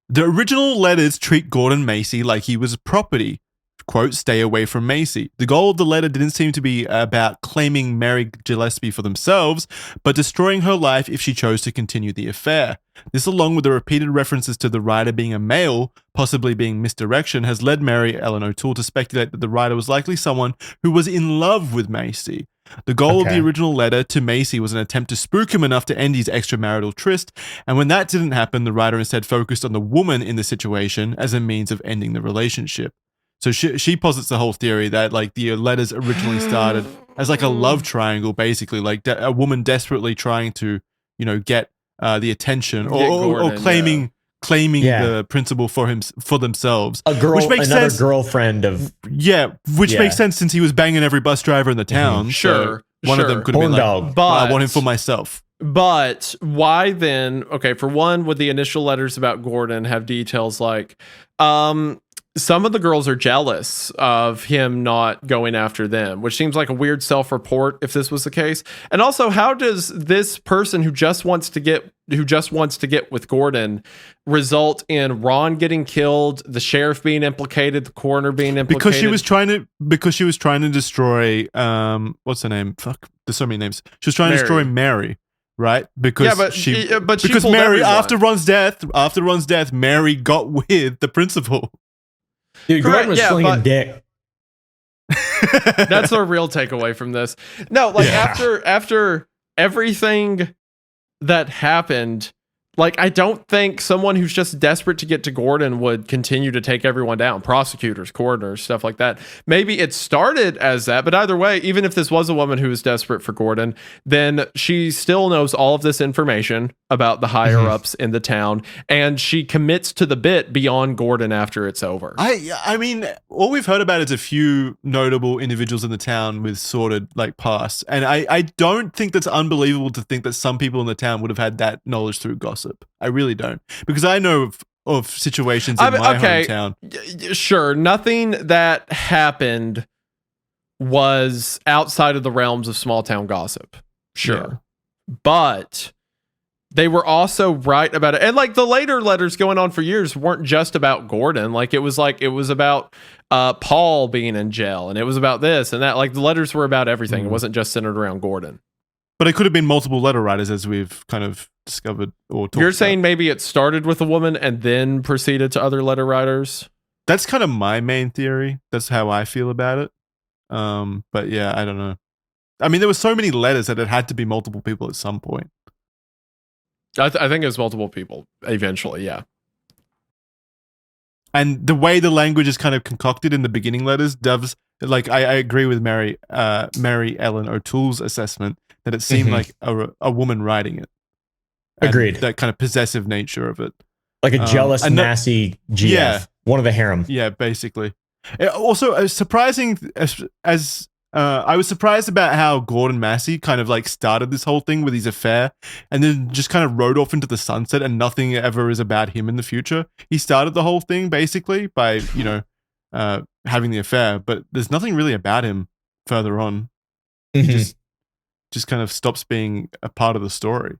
The original letters treat Gordon Macy like he was property. Quote, stay away from Macy. The goal of the letter didn't seem to be about claiming Mary Gillespie for themselves, but destroying her life if she chose to continue the affair. This, along with the repeated references to the writer being a male, possibly being misdirection, has led Mary Ellen O'Toole to speculate that the writer was likely someone who was in love with Macy. The goal of the original letter to Macy was an attempt to spook him enough to end his extramarital tryst, and when that didn't happen, the writer instead focused on the woman in the situation as a means of ending the relationship. So she posits the whole theory that like the letters originally started as like a love triangle, basically like a woman desperately trying to, get the attention or claiming the principal for themselves. A girl, which makes another sense. Girlfriend of makes sense since he was banging every bus driver in the town. Sure, so one of them could have been like, but I want him for myself. But why then? Okay, for one, would the initial letters about Gordon have details like, some of the girls are jealous of him not going after them, which seems like a weird self-report if this was the case. And also, how does this person who just wants to get with Gordon result in Ron getting killed, the sheriff being implicated, the coroner being implicated? Because she was trying to destroy what's her name? Fuck, there's so many names. She was trying to destroy Mary. Right, because Mary, after Ron's death, Mary got with the principal. Dude, Gordon was slinging dick. That's a real takeaway from this. No, like after everything that happened, like I don't think someone who's just desperate to get to Gordon would continue to take everyone down. Prosecutors, coroners, stuff like that. Maybe it started as that, but either way, even if this was a woman who was desperate for Gordon, then she still knows all of this information about the higher ups in the town, and she commits to the bit beyond Gordon after it's over. I mean, all we've heard about is a few notable individuals in the town with sordid like past, and I don't think that's unbelievable to think that some people in the town would have had that knowledge through gossip. I really don't, because I know of situations in my hometown. Sure, nothing that happened was outside of the realms of small town gossip. Sure, but they were also right about it, and like the later letters going on for years weren't just about Gordon. Like it was about Paul being in jail, and it was about this and that. Like the letters were about everything. It wasn't just centered around Gordon. But it could have been multiple letter writers, as we've kind of discovered or talked You're saying maybe it started with a woman and then proceeded to other letter writers? That's kind of my main theory. That's how I feel about it. But yeah, I don't know. I mean, there were so many letters that it had to be multiple people at some point. I think it was multiple people eventually, yeah. And the way the language is kind of concocted in the beginning letters does, like, I agree with Mary Ellen O'Toole's assessment that it seemed like a woman writing it. And Agreed. that kind of possessive nature of it. Like a jealous, Massey GF. Yeah. One of the harem. Yeah, basically. Also, surprising as I was surprised about how Gordon Massey kind of like started this whole thing with his affair and then just kind of rode off into the sunset and nothing ever is about him in the future. He started the whole thing basically by, having the affair, but there's nothing really about him further on. He just kind of stops being a part of the story,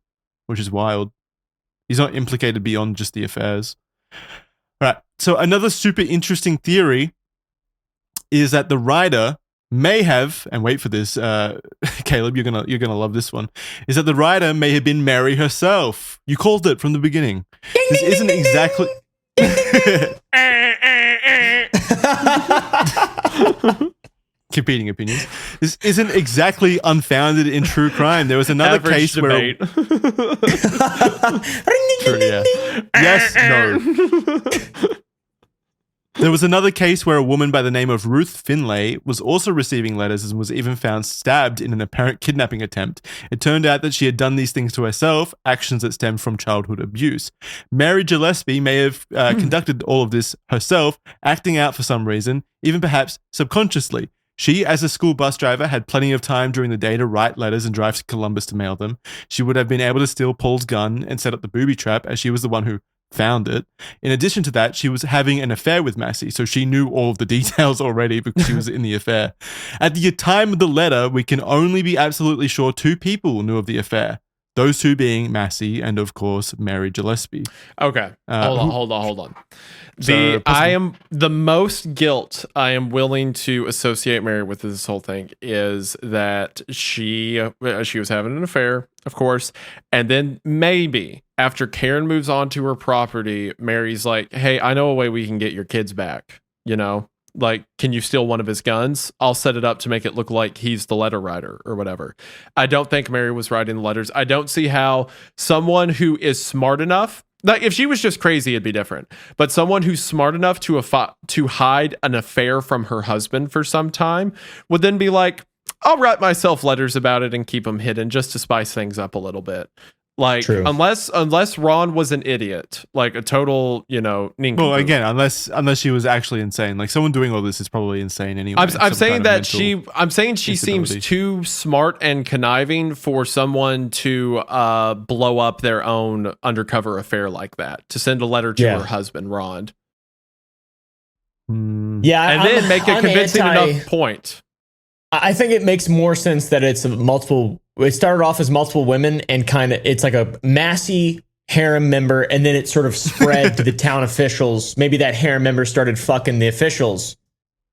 which is wild. He's not implicated beyond just the affairs. All right. So another super interesting theory is that the writer may have, and wait for this, Caleb, you're gonna love this one, is that the writer may have been Mary herself. You called it from the beginning. This isn't exactly. Competing opinions. This isn't exactly unfounded in true crime. There was another case debate. where. True, yeah. Yes, no. There was another case where a woman by the name of Ruth Finlay was also receiving letters and was even found stabbed in an apparent kidnapping attempt. It turned out that she had done these things to herself, actions that stemmed from childhood abuse. Mary Gillespie may have conducted all of this herself, acting out for some reason, even perhaps subconsciously. She, as a school bus driver, had plenty of time during the day to write letters and drive to Columbus to mail them. She would have been able to steal Paul's gun and set up the booby trap, as she was the one who found it. In addition to that, she was having an affair with Massey, so she knew all of the details already because she was in the affair. At the time of the letter, we can only be absolutely sure 2 people knew of the affair. Those 2 being Massey and, of course, Mary Gillespie. Okay. Hold on. I am the most guilt I am willing to associate Mary with this whole thing is that she was having an affair, of course, and then maybe after Karen moves on to her property, Mary's like, "Hey, I know a way we can get your kids back. Like, can you steal one of his guns? I'll set it up to make it look like he's the letter writer or whatever." I don't think Mary was writing the letters. I don't see how someone who is smart enough, like if she was just crazy, it'd be different. But someone who's smart enough to hide an affair from her husband for some time would then be like, "I'll write myself letters about it and keep them hidden just to spice things up a little bit." Like, true. unless Ron was an idiot, like a total, nincompoop. Well, again, unless she was actually insane. Like someone doing all this is probably insane anyway. I'm saying she seems too smart and conniving for someone to blow up their own undercover affair like that, to send a letter to her husband, Ron. Yeah, and then make a convincing enough point. I think it makes more sense that it's multiple. It started off as multiple women and it's like a Massey harem member, and then it sort of spread to the town officials. Maybe that harem member started fucking the officials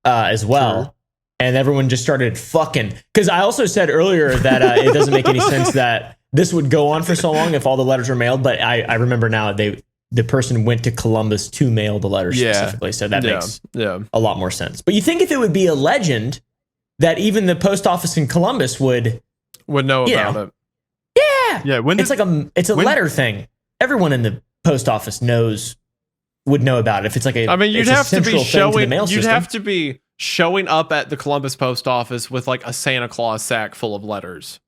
as well. Sure. And everyone just started fucking. Because I also said earlier that it doesn't make any sense that this would go on for so long if all the letters were mailed. But I remember now the person went to Columbus to mail the letters specifically. So that makes a lot more sense. But you think if it would be a legend that even the post office in Columbus would know about it. Yeah. It's a letter thing. Everyone in the post office would know about it. If it's like you'd have to be showing up at the Columbus post office with like a Santa Claus sack full of letters.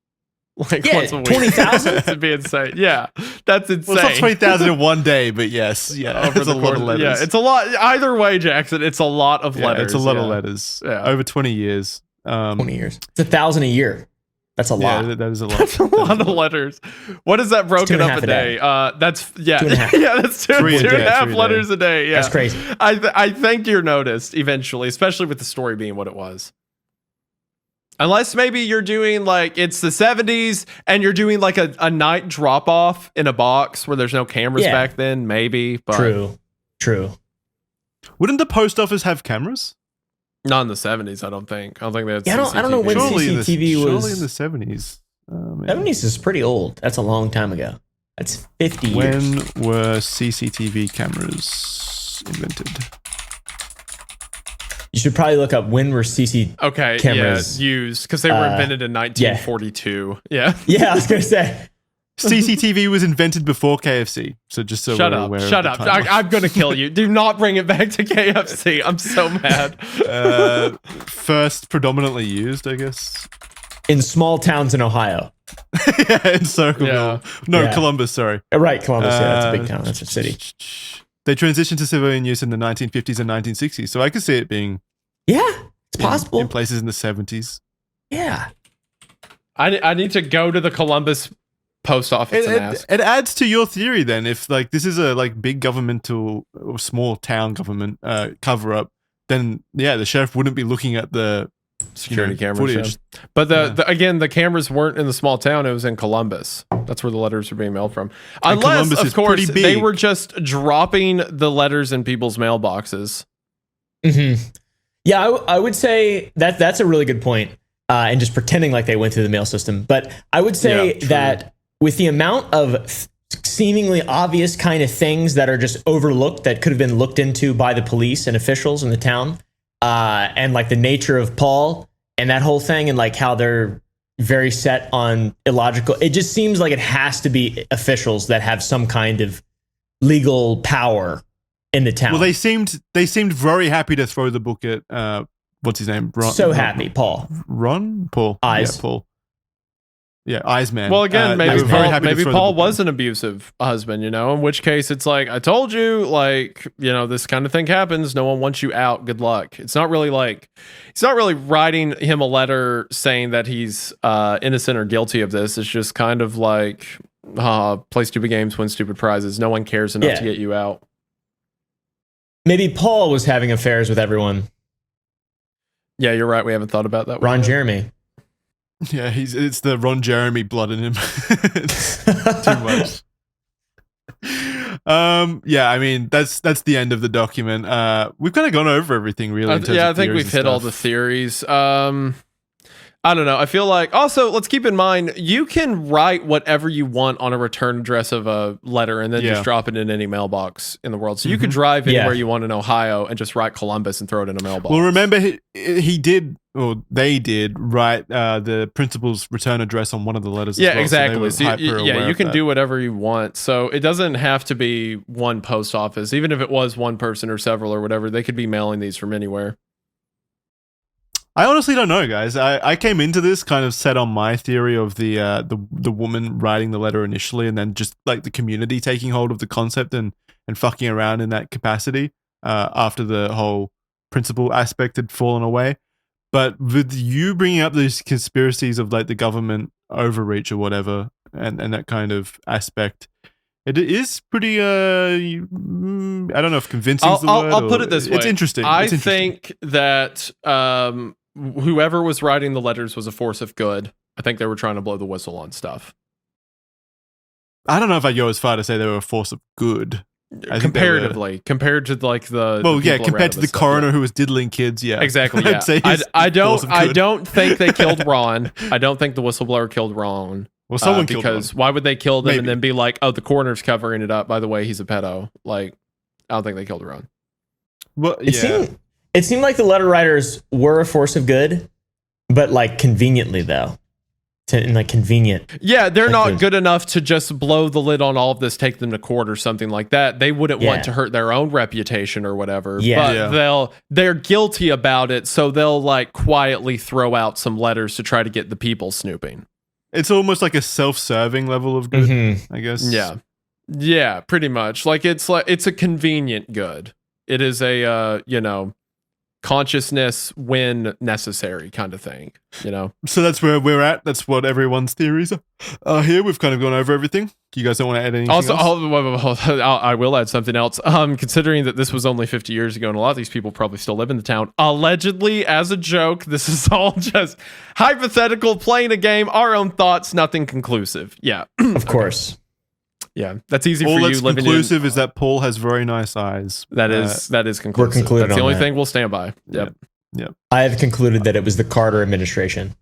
Like once a week. 20,000? It'd be insane. Yeah. That's insane. Well, it's not 20,000 in one day, but yes. Yeah. Over the course of letters. Yeah. It's a lot. Either way, Jackson, it's a lot of letters. It's a lot of letters. Yeah. Over 20 years. 20 yeyears. It's 1,000 a year. That's a lot. That is a lot. That's a lot of letters. What is that broken up a day? That's 2.5. Yeah, that's 2.5 letters a day. Yeah, that's crazy. I think you're noticed eventually, especially with the story being what it was. Unless maybe you're doing like it's the 70s and you're doing like a night drop off in a box where there's no cameras back then. Maybe, but true. Wouldn't the post office have cameras? Not in the 70s, I don't think. I don't think they had CCTV. I don't know when CCTV was. Surely in the 70s. 70s is pretty old. That's a long time ago. That's 50 years. When were CCTV cameras invented? You should probably look up when were cameras used, because they were invented in 1942. Yeah. Yeah, I was going to say. CCTV was invented before KFC. So just so Shut we're up. aware Shut of up. the timeline. I'm going to kill you. Do not bring it back to KFC. I'm so mad. First predominantly used, I guess. In small towns in Ohio. Yeah, in Circleville. Yeah. No, Yeah. Columbus, sorry. Right, Columbus. Yeah, that's a big town. That's a city. They transitioned to civilian use in the 1950s and 1960s. So I could see it being Yeah, it's possible. in places in the 70s. Yeah. I need to go to the Columbus post office and ask. It adds to your theory then. If like this is a like big governmental or small town government cover up, then yeah, the sheriff wouldn't be looking at the Security cameras. footage. Yeah. But again, the cameras weren't in the small town. It was in Columbus. That's where the letters were being mailed from. And Unless, Columbus of is course, pretty big. they were just dropping the letters in people's mailboxes. Mm-hmm. Yeah, I would say that's a really good point. And just pretending like they went through the mail system. But I would say that with the amount of seemingly obvious kind of things that are just overlooked that could have been looked into by the police and officials in the town, and like the nature of Paul and that whole thing, and like how they're very set on illogical, it just seems like it has to be officials that have some kind of legal power in the town. Well, they seemed very happy to throw the book at what's his name? Paul. Paul. Eyes. Yeah, Paul. Yeah, Eyes Man. Well, again, they maybe were very Paul, happy to maybe throw the Paul book was in. an abusive husband, in which case it's like, I told you, like, this kind of thing happens. No one wants you out. Good luck. It's not really writing him a letter saying that he's innocent or guilty of this. It's just kind of like, play stupid games, win stupid prizes. No one cares enough to get you out. Maybe Paul was having affairs with everyone. Yeah, you're right. We haven't thought about that. Ron Jeremy. Yeah, it's the Ron Jeremy blood in him. It's too much. Yeah, I mean that's the end of the document. We've kind of gone over everything really. I think we've hit all the theories. I don't know. I feel like also let's keep in mind you can write whatever you want on a return address of a letter and then just drop it in any mailbox in the world. So you could drive anywhere you want in Ohio and just write Columbus and throw it in a mailbox. Well, remember he did, or they did write the principal's return address on one of the letters. Yeah, as well, exactly. So you can do whatever you want. So it doesn't have to be one post office. Even if it was one person or several or whatever, they could be mailing these from anywhere. I honestly don't know, guys. I came into this kind of set on my theory of the woman writing the letter initially, and then just like the community taking hold of the concept and fucking around in that capacity after the whole principal aspect had fallen away. But with you bringing up these conspiracies of like the government overreach or whatever, and that kind of aspect, it is pretty. I don't know if convincing is the word. I'll put it this way. It's interesting. I think that whoever was writing the letters was a force of good. I think they were trying to blow the whistle on stuff. I don't know if I'd go as far to say they were a force of good. Comparatively, compared to like the compared to the coroner who was diddling kids, yeah, exactly. Yeah, I don't think they killed Ron. I don't think the whistleblower killed Ron. Well, someone killed Ron. Because why would they kill them Maybe. and then be like, oh, the coroner's covering it up? By the way, he's a pedo. Like, I don't think they killed Ron. Well, It seemed like the letter writers were a force of good, but like conveniently though. Convenient. Yeah, they're not good enough to just blow the lid on all of this, take them to court or something like that. They wouldn't want to hurt their own reputation or whatever. Yeah. But they're guilty about it, so they'll like quietly throw out some letters to try to get the people snooping. It's almost like a self-serving level of good, I guess. Yeah. Yeah, pretty much. Like it's a convenient good. It is a consciousness when necessary kind of thing, So that's where we're at. That's what everyone's theories are. Here we've kind of gone over everything. You guys don't want to add anything else? I will add something else. Considering that this was only 50 years ago and a lot of these people probably still live in the town, allegedly, as a joke, this is all just hypothetical, playing a game, our own thoughts, nothing conclusive. Yeah. Of course. Yeah, that's easy all for you. All that's conclusive is that Paul has very nice eyes. That is conclusive. We're concluded. That's the only thing we'll stand by. Yep. I have concluded that it was the Carter administration.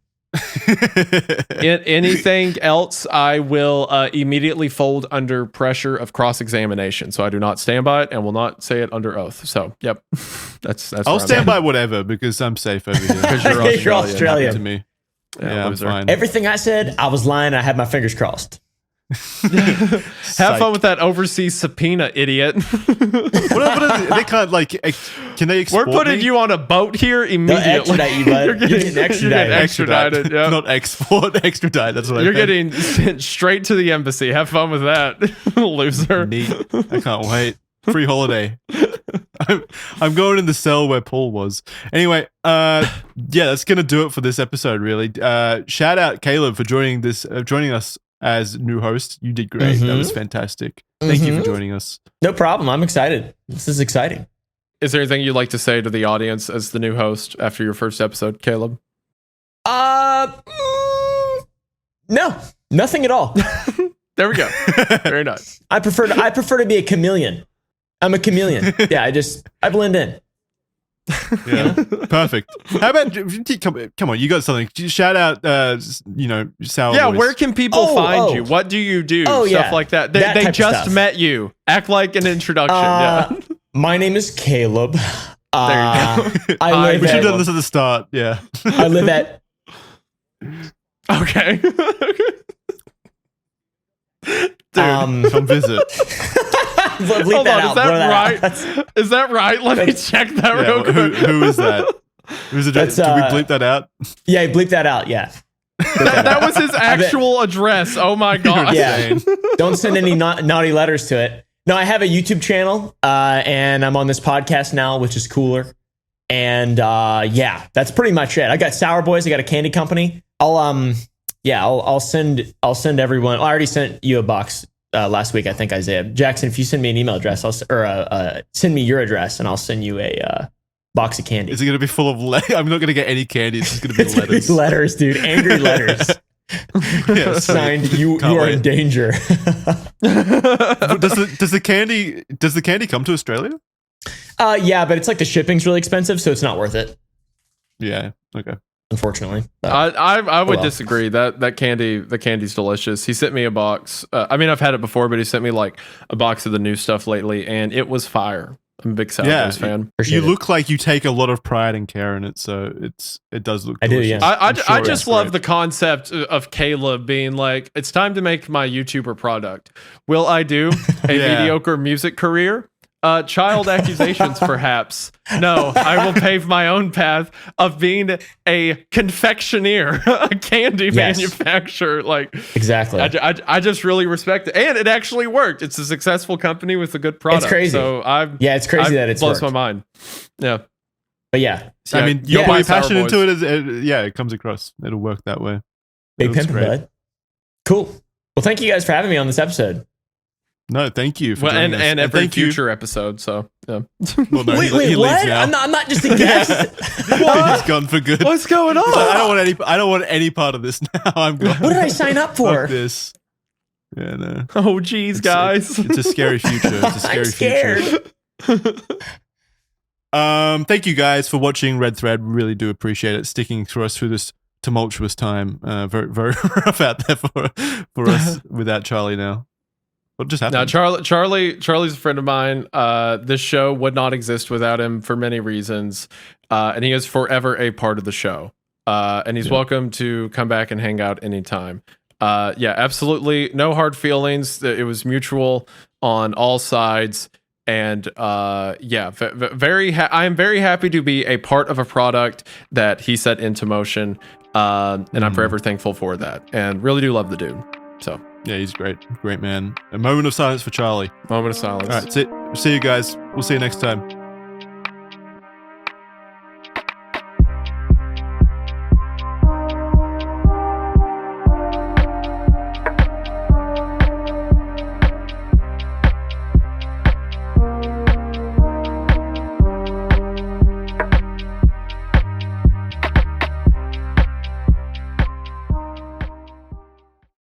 Anything else, I will immediately fold under pressure of cross-examination. So I do not stand by it and will not say it under oath. So, yep, that's. I'll stand by whatever because I'm safe over here. Because you're Australian. Australian. To me. Yeah, I'm fine. Everything I said, I was lying. I had my fingers crossed. Have fun with that overseas subpoena, idiot. They can't can they export We're putting me? you on a boat here immediately. Extradite you, bud. You're getting extradited. Extradited, yeah. Not export, extradite. That's what You're I meant. getting sent straight to the embassy. Have fun with that, loser. Neat. I can't wait. Free holiday. I'm going in the cell where Paul was. Anyway, that's gonna do it for this episode. Really, shout out Caleb for joining us as new host. You did great. That was fantastic. Thank you for joining us. No problem. I'm excited. This is exciting. Is there anything you'd like to say to the audience as the new host after your first episode, Caleb? No, nothing at all. There we go. Very nice. I prefer to be a chameleon. I'm a chameleon. Yeah, I blend in. Yeah, perfect. How about come on? You got something? Shout out, Sour. Yeah, Boys. where can people find you? What do you do? Stuff like that. They just met you. Act like an introduction. Yeah. My name is Caleb. There you go. We should have done this at the start. Yeah. I live at. Okay. Dude, come visit. Hold on, is that right? Is that right? Let me check that real quick. Who is that? Who's it? Did we bleep that out? Yeah, bleep that out. Yeah. That was his actual address. Oh my god. Yeah. Don't send any naughty letters to it. No, I have a YouTube channel, and I'm on this podcast now, which is cooler. And that's pretty much it. I got Sour Boys. I got a candy company. I'll send everyone. I already sent you a box last week, I think, Isaiah Jackson. If you send me an email address, send me your address, and I'll send you a box of candy. Is it going to be full of I'm not going to get any candy. It's just going to be letters. Letters, dude. Angry letters. Yeah, signed. You are in danger. Does the candy come to Australia? Yeah, but it's like the shipping's really expensive, so it's not worth it. Yeah. Okay. Unfortunately, I would disagree. The candy's delicious. He sent me a box. I mean, I've had it before, but he sent me like a box of the new stuff lately, and it was fire. I'm a big Sour Boys fan. You look like you take a lot of pride and care in it, so it does look delicious. I do, yeah. I just love the concept of Caleb being like, it's time to make my YouTuber product. Will I do a mediocre music career? Child accusations, perhaps. No, I will pave my own path of being a confectioneer, a candy manufacturer. Like, exactly. I just really respect it, and it actually worked. It's a successful company with a good product. It's crazy. So it's crazy that it blows my mind. Yeah, but yeah. I mean, your passion into it is it comes across. It'll work that way. Big pimpin', bud. Cool. Well, thank you guys for having me on this episode. No, thank you. For and every future episode. So, yeah. Well, no, wait, he what? leaves now. I'm not just a guest. He's gone for good. What's going on? I don't want any part of this now. I'm gone. What did I sign up for? Fuck this. Yeah, no. Oh, geez, guys. It's a scary future. It's a scary future. Thank you guys for watching Red Thread. We really do appreciate it. Sticking through us through this tumultuous time. Very, very rough out there for us without Charlie now. What just happened? Now, Charlie's a friend of mine. This show would not exist without him for many reasons, and he is forever a part of the show. And he's welcome to come back and hang out anytime. Absolutely, no hard feelings. It was mutual on all sides, and I am very happy to be a part of a product that he set into motion, and I'm forever thankful for that. And really do love the dude. So. Yeah, he's great man. A moment of silence for Charlie. Moment of silence. All right, see you guys. We'll see you next time.